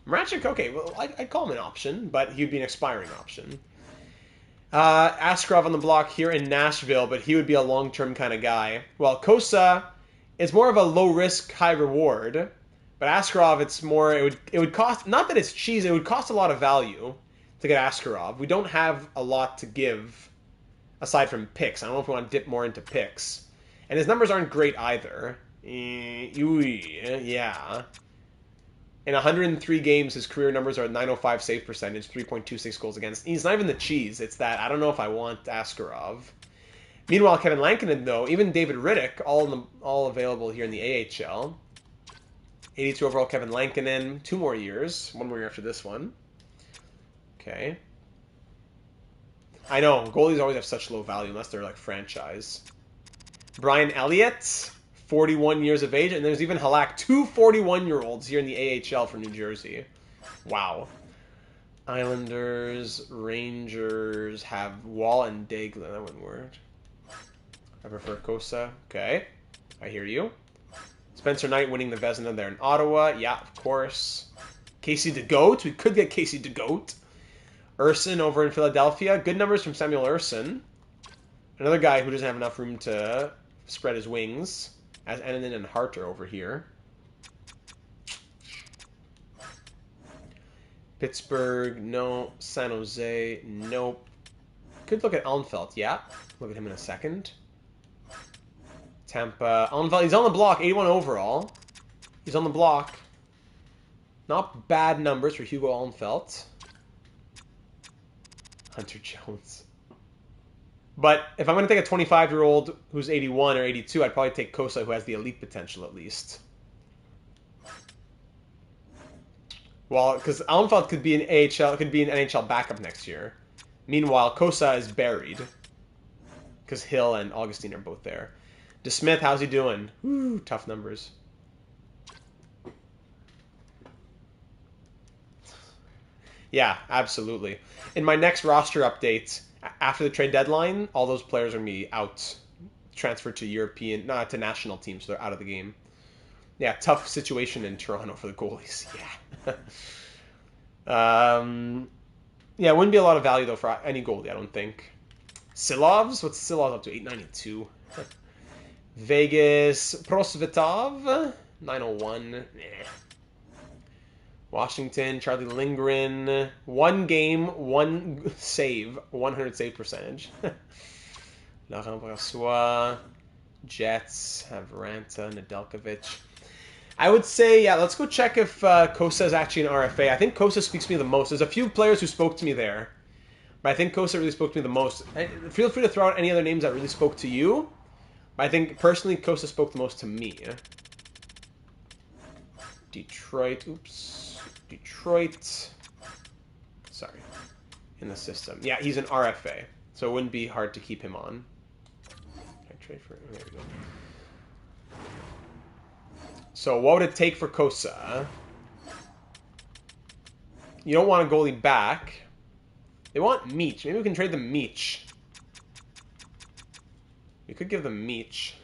Marachik, okay. Well, I'd call him an option, but he'd be an expiring option. Askarov on the block here in Nashville, but he would be a long-term kind of guy. Well, Cossa is more of a low-risk, high-reward. But Askarov, it's more. It would cost. Not that it's cheese. It would cost a lot of value to get Askarov. We don't have a lot to give aside from picks. I don't know if we want to dip more into picks. And his numbers aren't great either. Yeah. In 103 games, his career numbers are 905 save percentage, 3.26 goals against. He's not even the cheese. It's that I don't know if I want Askarov. Meanwhile, Kevin Lankinen, though, even David Riddick, all available here in the AHL. 82 overall Kevin Lankinen. 2 more years. 1 more year after this one. Okay. I know, goalies always have such low value unless they're like franchise. Brian Elliott, 41 years of age, and there's even Halak, 2 41-year-olds here in the AHL for New Jersey. Wow. Islanders, Rangers have Wall and Daglin. That wouldn't work. I prefer Kosa. Okay. I hear you. Spencer Knight winning the Vezina there in Ottawa. Yeah, of course. Casey DeGoat. We could get Casey DeGoat. Urson over in Philadelphia. Good numbers from Samuel Urson. Another guy who doesn't have enough room to spread his wings. As Ananen and Harter over here. Pittsburgh, no. San Jose, nope. Could look at Allenfeld, yeah. Look at him in a second. Tampa, Allenfeld, he's on the block, 81 overall. He's on the block. Not bad numbers for Hugo Allenfeld. Hunter Jones. But if I'm going to take a 25-year-old who's 81 or 82, I'd probably take Kosa, who has the elite potential at least. Well, because Allenfeld could be an AHL, could be an NHL backup next year. Meanwhile, Kosa is buried because Hill and Augustine are both there. DeSmith, how's he doing? Woo, tough numbers. Yeah, absolutely. In my next roster update, after the trade deadline, all those players are going to be out, transferred to European, not to national teams, so they're out of the game. Yeah, tough situation in Toronto for the goalies. Yeah. Yeah, it wouldn't be a lot of value, though, for any goalie, I don't think. Silovs? What's Silovs up to? 892. Vegas. Prosvetov? 901. Eh. Washington. Charlie Lindgren. 1 game, 1 save. 100 save percentage. Laurent Brassois. Jets. Have Ranta. Nedeljkovic. I would say, yeah, let's go check if Kosa is actually an RFA. I think Kosa speaks to me the most. There's a few players who spoke to me there, but I think Kosa really spoke to me the most. Feel free to throw out any other names that really spoke to you, but I think, personally, Kosa spoke the most to me. Detroit, oops. Detroit. Sorry. In the system. Yeah, he's an RFA, so it wouldn't be hard to keep him on. Can I trade for... There we go. So what would it take for Kosa? You don't want a goalie back. They want Meech. Maybe we can trade them Meech. We could give them Meech.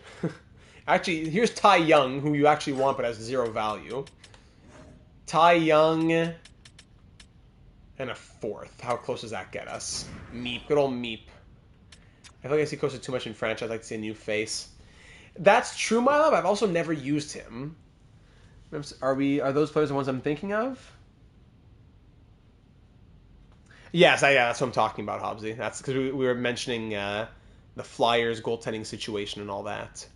Actually, here's Ty Young, who you actually want but has 0 value. Ty Young and a 4th. How close does that get us? Meep. Good old Meep. I feel like I see Kosa too much in French. I'd like to see a new face. That's true, my love. I've also never used him. Are those players the ones I'm thinking of? Yes, yeah, that's what I'm talking about, Hobbsy. That's because we were mentioning the Flyers goaltending situation and all that.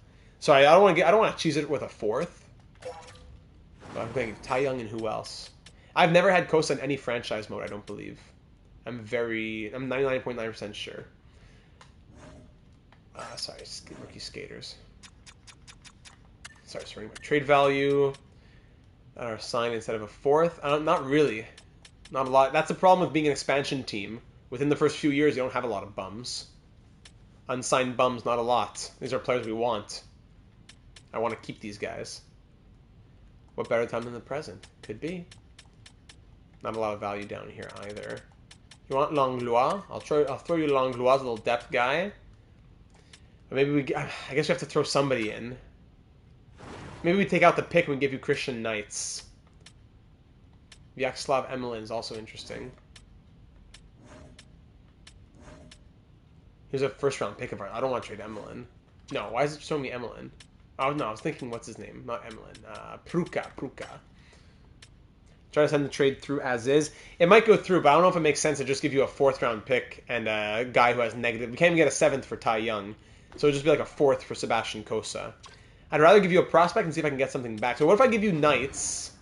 Sorry, I don't want to cheese it with a 4th. But I'm thinking Ty Young and who else? I've never had Kosa in any franchise mode, I don't believe. I'm 99.9% sure. Sorry, rookie skaters. Sorry, my trade value. That are signed instead of a 4th. Not really. Not a lot. That's the problem with being an expansion team. Within the first few years, you don't have a lot of bums. Unsigned bums, not a lot. These are players we want. I want to keep these guys. What better time than the present? Could be. Not a lot of value down here either. You want Langlois? I'll throw you Langlois, a little depth guy. But maybe I guess we have to throw somebody in. Maybe we take out the pick and we give you Christian Knights. Vyacheslav Emelin is also interesting. Here's a first-round pick of ours. I don't want to trade Emelin. No, why is it showing me Emelin? Oh, no, I was thinking, what's his name? Not Emelin. Pruka. Try to send the trade through as is. It might go through, but I don't know if it makes sense to just give you a 4th round pick and a guy who has negative. We can't even get a 7th for Ty Young. So it would just be like a 4th for Sebastian Cossa. I'd rather give you a prospect and see if I can get something back. So what if I give you Knights?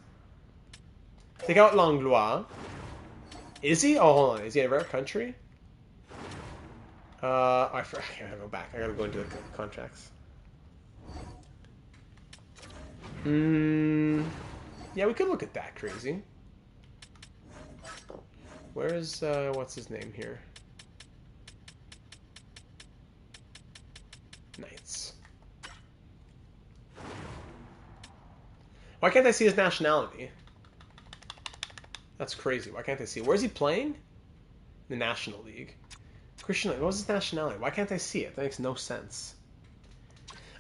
Take out Langlois. Is he? Oh, hold on. Is he a rare country? I gotta go back. I gotta go into the contracts. Yeah, we could look at that, crazy. Where's, what's his name here? Knights. Why can't I see his nationality? That's crazy. Why can't I see? Where's he playing? The National League. Christian, what was his nationality? Why can't I see it? That makes no sense.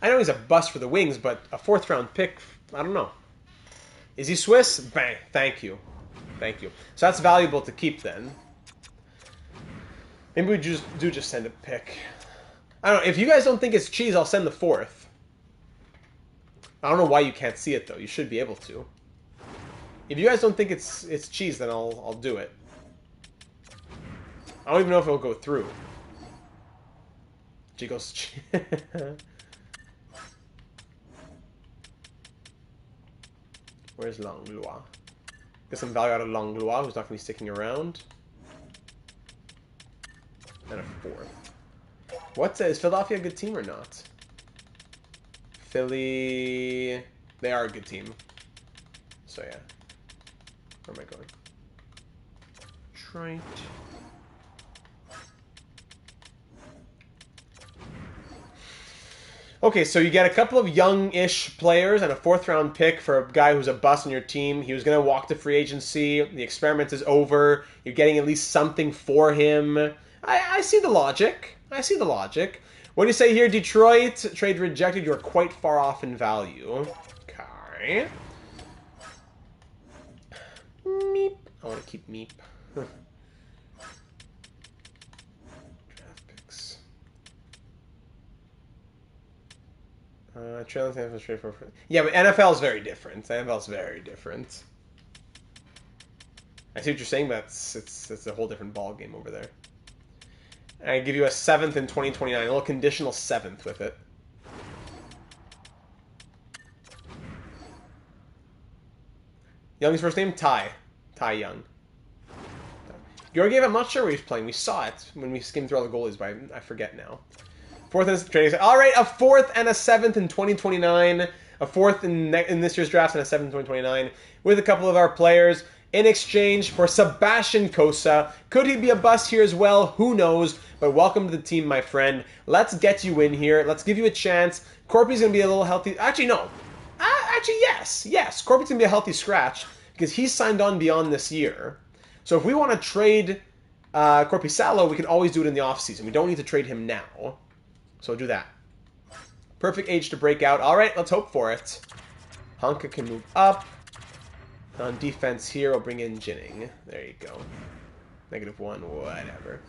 I know he's a bust for the Wings, but a 4th round pick, I don't know. Is he Swiss? Bang. Thank you. Thank you. So that's valuable to keep then. Maybe we just send a pick. I don't know. If you guys don't think it's cheese, I'll send the 4th. I don't know why you can't see it, though. You should be able to. If you guys don't think it's cheese, then I'll do it. I don't even know if it'll go through. She goes... Where's Langlois? Get some value out of Langlois, who's not going to be sticking around. And a 4th. Is Philadelphia a good team or not? Philly... They are a good team. So, yeah. Where am I going? Detroit. Okay, so you get a couple of young-ish players and a 4th round pick for a guy who's a bust on your team. He was going to walk to free agency. The experiment is over. You're getting at least something for him. I see the logic. I see the logic. What do you say here, Detroit? Trade rejected. You're quite far off in value. Okay. Meep. I want to keep Meep. Trailing NFL is straightforward. Yeah, but NFL is very different. NFL is very different. I see what you're saying, but it's a whole different ball game over there. I give you a 7th in 2029, a little conditional 7th with it. Young's first name? Ty Young. Georgiev, I'm not sure where he's playing. We saw it when we skimmed through all the goalies, but I forget now. 4th and training. All right, a 4th and a 7th in 2029. A 4th in this year's draft and a 7th in 2029 with a couple of our players in exchange for Sebastian Cossa. Could he be a bust here as well? Who knows? But welcome to the team, my friend. Let's get you in here. Let's give you a chance. Corpy's going to be a little healthy. Actually, no. Actually, yes. Yes, Corpy's going to be a healthy scratch because he's signed on beyond this year. So if we want to trade Corpy Salo, we can always do it in the offseason. We don't need to trade him now. So do that. Perfect age to break out. All right, let's hope for it. Honka can move up. On defense here, we'll bring in Jinning. There you go. -1, whatever.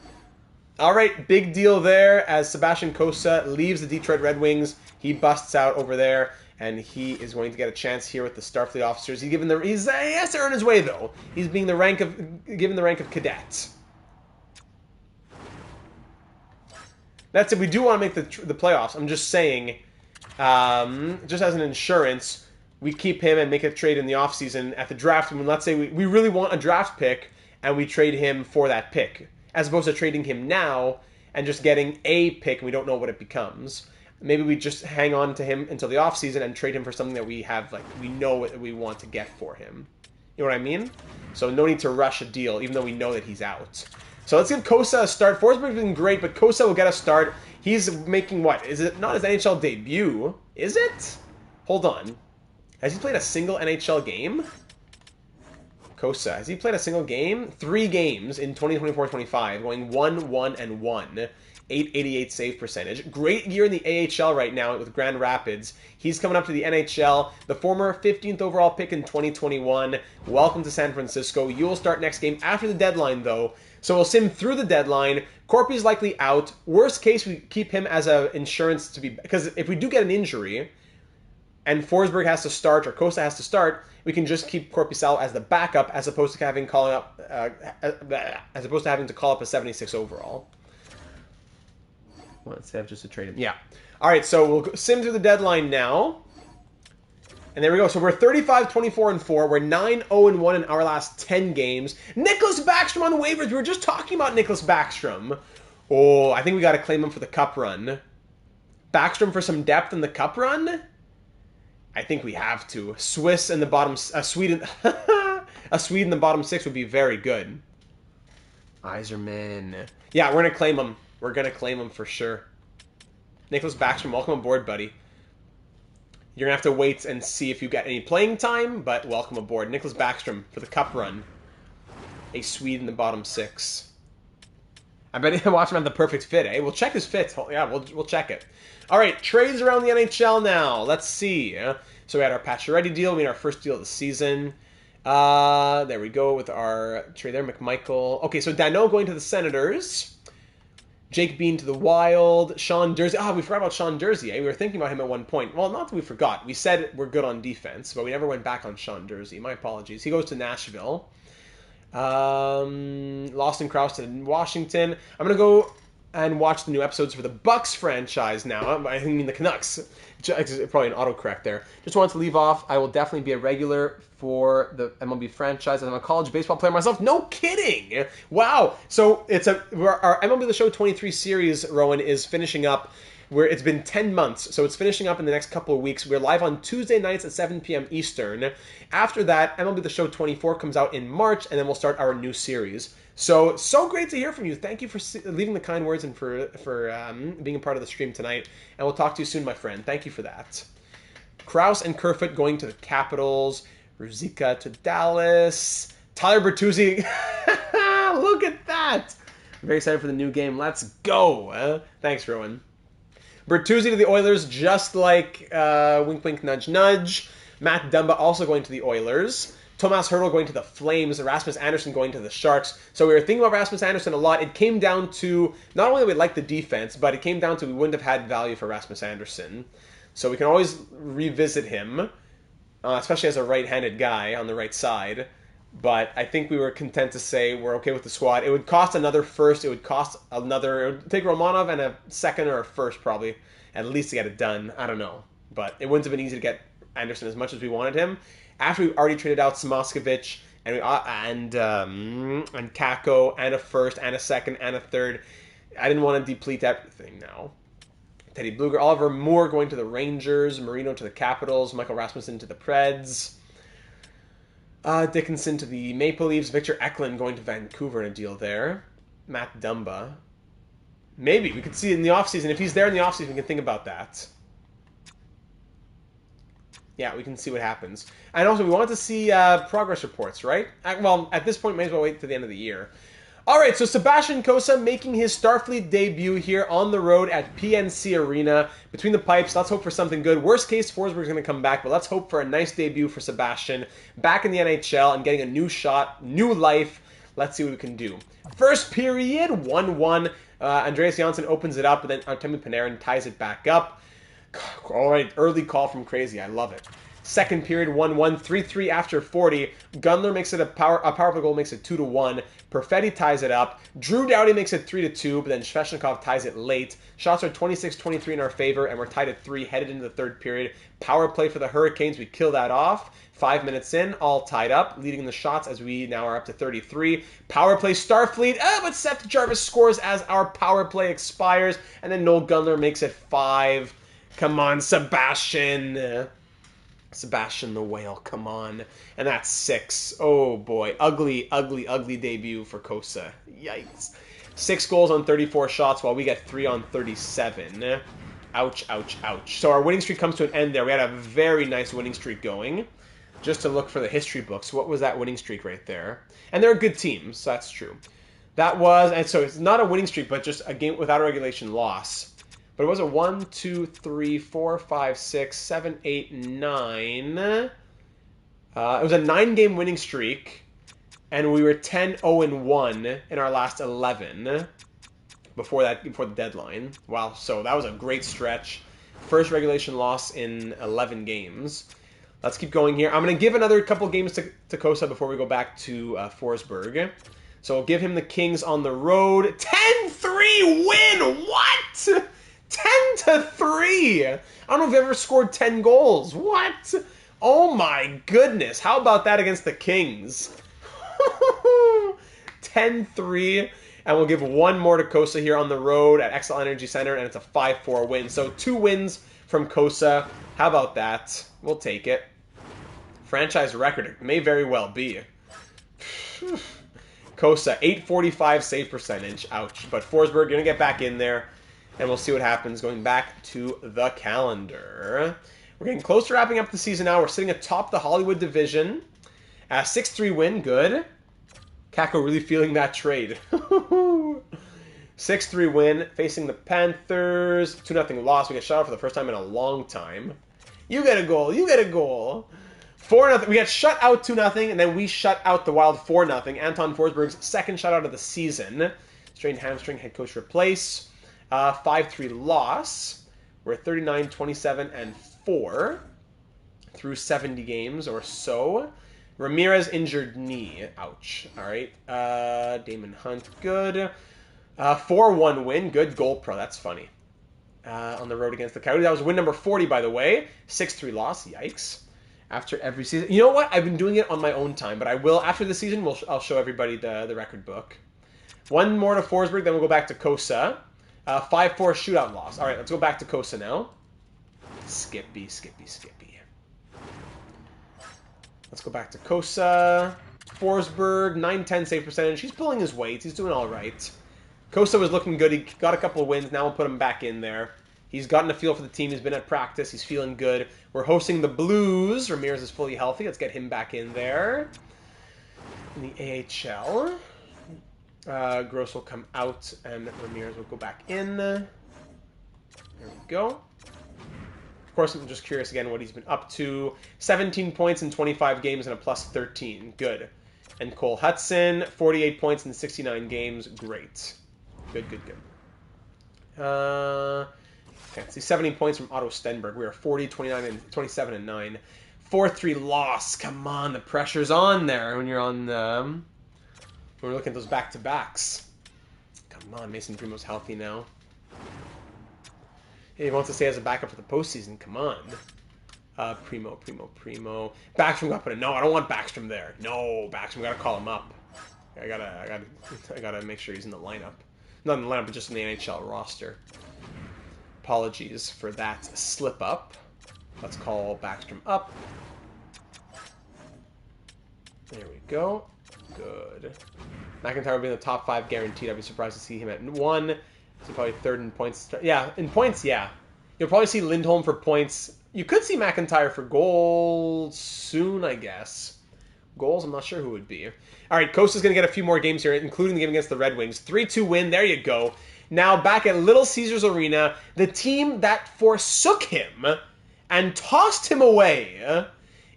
All right, big deal there as Sebastian Cossa leaves the Detroit Red Wings. He busts out over there, and he is going to get a chance here with the Starfleet officers. He has to earn his way, though. He's being given the rank of cadet. That's it. We do want to make the playoffs. I'm just saying, just as an insurance, we keep him and make a trade in the offseason at the draft. I mean, let's say we really want a draft pick, and we trade him for that pick, as opposed to trading him now and just getting a pick, and we don't know what it becomes. Maybe we just hang on to him until the offseason and trade him for something that we have, like, we know what we want to get for him. You know what I mean? So no need to rush a deal, even though we know that he's out. So let's give Cossa a start. Forsberg's been great, but Cossa will get a start. He's making what? Is it not his NHL debut? Is it? Hold on. Has he played a single NHL game? Cossa, has he played a single game? 3 games in 2024-25, going 1-1-1. 888 save percentage. Great year in the AHL right now with Grand Rapids. He's coming up to the NHL. The former 15th overall pick in 2021. Welcome to San Francisco. You'll start next game after the deadline, though. So we'll sim through the deadline. Corpy's likely out. Worst case, we keep him as an insurance to be... Because if we do get an injury, and Forsberg has to start or Costa has to start, we can just keep Korpisalo as the backup as opposed to having to call up a 76 overall. Well, instead of just to trade him. Yeah. All right, so we'll sim through the deadline now. And there we go. So we're 35-24-4. We're 9-0-1 in our last 10 games. Nicholas Backstrom on the waivers. We were just talking about Nicholas Backstrom. Oh, I think we got to claim him for the cup run. Backstrom for some depth in the cup run? I think we have to. Swiss in the bottom... Sweden... a Swede in the bottom 6 would be very good. Yzerman. Yeah, we're going to claim him. We're going to claim him for sure. Nicholas Backstrom, welcome aboard, buddy. You're going to have to wait and see if you get any playing time, but welcome aboard. Nicholas Backstrom for the cup run. A Swede in the bottom 6. I bet he'll watch him have the perfect fit, eh? We'll check his fit. Yeah, we'll check it. All right, trades around the NHL now. Let's see. So we had our Pacioretty deal. We had our first deal of the season. There we go with our trade there. McMichael. Okay, so Danault going to the Senators. Jake Bean to the Wild. Sean Dursey. We forgot about Sean Dursey. Eh? We were thinking about him at one point. Well, not that we forgot. We said we're good on defense, but we never went back on Sean Dursey. My apologies. He goes to Nashville. Lawson Krause to Washington. I'm going to go and watch the new episodes for the Bucks franchise now. I mean the Canucks. Probably an autocorrect there. Just wanted to leave off. I will definitely be a regular for the MLB franchise. I'm a college baseball player myself. No kidding! Wow. So our MLB The Show 23 series, Rowan, is finishing up. It's been 10 months, so it's finishing up in the next couple of weeks. We're live on Tuesday nights at 7 p.m. Eastern. After that, MLB The Show 24 comes out in March, and then we'll start our new series. So great to hear from you. Thank you for leaving the kind words and for being a part of the stream tonight. And we'll talk to you soon, my friend. Thank you for that. Krause and Kerfoot going to the Capitals. Ruzicka to Dallas. Tyler Bertuzzi. Look at that. I'm very excited for the new game. Let's go. Thanks, Rowan. Bertuzzi to the Oilers, just like wink, wink, nudge, nudge. Matt Dumba also going to the Oilers. Tomas Hertl going to the Flames. Rasmus Anderson going to the Sharks. So we were thinking about Rasmus Anderson a lot. It came down to, not only that we liked the defense, but it came down to we wouldn't have had value for Rasmus Anderson. So we can always revisit him, especially as a right-handed guy on the right side. But I think we were content to say we're okay with the squad. It would cost another first. It would take Romanov and a second or a first probably, at least to get it done. I don't know. But it wouldn't have been easy to get Anderson as much as we wanted him. After we already traded out Samoskevich and Kako and a first and a second and a third, I didn't want to deplete everything now. Teddy Bluger, Oliver Moore going to the Rangers, Marino to the Capitals, Michael Rasmussen to the Preds. Dickinson to the Maple Leafs. Victor Eklund going to Vancouver in a deal there. Matt Dumba. Maybe. We could see it in the offseason. If he's there in the offseason, we can think about that. Yeah, we can see what happens. And also, we want to see progress reports, right? Well, at this point, may as well wait to the end of the year. All right, so Sebastian Cossa making his Starfleet debut here on the road at PNC Arena. Between the pipes, let's hope for something good. Worst case, Forsberg's going to come back, but let's hope for a nice debut for Sebastian. Back in the NHL and getting a new shot, new life. Let's see what we can do. First period, 1-1. Andreas Janssen opens it up, but then Artemi Panarin ties it back up. All right, early call from Crazy. I love it. Second period, 1-1, 3-3 after 40. Gunler makes it a power play goal, makes it 2-1. Perfetti ties it up. Drew Doughty makes it 3-2, but then Svechnikov ties it late. Shots are 26-23 in our favor, and we're tied at 3, headed into the third period. Power play for the Hurricanes. We kill that off. 5 minutes in, all tied up, leading the shots as we now are up to 33. Power play Starfleet, but Seth Jarvis scores as our power play expires, and then Noel Gunler makes it 5. Come on, Sebastian. Sebastian the Whale, come on. And that's 6. Oh boy, ugly, ugly, ugly debut for Cossa. Yikes. 6 goals on 34 shots while we get 3 on 37. Ouch, ouch, ouch. So our winning streak comes to an end there. We had a very nice winning streak going. Just to look for the history books, what was that winning streak right there? And they're good teams, so that's true. That was, and so it's not a winning streak, but just a game without a regulation loss. But it was a 1, 2, 3, 4, 5, 6, 7, 8, 9. It was a 9-game winning streak, and we were 10-0-1 in our last 11 before the deadline. Wow, so that was a great stretch. First regulation loss in 11 games. Let's keep going here. I'm going to give another couple games to Kosa before we go back to Forsberg. So we'll give him the Kings on the road. 10-3 win! What? 10-3! I don't know if you've ever scored 10 goals. What? Oh my goodness. How about that against the Kings? 10-3. And we'll give one more to Kosa here on the road at Excel Energy Center, and it's a 5-4 win. So 2 wins from Kosa. How about that? We'll take it. Franchise record. It may very well be. Kosa, 845 save percentage. Ouch. But Forsberg, going to get back in there, and we'll see what happens going back to the calendar. We're getting close to wrapping up the season now. We're sitting atop the Hollywood division. 6-3 win. Good. Kako really feeling that trade. 6-3 win. Facing the Panthers. 2-0 loss. We get shut out for the first time in a long time. You get a goal. You get a goal. 4-0. We got shut out 2-0, and then we shut out the Wild 4-0. Anton Forsberg's second shutout of the season. Strained hamstring, head coach replace. 5-3 loss. We're 39, 27, and 4 through 70 games or so. Ramirez injured knee. Ouch. All right. Damon Hunt, good. 4-1 win. Good goal pro. That's funny. On the road against the Coyotes. That was win number 40, by the way. 6-3 loss. Yikes. After every season. You know what? I've been doing it on my own time, but I will, after the season, I'll show everybody the record book. One more to Forsberg, then we'll go back to Kosa. 5-4 shootout loss. All right, let's go back to Kosa now. Skippy. Let's go back to Kosa. Forsberg, 9-10 save percentage. He's pulling his weight. He's doing all right. Kosa was looking good. He got a couple of wins. Now we'll put him back in there. He's gotten a feel for the team. He's been at practice. He's feeling good. We're hosting the Blues. Ramirez is fully healthy. Let's get him back in there. In the AHL. Gross will come out, and Ramirez will go back in. There we go. Of course, I'm just curious again what he's been up to. 17 points in 25 games and a plus 13. Good. And Cole Hudson, 48 points in 69 games. Great. Good. Fancy. 70 points from Otto Stenberg. We are 40, 29, and 27, and 9. 4-3 loss. Come on, the pressure's on there when you're on when we're looking at those back-to-backs. Come on, Mason Primo's healthy now. He wants to stay as a backup for the postseason. Come on. Primo. Backstrom got put in. No, I don't want Backstrom there. No, Backstrom, gotta call him up. I gotta make sure he's in the lineup. Not in the lineup, but just in the NHL roster. Apologies for that slip up. Let's call Backstrom up. There we go. Good. McIntyre will be in the top 5 guaranteed. I'd be surprised to see him at 1. So probably 3rd in points. Yeah, in points, yeah. You'll probably see Lindholm for points. You could see McIntyre for goals soon, I guess. Goals, I'm not sure who would be. All right, Kosta's going to get a few more games here, including the game against the Red Wings. 3-2 win. There you go. Now back at Little Caesars Arena, the team that forsook him and tossed him away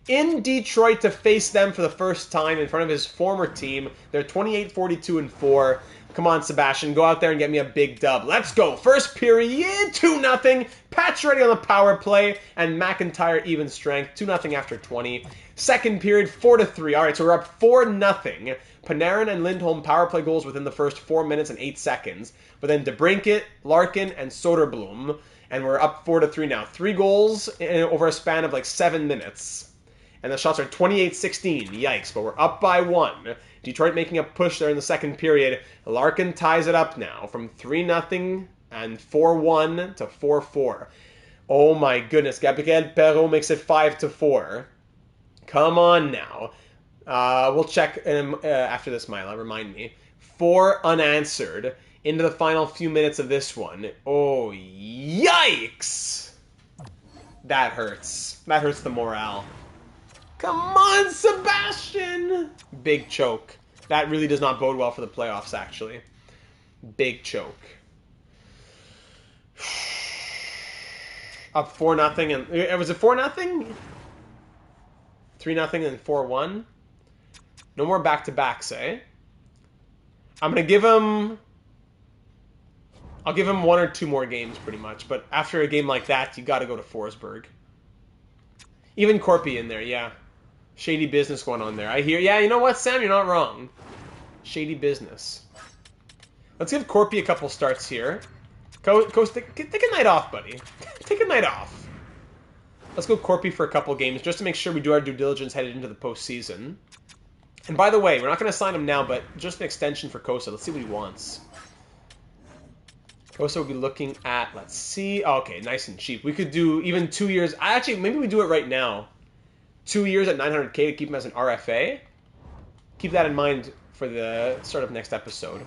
in Detroit to face them for the first time in front of his former team. They're 28, 42, and 4. Come on, Sebastian, go out there and get me a big dub. Let's go. First period, 2-0. Pat's ready on the power play, and McIntyre even strength. 2-0 after 20. Second period, 4-3. All right, so we're up 4-0. Panarin and Lindholm power play goals within the first 4 minutes and 8 seconds. But then DeBrincat, Larkin, and Soderblom, and we're up 4-3 now. 3 goals over a span of like 7 minutes. And the shots are 28-16. Yikes, but we're up by 1. Detroit making a push there in the second period. Larkin ties it up now from 3-0 and 4-1 to 4-4. Oh my goodness. Gabriel Perreault makes it 5-4. Come on now. We'll check after this, Mila. Remind me. 4 unanswered into the final few minutes of this one. Oh, yikes! That hurts. That hurts the morale. Come on, Sebastian! Big choke. That really does not bode well for the playoffs, actually. Big choke. Up 4-0 and... Was it 4-0? 3-0 and 4-1? No more back-to-backs, eh? I'm going to give him... I'll give him 1 or 2 more games, pretty much. But after a game like that, you got to go to Forsberg. Even Corpy in there, yeah. Shady business going on there. I hear. Yeah, you know what, Sam? You're not wrong. Shady business. Let's give Corpy a couple starts here. Coast, take a night off, buddy. Take a night off. Let's go Corpy for a couple games just to make sure we do our due diligence headed into the postseason. And by the way, we're not going to sign him now, but just an extension for Kosa. Let's see what he wants. Kosa will be looking at, let's see. Oh, okay, nice and cheap. We could do even 2 years. Actually, maybe we do it right now. 2 years at 900K to keep him as an RFA. Keep that in mind for the start of next episode.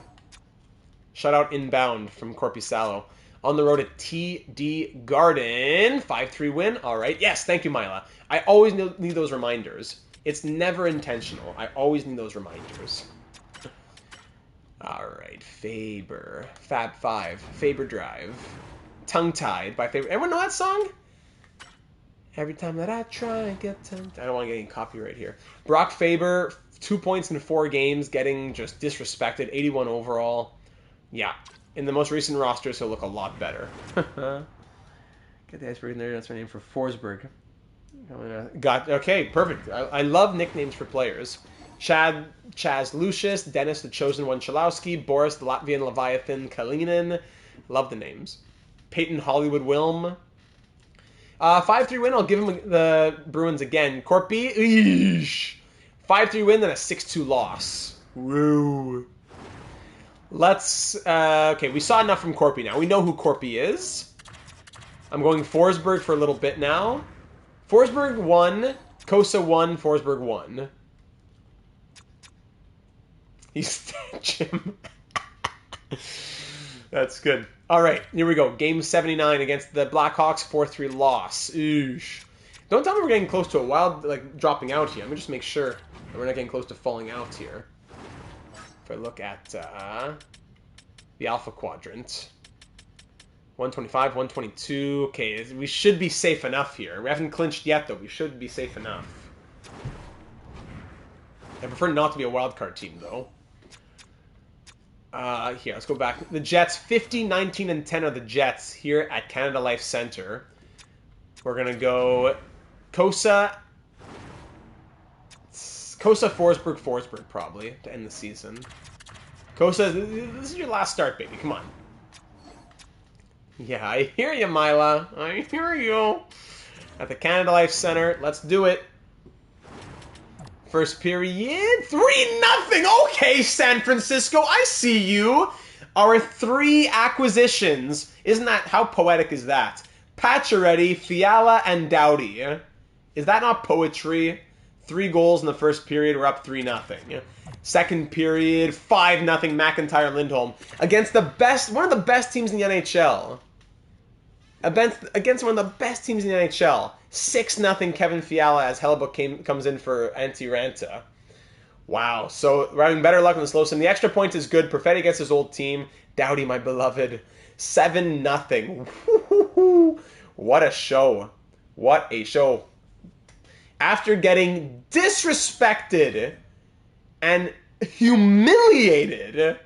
Shout out inbound from Corpy Salo. On the road at TD Garden. 5-3 win. All right. Yes, thank you, Mila. I always need those reminders. It's never intentional. I always need those reminders. All right. Faber. Fab 5. Faber Drive. Tongue-tied by Faber. Everyone know that song? Every time that I try and get tongue-tied. I don't want to get any copyright here. Brock Faber, 2 points in 4 games, getting just disrespected. 81 overall. Yeah. In the most recent rosters, he'll look a lot better. Get the iceberg in there. That's my name for Forsberg. Okay, perfect. I love nicknames for players. Chaz Lucius, Dennis the Chosen One Chalowski, Boris the Latvian Leviathan Kalinin. Love the names. Peyton Hollywood Wilm. 5-3 win. I'll give him the Bruins again. Corpy. 5-3 win, then a 6-2 loss. Woo. Let's... okay, we saw enough from Corpy now. We know who Corpy is. I'm going Forsberg for a little bit now. Forsberg 1. Kosa 1. Forsberg 1. He's Jim. That's good. All right, here we go. Game 79 against the Blackhawks, 4-3 loss. Oosh. Don't tell me we're getting close to a wild, like, dropping out here. Let me just make sure that we're not getting close to falling out here. If I look at the Alpha Quadrant. 125, 122. Okay, we should be safe enough here. We haven't clinched yet, though. We should be safe enough. I prefer not to be a wildcard team, though. Here, let's go back. The Jets, 50, 19, and 10 are the Jets here at Canada Life Center. We're going to go Kosa, Forsberg, probably, to end the season. Kosa, this is your last start, baby. Come on. Yeah, I hear you, Mila. I hear you. At the Canada Life Center. Let's do it. First period, 3-0. Okay, San Francisco, I see you. Our 3 acquisitions. Isn't that, how poetic is that? Pacioretty, Fiala, and Doughty. Is that not poetry? 3 goals in the first period, we're up 3-0. Second period, 5-0 McIntyre Lindholm. Against the best, one of the best teams in the NHL. Against one of the best teams in the NHL. 6-0 Kevin Fiala as Hellebuck comes in for Antti-Ranta. Wow. So we're having better luck on the slow sim. The extra point is good. Perfetti gets his old team. Doughty, my beloved. 7-0. What a show. What a show. After getting disrespected and humiliated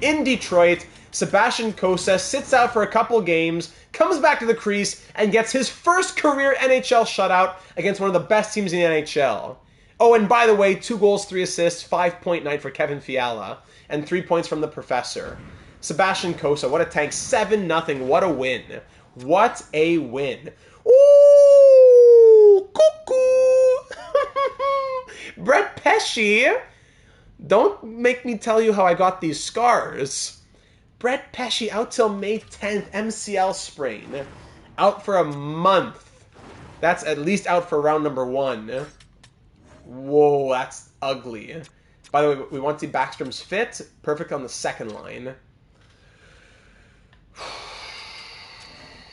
in Detroit, Sebastian Kosa sits out for a couple games, comes back to the crease, and gets his first career NHL shutout against one of the best teams in the NHL. Oh, and by the way, 2 goals, 3 assists, 5-point night for Kevin Fiala, and 3 points from the Professor. Sebastian Kosa, what a tank. 7-0, what a win. What a win. Ooh, cuckoo. Brett Pesci, don't make me tell you how I got these scars. Brett Pesci out till May 10th, MCL sprain. Out for a month. That's at least out for round number 1. Whoa, that's ugly. By the way, we want to see Backstrom's fit. Perfect on the second line.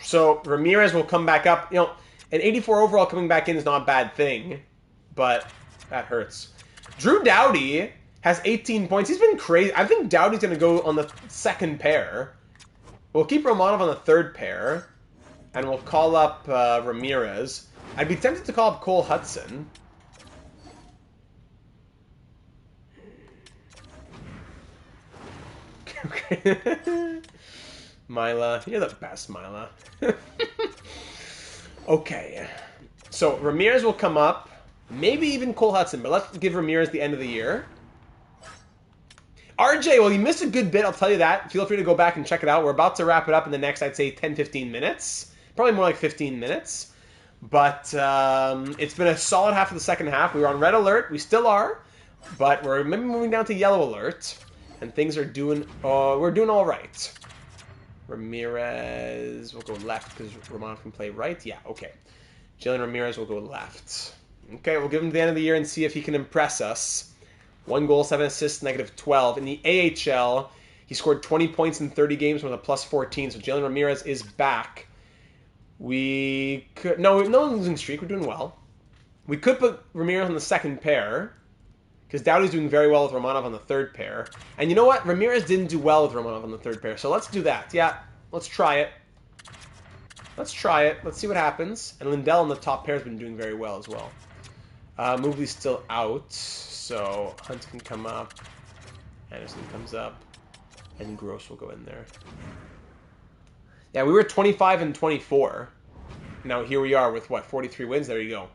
So, Ramirez will come back up. You know, an 84 overall coming back in is not a bad thing. But that hurts. Drew Doughty has 18 points. He's been crazy. I think Doughty's going to go on the second pair. We'll keep Romanov on the third pair. And we'll call up Ramirez. I'd be tempted to call up Cole Hudson. Okay. Mila, you're the best, Mila. Okay. So, Ramirez will come up. Maybe even Cole Hudson, but let's give Ramirez the end of the year. RJ, well, you missed a good bit, I'll tell you that. Feel free to go back and check it out. We're about to wrap it up in the next, I'd say, 10-15 minutes. Probably more like 15 minutes. But it's been a solid half of the second half. We were on red alert. We still are. But we're maybe moving down to yellow alert. And things are doing... we're doing all right. Ramirez will go left because Romanov can play right. Yeah, okay. Jalen Ramirez will go left. Okay, we'll give him the end of the year and see if he can impress us. 1 goal, 7 assists, -12. In the AHL, he scored 20 points in 30 games with a +14. So Jalen Ramirez is back. We could... No losing streak. We're doing well. We could put Ramirez on the second pair. Because Doughty's doing very well with Romanov on the third pair. And you know what? Ramirez didn't do well with Romanov on the third pair. So let's do that. Yeah, let's try it. Let's try it. Let's see what happens. And Lindell on the top pair has been doing very well as well. Mobley's still out. So Hunt can come up. Anderson comes up. And Gross will go in there. Yeah, we were 25-24. Now here we are with, what, 43 wins? There you go.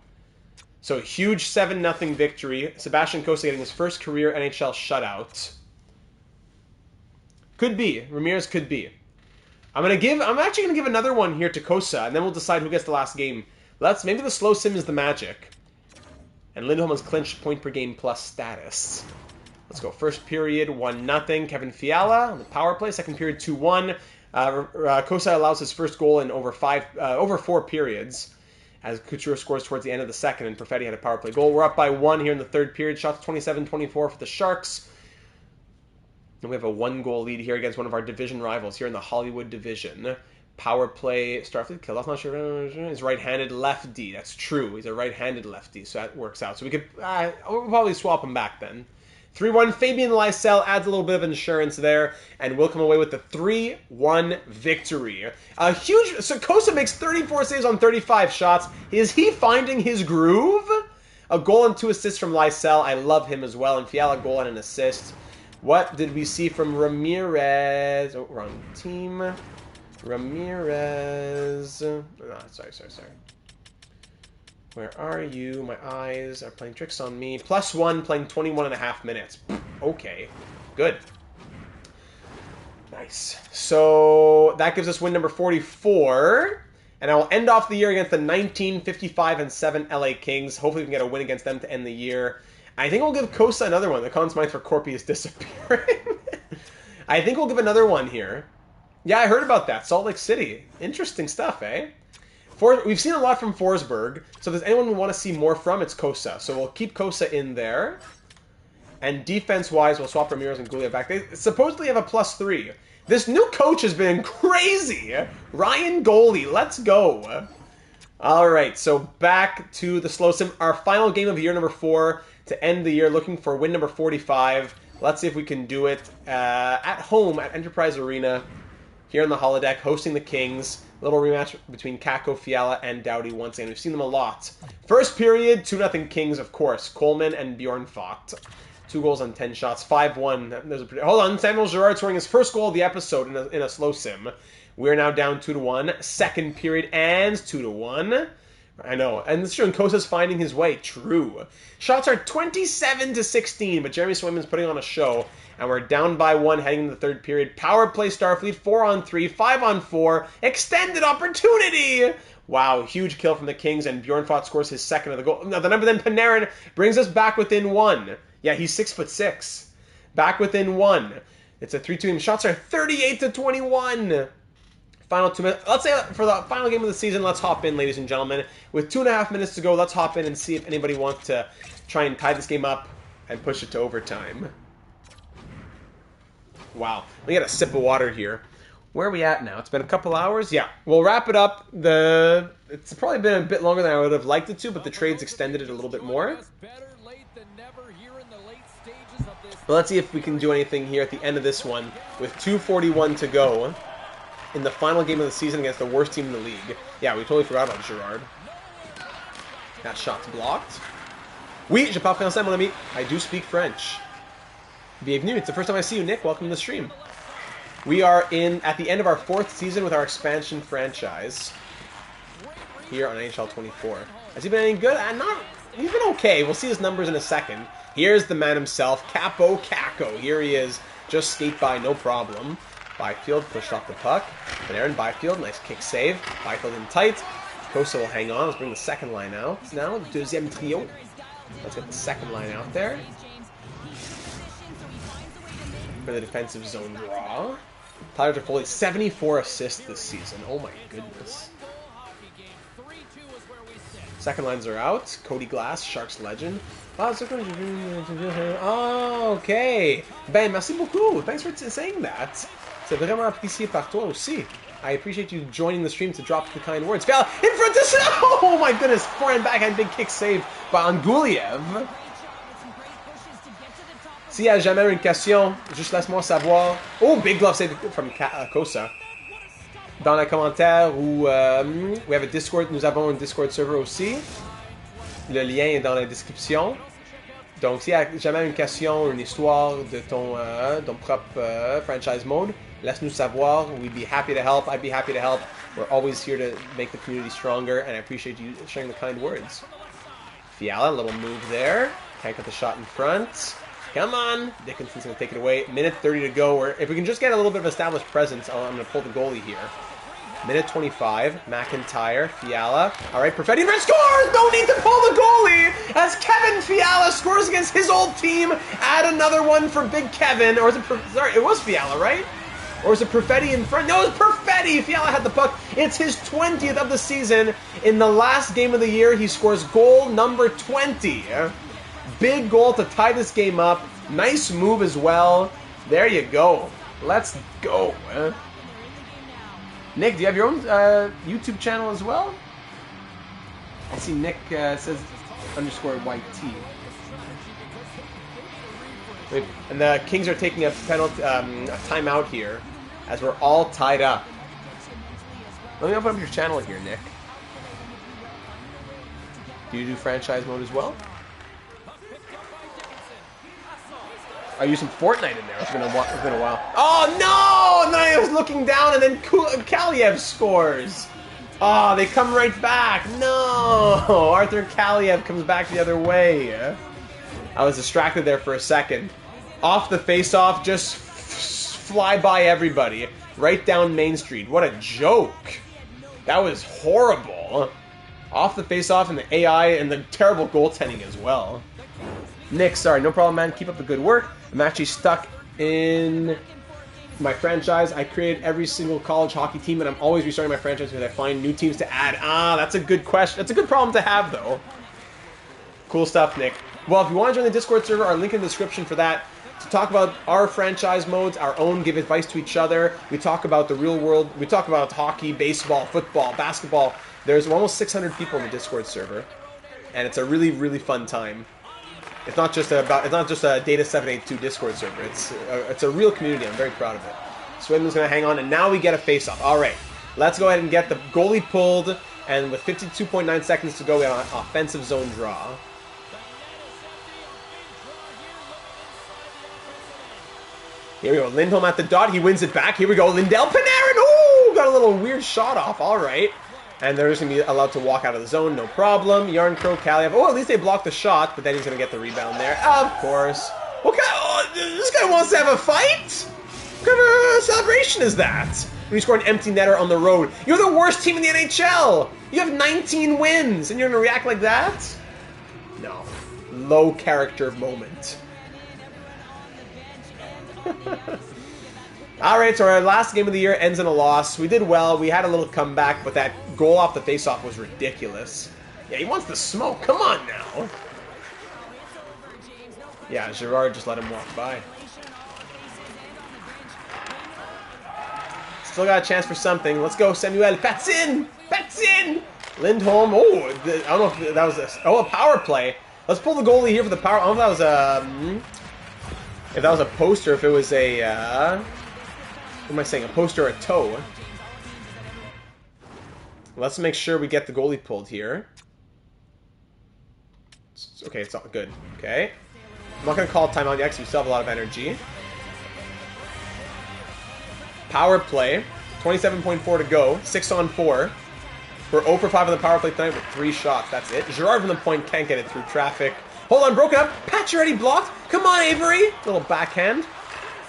So, huge 7-0 victory. Sebastian Cossa getting his first career NHL shutout. Could be. Ramirez could be. I'm actually gonna give another one here to Cossa, and then we'll decide who gets the last game. Maybe the slow sim is the magic. And Lindholm has clinched point per game plus status. Let's go. First period, 1-0. Kevin Fiala on the power play. Second period, 2-1. Cossa allows his first goal in over 4 periods. As Couture scores towards the end of the second, and Perfetti had a power play goal. We're up by 1 here in the third period. Shots 27-24 for the Sharks. And we have a 1-goal lead here against one of our division rivals here in the Hollywood division. Power play, Starfleet kill. I'm not sure. He's right-handed lefty. That's true. He's a right-handed lefty, so that works out. So we could we'll probably swap him back then. 3-1, Fabian Lysell adds a little bit of insurance there, and we'll come away with the 3-1 victory. A huge... So Cossa makes 34 saves on 35 shots. Is he finding his groove? A goal and 2 assists from Lysell. I love him as well. And Fiala, goal and an assist. What did we see from Ramirez? Oh, wrong team. Ramirez... Oh, sorry. Where are you? My eyes are playing tricks on me. +1, playing 21.5 minutes. Okay, good. Nice. So that gives us win number 44. And I will end off the year against the 19-55-7 LA Kings. Hopefully we can get a win against them to end the year. I think we'll give Cossa another one. The Conn Smythe for Corpy is disappearing. I think we'll give another one here. Yeah, I heard about that. Salt Lake City. Interesting stuff, eh? We've seen a lot from Forsberg, so if there's anyone we want to see more from, it's Cossa. So we'll keep Cossa in there. And defense-wise, we'll swap Ramirez and Goulia back. They supposedly have a +3. This new coach has been crazy. Ryan Goldie, let's go. All right, so back to the slow sim. Our final game of year number 4 to end the year, looking for win number 45. Let's see if we can do it at home at Enterprise Arena here in the holodeck, hosting the Kings. Little rematch between Kakko, Fiala, and Doughty once again. We've seen them a lot. First period, 2-0 Kings, of course. Coleman and Bjorn Vogt. 2 goals on 10 shots. 5-1. Hold on. Samuel Girard scoring his first goal of the episode in a slow sim. We're now down 2-1. Second period and 2-1. I know. And this is showing Kossa's finding his way. True. Shots are 27-16, but Jeremy Swayman's putting on a show. And we're down by 1 heading into the third period. Power play Starfleet, 4-on-3, 5-on-4. Extended opportunity! Wow, huge kill from the Kings, and Bjorn Vogt scores his second of the goal. Now, the number then Panarin brings us back within 1. Yeah, he's 6'6". Back within 1. It's a 3-2 Shots are 38-21. Final 2 minutes. Let's say for the final game of the season, let's hop in, ladies and gentlemen. With 2.5 minutes to go, let's hop in and see if anybody wants to try and tie this game up and push it to overtime. Wow. We got a sip of water here. Where are we at now? It's been a couple hours? Yeah. We'll wrap it up. It's probably been a bit longer than I would have liked it to, but the trade's extended it a little bit more. But let's see if we can do anything here at the end of this one with 2:41 to go in the final game of the season against the worst team in the league. Yeah, we totally forgot about Girard. That shot's blocked. Oui, je parle français, mon ami. I do speak French. Bienvenue. It's the first time I see you, Nick. Welcome to the stream. We are at the end of our 4th season with our expansion franchise here on NHL 24. Has he been any good? He's been okay. We'll see his numbers in a second. Here's the man himself, Capo Caco. Here he is. Just skate by, no problem. Byfield pushed off the puck. Panarin, Byfield, nice kick save. Byfield in tight. Kosa will hang on. Let's bring the second line out. Now, deuxième trio. Let's get the second line out there. For the defensive zone draw. Tyler Toffoli, 74 assists this season. Oh my goodness. Second lines are out. Cody Glass, Sharks legend. Oh, okay. Ben, merci beaucoup. Thanks for saying that. C'est vraiment apprécié par toi aussi. I appreciate you joining the stream to drop the kind words. Fiala in front of... Oh my goodness. Forehand backhand big kick save by Anguliev. S'il y a jamais une question, juste laisse-moi savoir. Oh, big glove save from Kosa. Dans les commentaires où we have a Discord, nous avons un Discord server aussi. Le lien est dans la description. Donc, s'il y a jamais une question, une histoire de ton propre franchise mode, laisse-nous savoir. We'd be happy to help. I'd be happy to help. We're always here to make the community stronger, and I appreciate you sharing the kind words. Fiala, a little move there. Can't get the shot in front. Come on. Dickinson's going to take it away. Minute 30 to go. If we can just get a little bit of established presence, I'm going to pull the goalie here. Minute 25. McIntyre. Fiala. All right, Perfetti scores! No need to pull the goalie as Kevin Fiala scores against his old team. Add another one for Big Kevin. Or is it... Sorry, it was Fiala, right? Or is it Perfetti in front? No, it's Perfetti! Fiala had the puck. It's his 20th of the season. In the last game of the year, he scores goal number 20. Big goal to tie this game up. Nice move as well. There you go. Let's go. Nick, do you have your own YouTube channel as well? I see Nick says _YT. And the Kings are taking a penalty, a timeout here, as we're all tied up. Let me open up your channel here, Nick. Do you do franchise mode as well? I used some Fortnite in there. It's been a while. Oh no! And then I was looking down, and then Kaliev scores. Oh, they come right back. No! Arthur Kaliev comes back the other way. I was distracted there for a second. Off the face-off, just fly by everybody. Right down Main Street. What a joke. That was horrible. Off the face-off and the AI and the terrible goaltending as well. Nick, sorry, no problem, man. Keep up the good work. I'm actually stuck in my franchise. I created every single college hockey team, and I'm always restarting my franchise because I find new teams to add. Ah, that's a good question. That's a good problem to have, though. Cool stuff, Nick. Well, if you want to join the Discord server, our link in the description for that. To talk about our franchise modes, our own, give advice to each other. We talk about the real world. We talk about hockey, baseball, football, basketball. There's almost 600 people in the Discord server, and it's a really, really fun time. It's not just a Data 782 Discord server. It's a real community. I'm very proud of it. Swindon's going to hang on, and now we get a face-off. All right, let's go ahead and get the goalie pulled, and with 52.9 seconds to go, we have an offensive zone draw. Here we go. Lindholm at the dot. He wins it back. Here we go. Lindell Panarin. Ooh, got a little weird shot off. All right. And they're just going to be allowed to walk out of the zone. No problem. Yarn Crow, Kaliev. Oh, at least they blocked the shot, but then he's going to get the rebound there. Of course. This guy wants to have a fight? What kind of celebration is that? When you score an empty netter on the road. You're the worst team in the NHL. You have 19 wins, and you're going to react like that? No. Low character moment. Alright, so our last game of the year ends in a loss. We did well. We had a little comeback, but that goal off the faceoff was ridiculous. Yeah, he wants the smoke. Come on now. Yeah, Girard just let him walk by. Still got a chance for something. Let's go, Samuel. Pats in! Pats in! Lindholm. Oh, I don't know if that was a power play. Let's pull the goalie here for the power. I don't know if that was a poster, if it was a, what am I saying, a poster or a toe. Let's make sure we get the goalie pulled here. Okay, it's all good. Okay. I'm not going to call timeout yet because we still have a lot of energy. Power play, 27.4 to go, 6 on 4. We're 0 for 5 on the power play tonight with 3 shots. That's it. Gerard from the point can't get it through traffic. Hold on, broken up. Pacioretty blocked. Come on, Avery. Little backhand.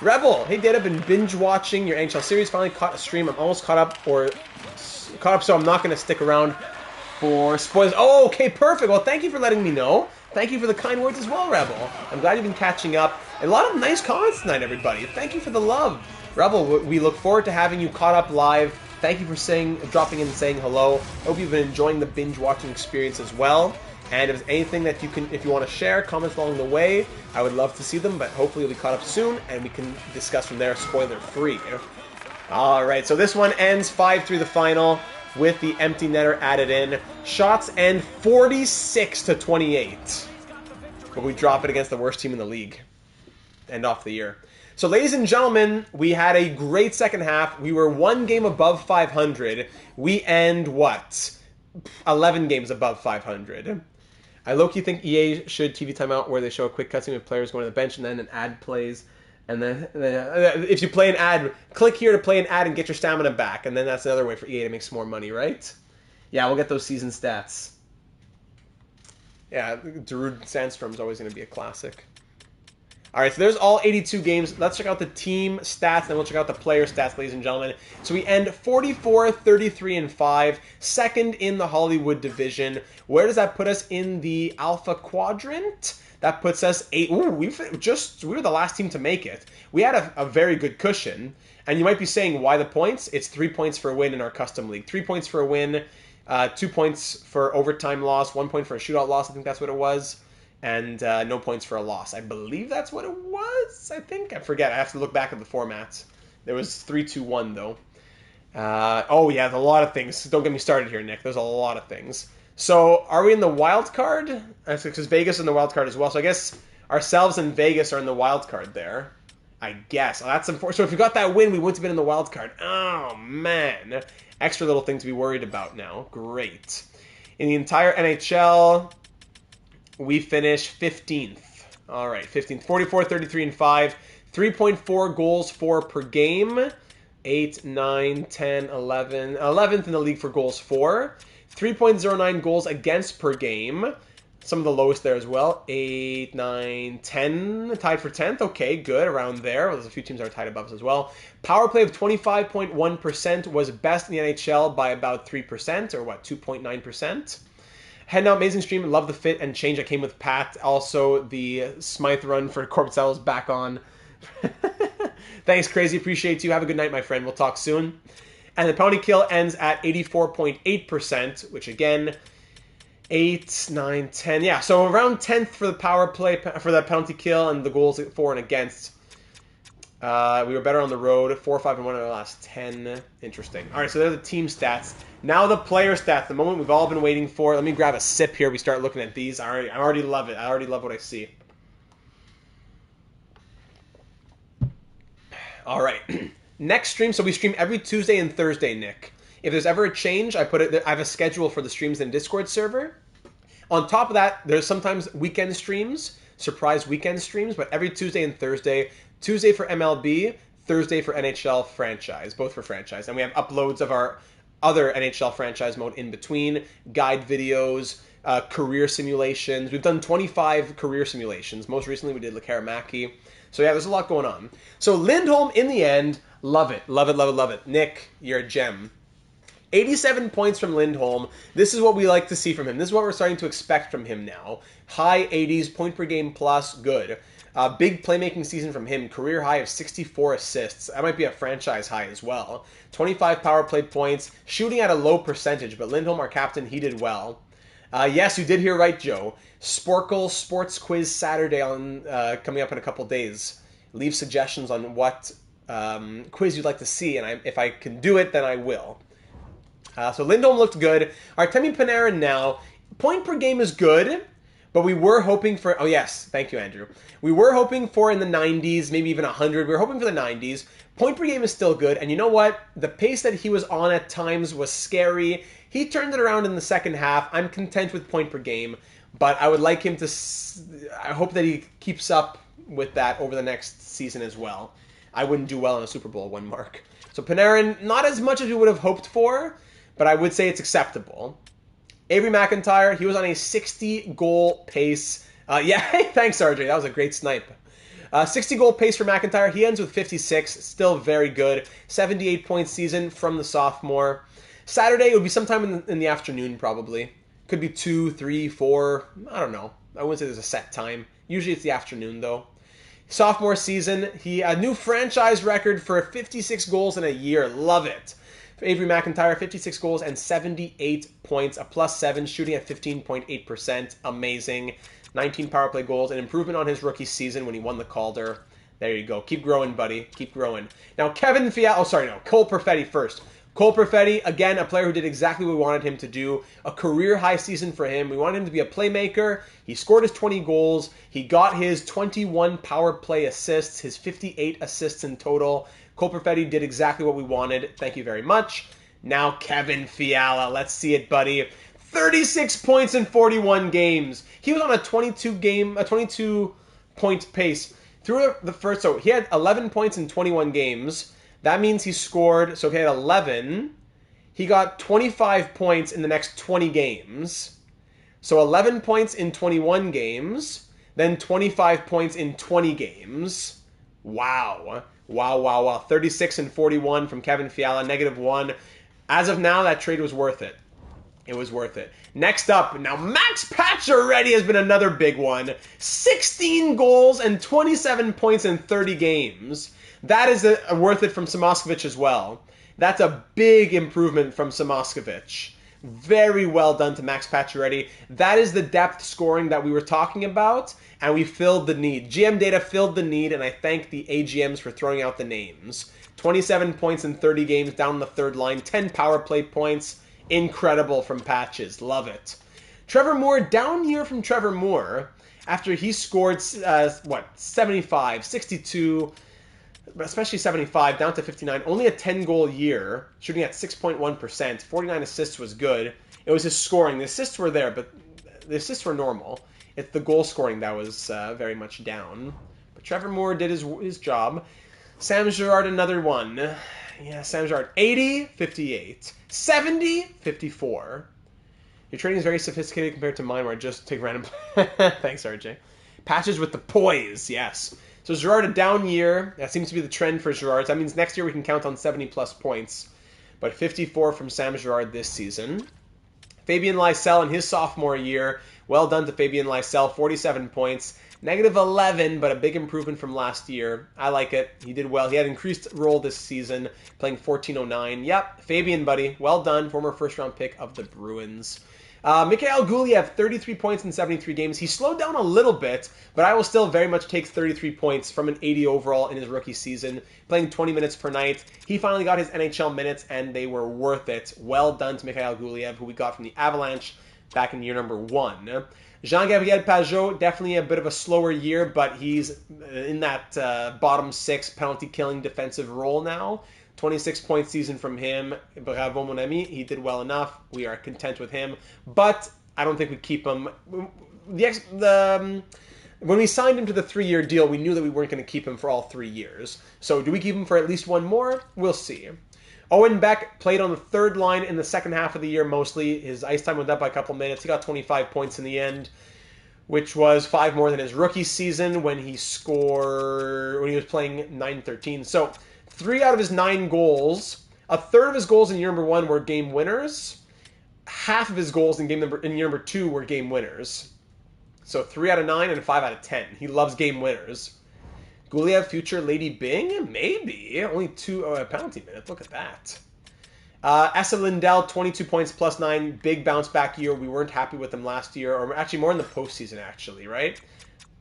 Rebel. Hey, Dad, I've been binge watching your NHL series. Finally caught a stream. I'm almost caught up, so I'm not going to stick around for spoilers. Oh, okay, perfect. Well, thank you for letting me know. Thank you for the kind words as well, Rebel. I'm glad you've been catching up. A lot of nice comments tonight, everybody. Thank you for the love. Rebel, we look forward to having you caught up live. Thank you for dropping in and saying hello. Hope you've been enjoying the binge watching experience as well. And if there's anything that if you want to share, comments along the way, I would love to see them. But hopefully you'll be caught up soon, and we can discuss from there, spoiler free. All right, so this one ends 5-3 the final with the empty netter added in. Shots end 46-28, but we drop it against the worst team in the league. End off the year. So, ladies and gentlemen, we had a great second half. We were 1 game above 500. We end, what? 11 games above 500. I low-key think EA should TV timeout where they show a quick cutscene with players going to the bench and then an ad plays. And then if you play an ad, click here to play an ad and get your stamina back. And then that's another way for EA to make some more money, right? Yeah, we'll get those season stats. Yeah, Darude Sandstrom's always going to be a classic. All right, so there's all 82 games. Let's check out the team stats, then we'll check out the player stats, ladies and gentlemen. So we end 44, 33, and 5, second in the Hollywood division. Where does that put us in the Alpha Quadrant? That puts us 8. Ooh, we were the last team to make it. We had a very good cushion. And you might be saying, why the points? It's 3 points for a win in our custom league. 3 points for a win, 2 points for overtime loss, 1 point for a shootout loss. I think that's what it was. And no points for a loss. I believe that's what it was, I think. I forget. I have to look back at the formats. There was 3-2-1, though. Oh, yeah, there's a lot of things. Don't get me started here, Nick. There's a lot of things. So, are we in the wild card? Because Vegas is in the wild card as well. So, I guess ourselves and Vegas are in the wild card there. I guess. Oh, that's unfortunate. So, if we got that win, we wouldn't have been in the wild card. Oh, man. Extra little thing to be worried about now. Great. In the entire NHL... we finish 15th. All right, 15th. 44, 33, and 5. 3.4 goals for per game. 8, 9, 10, 11. 11th in the league for goals for. 3.09 goals against per game. Some of the lowest there as well. 8, 9, 10. Tied for 10th. Okay, good. Around there. Well, there's a few teams that are tied above us as well. Power play of 25.1% was best in the NHL by about 3%, or what, 2.9%. Had an amazing stream. Love the fit and change that came with Pat. Also, the Smythe run for Corbett Settles back on. Thanks, Crazy. Appreciate you. Have a good night, my friend. We'll talk soon. And the penalty kill ends at 84.8%, which again, 8, 9, 10. Yeah, so around 10th for the power play, for that penalty kill, and the goals for and against. We were better on the road, 4, 5, and 1 in our last 10. Interesting. All right, so they're the team stats. Now the player stats, the moment we've all been waiting for. Let me grab a sip here. We start looking at these. I already love it. I already love what I see. All right. Next stream. So we stream every Tuesday and Thursday, Nick. If there's ever a change, I have a schedule for the streams in Discord server. On top of that, there's sometimes weekend streams, surprise weekend streams, but every Tuesday and Thursday. Tuesday for MLB, Thursday for NHL franchise, both for franchise. And we have uploads of our other NHL franchise mode in between, guide videos, career simulations. We've done 25 career simulations. Most recently, we did Lekaramaki. So yeah, there's a lot going on. So Lindholm, in the end, love it. Love it, love it, love it. Nick, you're a gem. 87 points from Lindholm. This is what we like to see from him. This is what we're starting to expect from him now. High 80s, point per game plus, good. Big playmaking season from him. Career high of 64 assists. That might be a franchise high as well. 25 power play points. Shooting at a low percentage, but Lindholm, our captain, he did well. Yes, you did hear right, Joe. Sporkle Sports Quiz Saturday on coming up in a couple days. Leave suggestions on what quiz you'd like to see, and if I can do it, then I will. So Lindholm looked good. Artemi Panarin now. Point per game is good. But we were hoping for... Oh, yes. Thank you, Andrew. We were hoping for in the 90s, maybe even 100. We were hoping for the 90s. Point per game is still good. And you know what? The pace that he was on at times was scary. He turned it around in the second half. I'm content with point per game. But I would like him to... I hope that he keeps up with that over the next season as well. I wouldn't do well on a Super Bowl 1 mark. So Panarin, not as much as we would have hoped for, but I would say it's acceptable. Avery McIntyre, he was on a 60-goal pace. Yeah, thanks, RJ. That was a great snipe. 60-goal pace for McIntyre. He ends with 56. Still very good. 78-point season from the sophomore. Saturday, it would be sometime in the afternoon, probably. Could be 2, 3, 4. I don't know. I wouldn't say there's a set time. Usually it's the afternoon, though. Sophomore season, a new franchise record for 56 goals in a year. Love it. For Avery McIntyre, 56 goals and 78 points, a +7, shooting at 15.8%. Amazing. 19 power play goals, an improvement on his rookie season when he won the Calder. There you go. Keep growing, buddy. Keep growing. Now, Cole Perfetti first. Cole Perfetti, again, a player who did exactly what we wanted him to do. A career-high season for him. We wanted him to be a playmaker. He scored his 20 goals. He got his 21 power play assists, his 58 assists in total. Cole Perfetti did exactly what we wanted. Thank you very much. Now, Kevin Fiala. Let's see it, buddy. 36 points in 41 games. He was on a 22-point pace. Through the first, so he had 11 points in 21 games. That means he scored, so if he had 11, he got 25 points in the next 20 games. So 11 points in 21 games, then 25 points in 20 games. Wow. Wow. 36 and 41 from Kevin Fiala, -1. As of now, that trade was worth it. It was worth it. Next up, now Max Pacioretty has been another big one. 16 goals and 27 points in 30 games. That is worth it from Samoskevich as well. That's a big improvement from Samoskevich. Very well done to Max Pacioretty. That is the depth scoring that we were talking about, and we filled the need. GM Data filled the need, and I thank the AGMs for throwing out the names. 27 points in 30 games down the third line, 10 power play points. Incredible from Patches. Love it. Trevor Moore, down here from Trevor Moore, after he scored, 75, 62, especially 75, down to 59. Only a 10-goal year, shooting at 6.1%. 49 assists was good. It was his scoring. The assists were there, but the assists were normal. It's the goal scoring that was very much down. But Trevor Moore did his job. Sam Girard, another one. Yeah, Sam Girard, 80, 58. 70, 54. Your trading is very sophisticated compared to mine, where I just take random... Thanks, RJ. Patches with the poise, yes. So Girard, a down year. That seems to be the trend for Girard. So that means next year we can count on 70-plus points. But 54 from Sam Girard this season. Fabian Lysell in his sophomore year. Well done to Fabian Lysell, 47 points. -11, but a big improvement from last year. I like it. He did well. He had increased role this season, playing 1409. Yep, Fabian, buddy. Well done. Former first-round pick of the Bruins. Mikhail Guliev, 33 points in 73 games. He slowed down a little bit, but I will still very much take 33 points from an 80 overall in his rookie season, playing 20 minutes per night. He finally got his NHL minutes, and they were worth it. Well done to Mikhail Guliev, who we got from the Avalanche back in year number 1. Jean-Gabriel Pajot, definitely a bit of a slower year, but he's in that bottom 6 penalty-killing defensive role now. 26-point season from him. Bravo, mon ami. He did well enough. We are content with him. But I don't think we keep him. When we signed him to the 3-year deal, we knew that we weren't going to keep him for all 3 years. So do we keep him for at least one more? We'll see. Owen Beck played on the third line in the second half of the year mostly. His ice time went up by a couple minutes. He got 25 points in the end, which was 5 more than his rookie season when he was playing 9-13. So 3 out of his 9 goals, a third of his goals in year number 1 were game winners. Half of his goals in year number 2 were game winners. So 3 out of 9 and 5 out of 10. He loves game winners. Guliev, future Lady Bing? Maybe. Only 2 penalty minutes. Look at that. Esa Lindell, 22 points, +9. Big bounce back year. We weren't happy with him last year. Or actually more in the postseason, actually, right?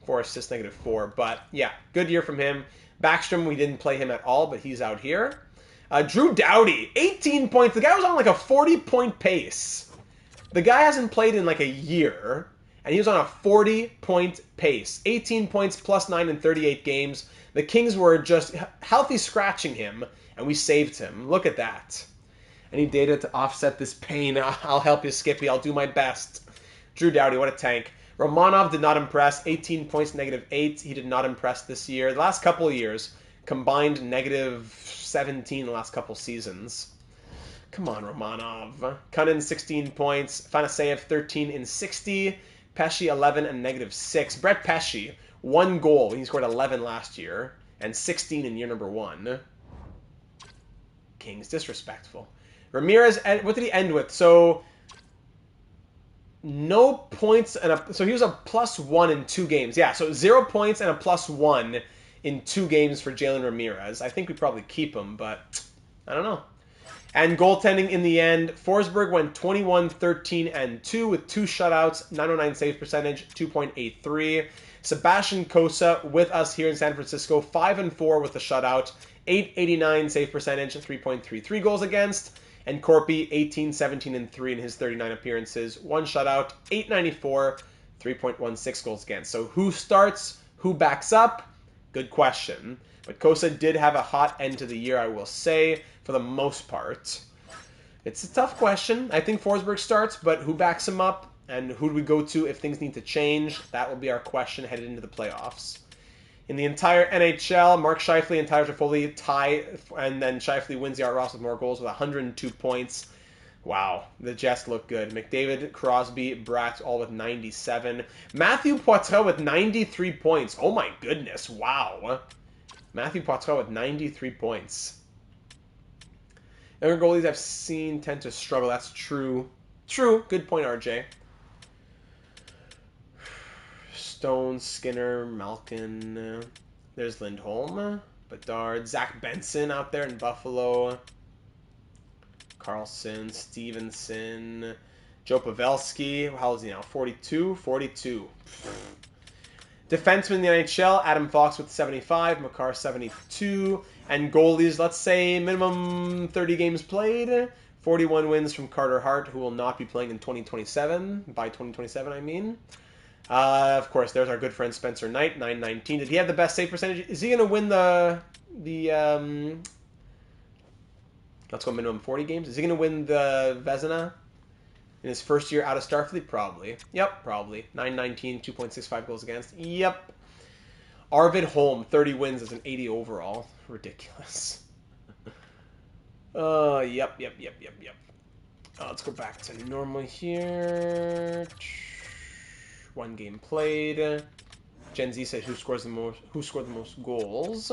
4 assists, -4. But yeah, good year from him. Backstrom, we didn't play him at all, but he's out here. Drew Doughty, 18 points. The guy was on like a 40-point pace. The guy hasn't played in like a year. And he was on a 40-point pace. 18 points, +9 in 38 games. The Kings were just healthy scratching him, and we saved him. Look at that. Any data to offset this pain? I'll help you, Skippy. I'll do my best. Drew Doughty, what a tank. Romanov did not impress. 18 points, -8. He did not impress this year. The last couple of years, combined negative 17 the last couple seasons. Come on, Romanov. Cunnin, 16 points. Fanaseyev, 13 in 60. Pesce, 11 and negative 6. Brett Pesce, 1 goal. He scored 11 last year and 16 in year number 1. Kings, disrespectful. Ramirez, what did he end with? So, no points. So he was a +1 in 2 games. Yeah, so 0 points and a +1 in 2 games for Jalen Ramirez. I think we probably keep him, but I don't know. And goaltending in the end, Forsberg went 21, 13, and 2 with 2 shutouts, 909 save percentage, 2.83. Sebastian Cossa with us here in San Francisco, 5 and 4 with a shutout, 889 save percentage, 3.33 goals against. And Corpy, 18, 17, and 3 in his 39 appearances, 1 shutout, 894, 3.16 goals against. So who starts? Who backs up? Good question. But Cossa did have a hot end to the year, I will say, for the most part. It's a tough question. I think Forsberg starts, but who backs him up? And who do we go to if things need to change? That will be our question headed into the playoffs. In the entire NHL, Mark Scheifele and Tyler Toffoli tie, and then Scheifele wins the Art Ross with more goals with 102 points. Wow, the Jets look good. McDavid, Crosby, Bratt all with 97. Matthew Poitras with 93 points. Oh my goodness, wow. Matthew Poitras with 93 points. Other goalies I've seen tend to struggle. That's true. True. Good point, RJ. Stone, Skinner, Malkin. There's Lindholm. Bedard. Zach Benson out there in Buffalo. Carlson. Stevenson. Joe Pavelski. How old is he now? 42? 42. Defenseman in the NHL, Adam Fox with 75, Makar 72, and goalies, let's say minimum 30 games played, 41 wins from Carter Hart, who will not be playing in 2027, by 2027 I mean. Of course, there's our good friend Spencer Knight, 919. Did he have the best save percentage? Is he going to win the let's go minimum 40 games? Is he going to win the Vezina? In his first year out of Starfleet? Probably. Yep, probably. 919, 2.65 goals against. Yep. Arvid Holm, 30 wins as an 80 overall. Ridiculous. Yep. Let's go back to normal here. 1 game played. Gen Z said who scored the most goals.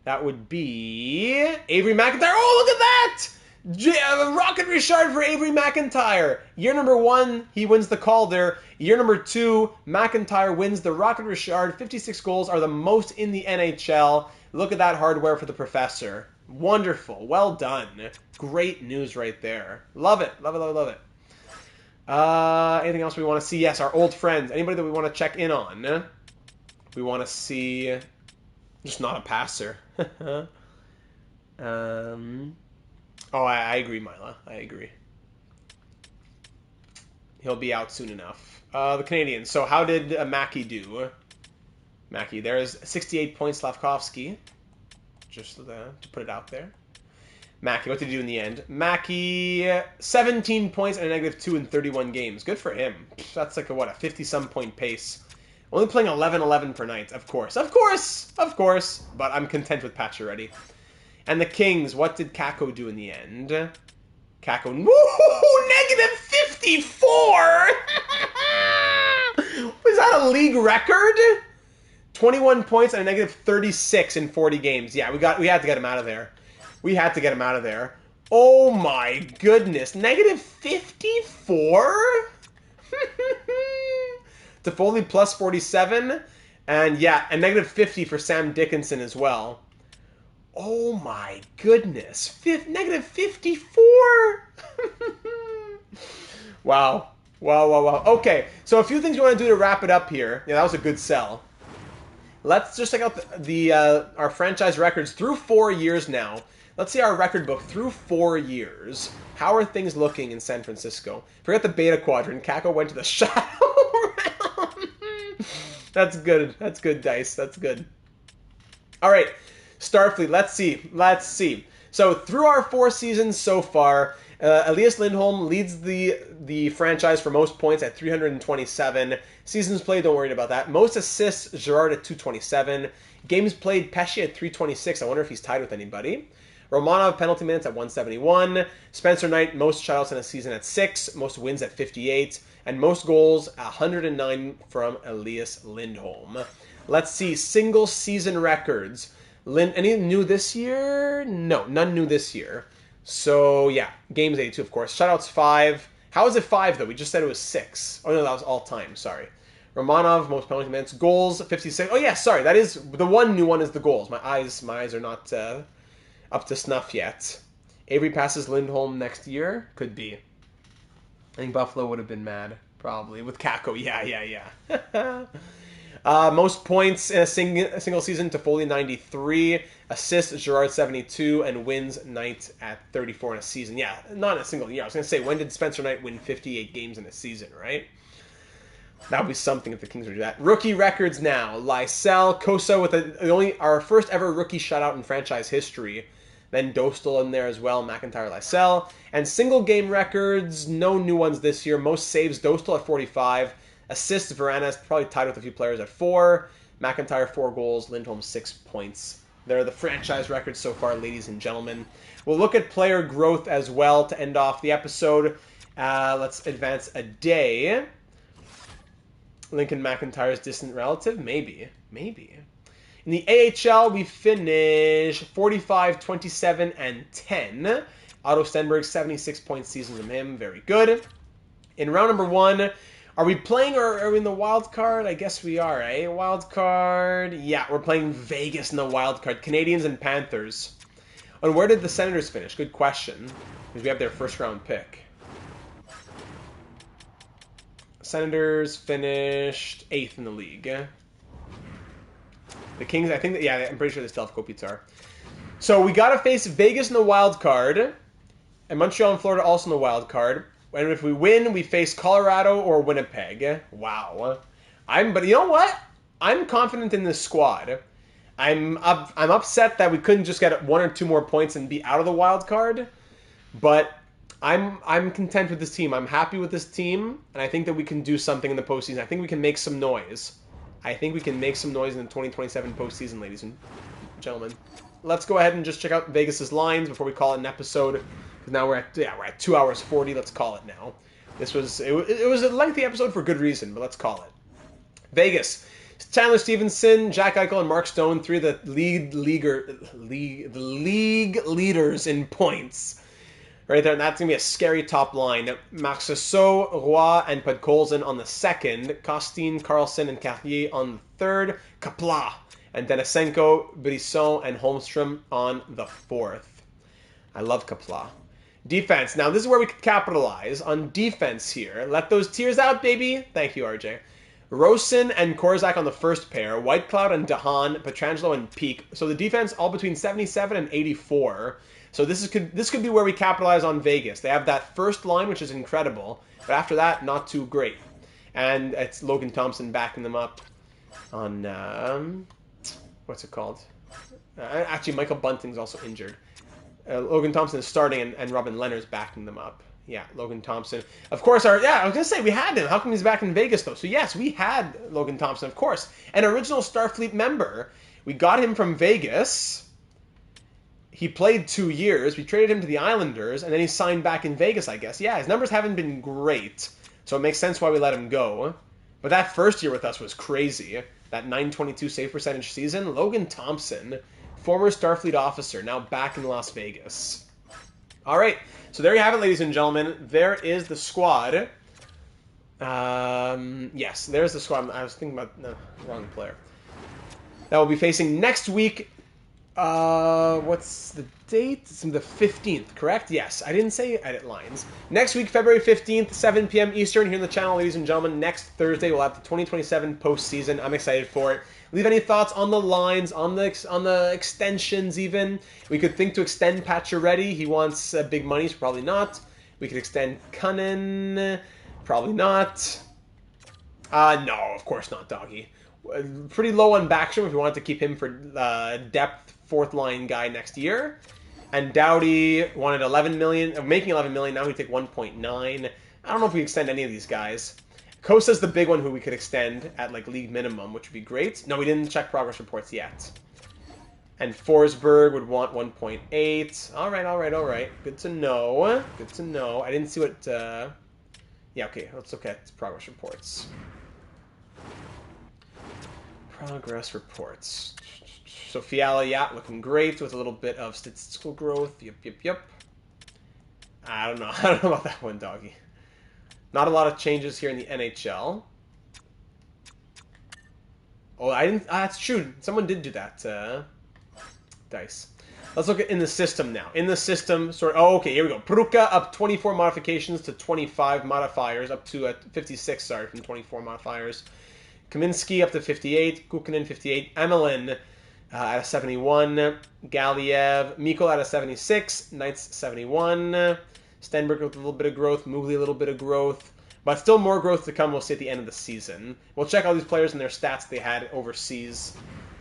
That would be Avery McIntyre. Oh, look at that! Rocket Richard for Avery McIntyre. Year number 1, he wins the Calder. Year number 2, McIntyre wins the Rocket Richard. 56 goals are the most in the NHL. Look at that hardware for the professor. Wonderful. Well done. Great news right there. Love it. Love it. Anything else we want to see? Yes, our old friends. Anybody that we want to check in on? We want to see... Just not a passer. Oh, I agree, Mila. I agree. He'll be out soon enough. The Canadians. So how did Mackey do? Mackey, there's 68 points, Slavkovsky. Just to put it out there. Mackey, what did he do in the end? Mackey, 17 points and a -2 in 31 games. Good for him. That's like a 50-some point pace. Only playing 11-11 per night. Of course. But I'm content with Pacioretty. And the Kings, what did Kako do in the end? Kako, -54! Was that a league record? 21 points and a -36 in 40 games. Yeah, we had to get him out of there. Oh my goodness. -54? Toffoli +47. And yeah, and -50 for Sam Dickinson as well. Oh my goodness. -54? Wow. Okay, so a few things you want to do to wrap it up here. Yeah, that was a good sell. Let's just check out our franchise records through 4 years now. Let's see our record book through 4 years. How are things looking in San Francisco? Forget the beta quadrant. Kako went to the shadow realm. That's good. That's good, Dice. That's good. All right. Starfleet, let's see. So through our 4 seasons so far, Elias Lindholm leads the franchise for most points at 327. Seasons played, don't worry about that. Most assists, Gerard at 227. Games played, Pesci at 326. I wonder if he's tied with anybody. Romanov, penalty minutes at 171. Spencer Knight, most shutouts in a season at 6. Most wins at 58. And most goals, 109 from Elias Lindholm. Let's see, single season records. Any new this year? No, none new this year. So, yeah, games 82, of course. Shutouts 5. How is it 5, though? We just said it was 6. Oh, no, that was all time. Sorry. Romanov, most penalty minutes. Goals, 56. Oh, yeah, sorry. That is, the one new one is the goals. My eyes are not up to snuff yet. Avery passes Lindholm next year? Could be. I think Buffalo would have been mad, probably. With Kako, yeah. Most points in a single season, Toffoli 93, assists Girard 72, and wins Knight at 34 in a season. Yeah, not in a single year. I was going to say, when did Spencer Knight win 58 games in a season, right? That would be something if the Kings were to do that. Rookie records now. Lysell, Kosa with our first ever rookie shutout in franchise history. Then Dostal in there as well, McIntyre, Lysell. And single game records, no new ones this year. Most saves, Dostal at 45. Assists, Varanas probably tied with a few players at 4. McIntyre 4 goals, Lindholm 6 points. They're the franchise records so far, ladies and gentlemen. We'll look at player growth as well to end off the episode. Let's advance a day. Lincoln McIntyre's distant relative? Maybe. In the AHL, we finish 45, 27, and 10. Otto Stenberg, 76-point season from him. Very good. In round number 1, are we playing or are we in the wild card? I guess we are, eh? Wild card. Yeah, we're playing Vegas in the wild card. Canadians and Panthers. And where did the Senators finish? Good question. Because we have their first round pick. Senators finished 8th in the league. The Kings, I think, I'm pretty sure they still have Kopitar. So we got to face Vegas in the wild card. And Montreal and Florida also in the wild card. And if we win, we face Colorado or Winnipeg. Wow. But you know what? I'm confident in this squad. I'm upset that we couldn't just get 1 or 2 more points and be out of the wild card. But I'm content with this team. I'm happy with this team, and I think that we can do something in the postseason. I think we can make some noise. I think we can make some noise in the 2027 postseason, ladies and gentlemen. Let's go ahead and just check out Vegas's lines before we call it an episode. Because now we're at 2 hours 40. Let's call it now. It was a lengthy episode for good reason, but let's call it. Vegas. Chandler Stevenson, Jack Eichel, and Mark Stone, 3 of the league leaders in points. Right there, and that's going to be a scary top line. Marchessault, Roy, and Podkolzin on the second. Costin, Carlson, and Carrier on the third. Kapla, and Denisenko, Brisson, and Holmstrom on the fourth. I love Kapla. Defense. Now, this is where we could capitalize on defense here. Let those tears out, baby. Thank you, RJ. Rosen and Korzak on the first pair. Whitecloud and Dahan, Petrangelo and Peak. So the defense all between 77 and 84. So this could be where we capitalize on Vegas. They have that first line, which is incredible. But after that, not too great. And it's Logan Thompson backing them up on... what's it called? Actually, Michael Bunting's also injured. Logan Thompson is starting, and Robin Leonard's backing them up. Yeah, Logan Thompson. Of course, I was going to say, we had him. How come he's back in Vegas, though? So, yes, we had Logan Thompson, of course. An original Starfleet member. We got him from Vegas. He played 2 years. We traded him to the Islanders, and then he signed back in Vegas, I guess. Yeah, his numbers haven't been great, so it makes sense why we let him go. But that first year with us was crazy. That .922 save percentage season. Logan Thompson, former Starfleet officer, now back in Las Vegas. All right, so there you have it, ladies and gentlemen. There is the squad. Yes, there's the squad. I was thinking about the wrong player. That will be facing next week. What's the date? It's the 15th, correct? Yes, I didn't say edit lines. Next week, February 15th, 7 p.m. Eastern, here on the channel, ladies and gentlemen. Next Thursday, we'll have the 2027 postseason. I'm excited for it. Leave any thoughts on the lines, on the extensions even. We could think to extend Pacioretty. He wants big money, so probably not. We could extend Cunnin. Probably not. No, of course not, doggy. Pretty low on Backstrom if we wanted to keep him for depth fourth line guy next year. And Doughty wanted 11 million, making 11 million. Now we take 1.9. I don't know if we extend any of these guys. Costa's the big one who we could extend at like league minimum, which would be great. No, we didn't check progress reports yet. And Forsberg would want 1.8. All right. Good to know. Good to know. I didn't see what... Yeah, okay. Let's look at progress reports. Progress reports. So Fiala, yeah, looking great with a little bit of statistical growth. Yep. I don't know. I don't know about that one, doggy. Not a lot of changes here in the NHL. Oh, I didn't... that's true. Someone did do that. Dice. Let's look at in the system now. In the system, oh, okay, here we go. Pruka up 24 modifications to 25 modifiers, up to 56, sorry, from 24 modifiers. Kaminsky up to 58, Kukunin 58, Emelin at a 71, Galiev, Mikkel at a 76, Knights 71, Stenberg with a little bit of growth, Mugli a little bit of growth, but still more growth to come, we'll see at the end of the season. We'll check all these players and their stats they had overseas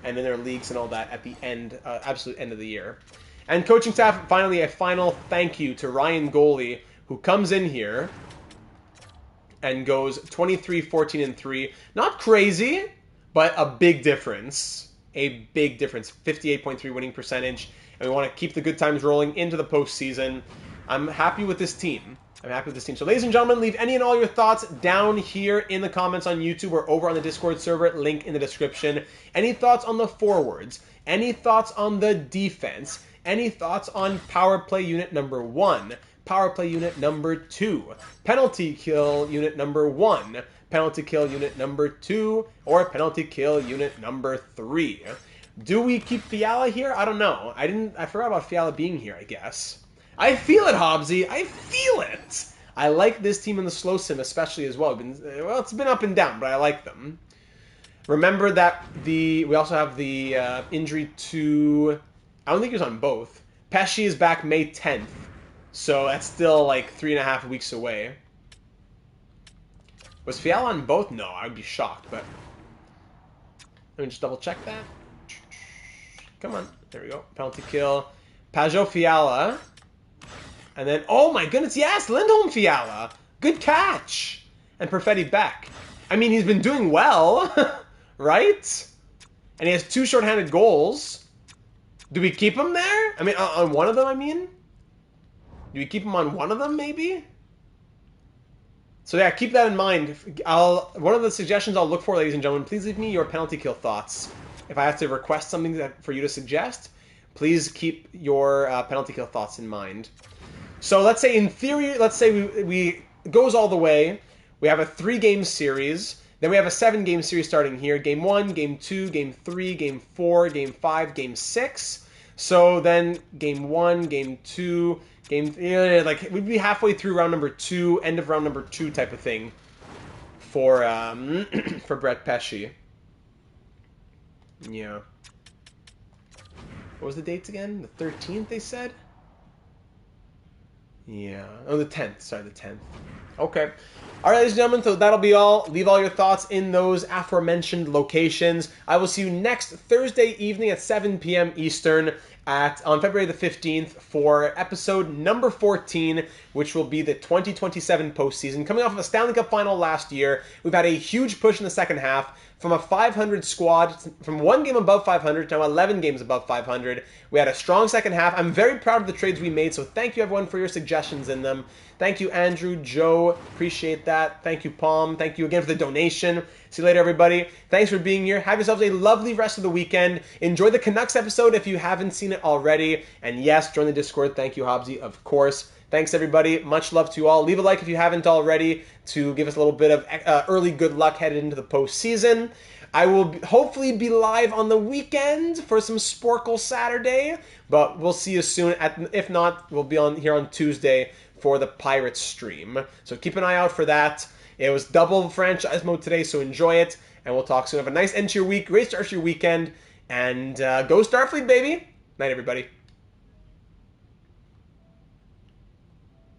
and in their leagues and all that at the end, absolute end of the year. And coaching staff, finally, a final thank you to Ryan Goalie, who comes in here and goes 23, 14, and 3. Not crazy, but a big difference. A big difference. 58.3 winning percentage. And we want to keep the good times rolling into the postseason. I'm happy with this team. So ladies and gentlemen, leave any and all your thoughts down here in the comments on YouTube or over on the Discord server, link in the description. Any thoughts on the forwards? Any thoughts on the defense? Any thoughts on power play unit number 1? Power play unit number 2? Penalty kill unit number 1? Penalty kill unit number 2? Or penalty kill unit number 3? Do we keep Fiala here? I don't know. I forgot about Fiala being here, I guess. I feel it, Hobbsy. I feel it. I like this team in the slow sim especially as well. It's been up and down, but I like them. Remember that we also have the injury to... I don't think he was on both. Pesci is back May 10th. So that's still like 3.5 weeks away. Was Fiala on both? No, I would be shocked, but... Let me just double check that. Come on. There we go. Penalty kill. Pajot Fiala... And then, oh my goodness, yes, Lindholm Fiala. Good catch. And Perfetti back. I mean, he's been doing well, right? And he has 2 shorthanded goals. Do we keep him there? I mean, on one of them, I mean? Do we keep him on one of them, maybe? So yeah, keep that in mind. One of the suggestions I'll look for, ladies and gentlemen, please leave me your penalty kill thoughts. If I have to request something for you to suggest, please keep your penalty kill thoughts in mind. So let's say in theory, we goes all the way. We have a 3-game series. Then we have a 7-game series starting here. Game 1, Game 2, Game 3, Game 4, Game 5, Game 6. So then Game 1, Game 2, like we'd be halfway through round number 2, end of round number 2 type of thing for for Brett Pesci. Yeah. What was the dates again? The 13th, they said? Yeah. Oh, the 10th. Sorry, the 10th. Okay. All right, ladies and gentlemen, so that'll be all. Leave all your thoughts in those aforementioned locations. I will see you next Thursday evening at 7 p.m. Eastern on February the 15th for episode number 14, which will be the 2027 postseason. Coming off of a Stanley Cup final last year, we've had a huge push in the second half. From a 500 squad, from 1 game above 500 to now 11 games above 500. We had a strong second half. I'm very proud of the trades we made, so thank you everyone for your suggestions in them. Thank you, Andrew, Joe. Appreciate that. Thank you, Palm. Thank you again for the donation. See you later, everybody. Thanks for being here. Have yourselves a lovely rest of the weekend. Enjoy the Canucks episode if you haven't seen it already. And yes, join the Discord. Thank you, Hobbsy, of course. Thanks, everybody. Much love to you all. Leave a like if you haven't already to give us a little bit of early good luck headed into the postseason. I will hopefully be live on the weekend for some Sporkle Saturday, but we'll see you soon. If not, we'll be on here on Tuesday for the Pirates stream. So keep an eye out for that. It was double franchise mode today, so enjoy it, and we'll talk soon. Have a nice end to your week, great start to your weekend, and go Starfleet, baby. Night, everybody.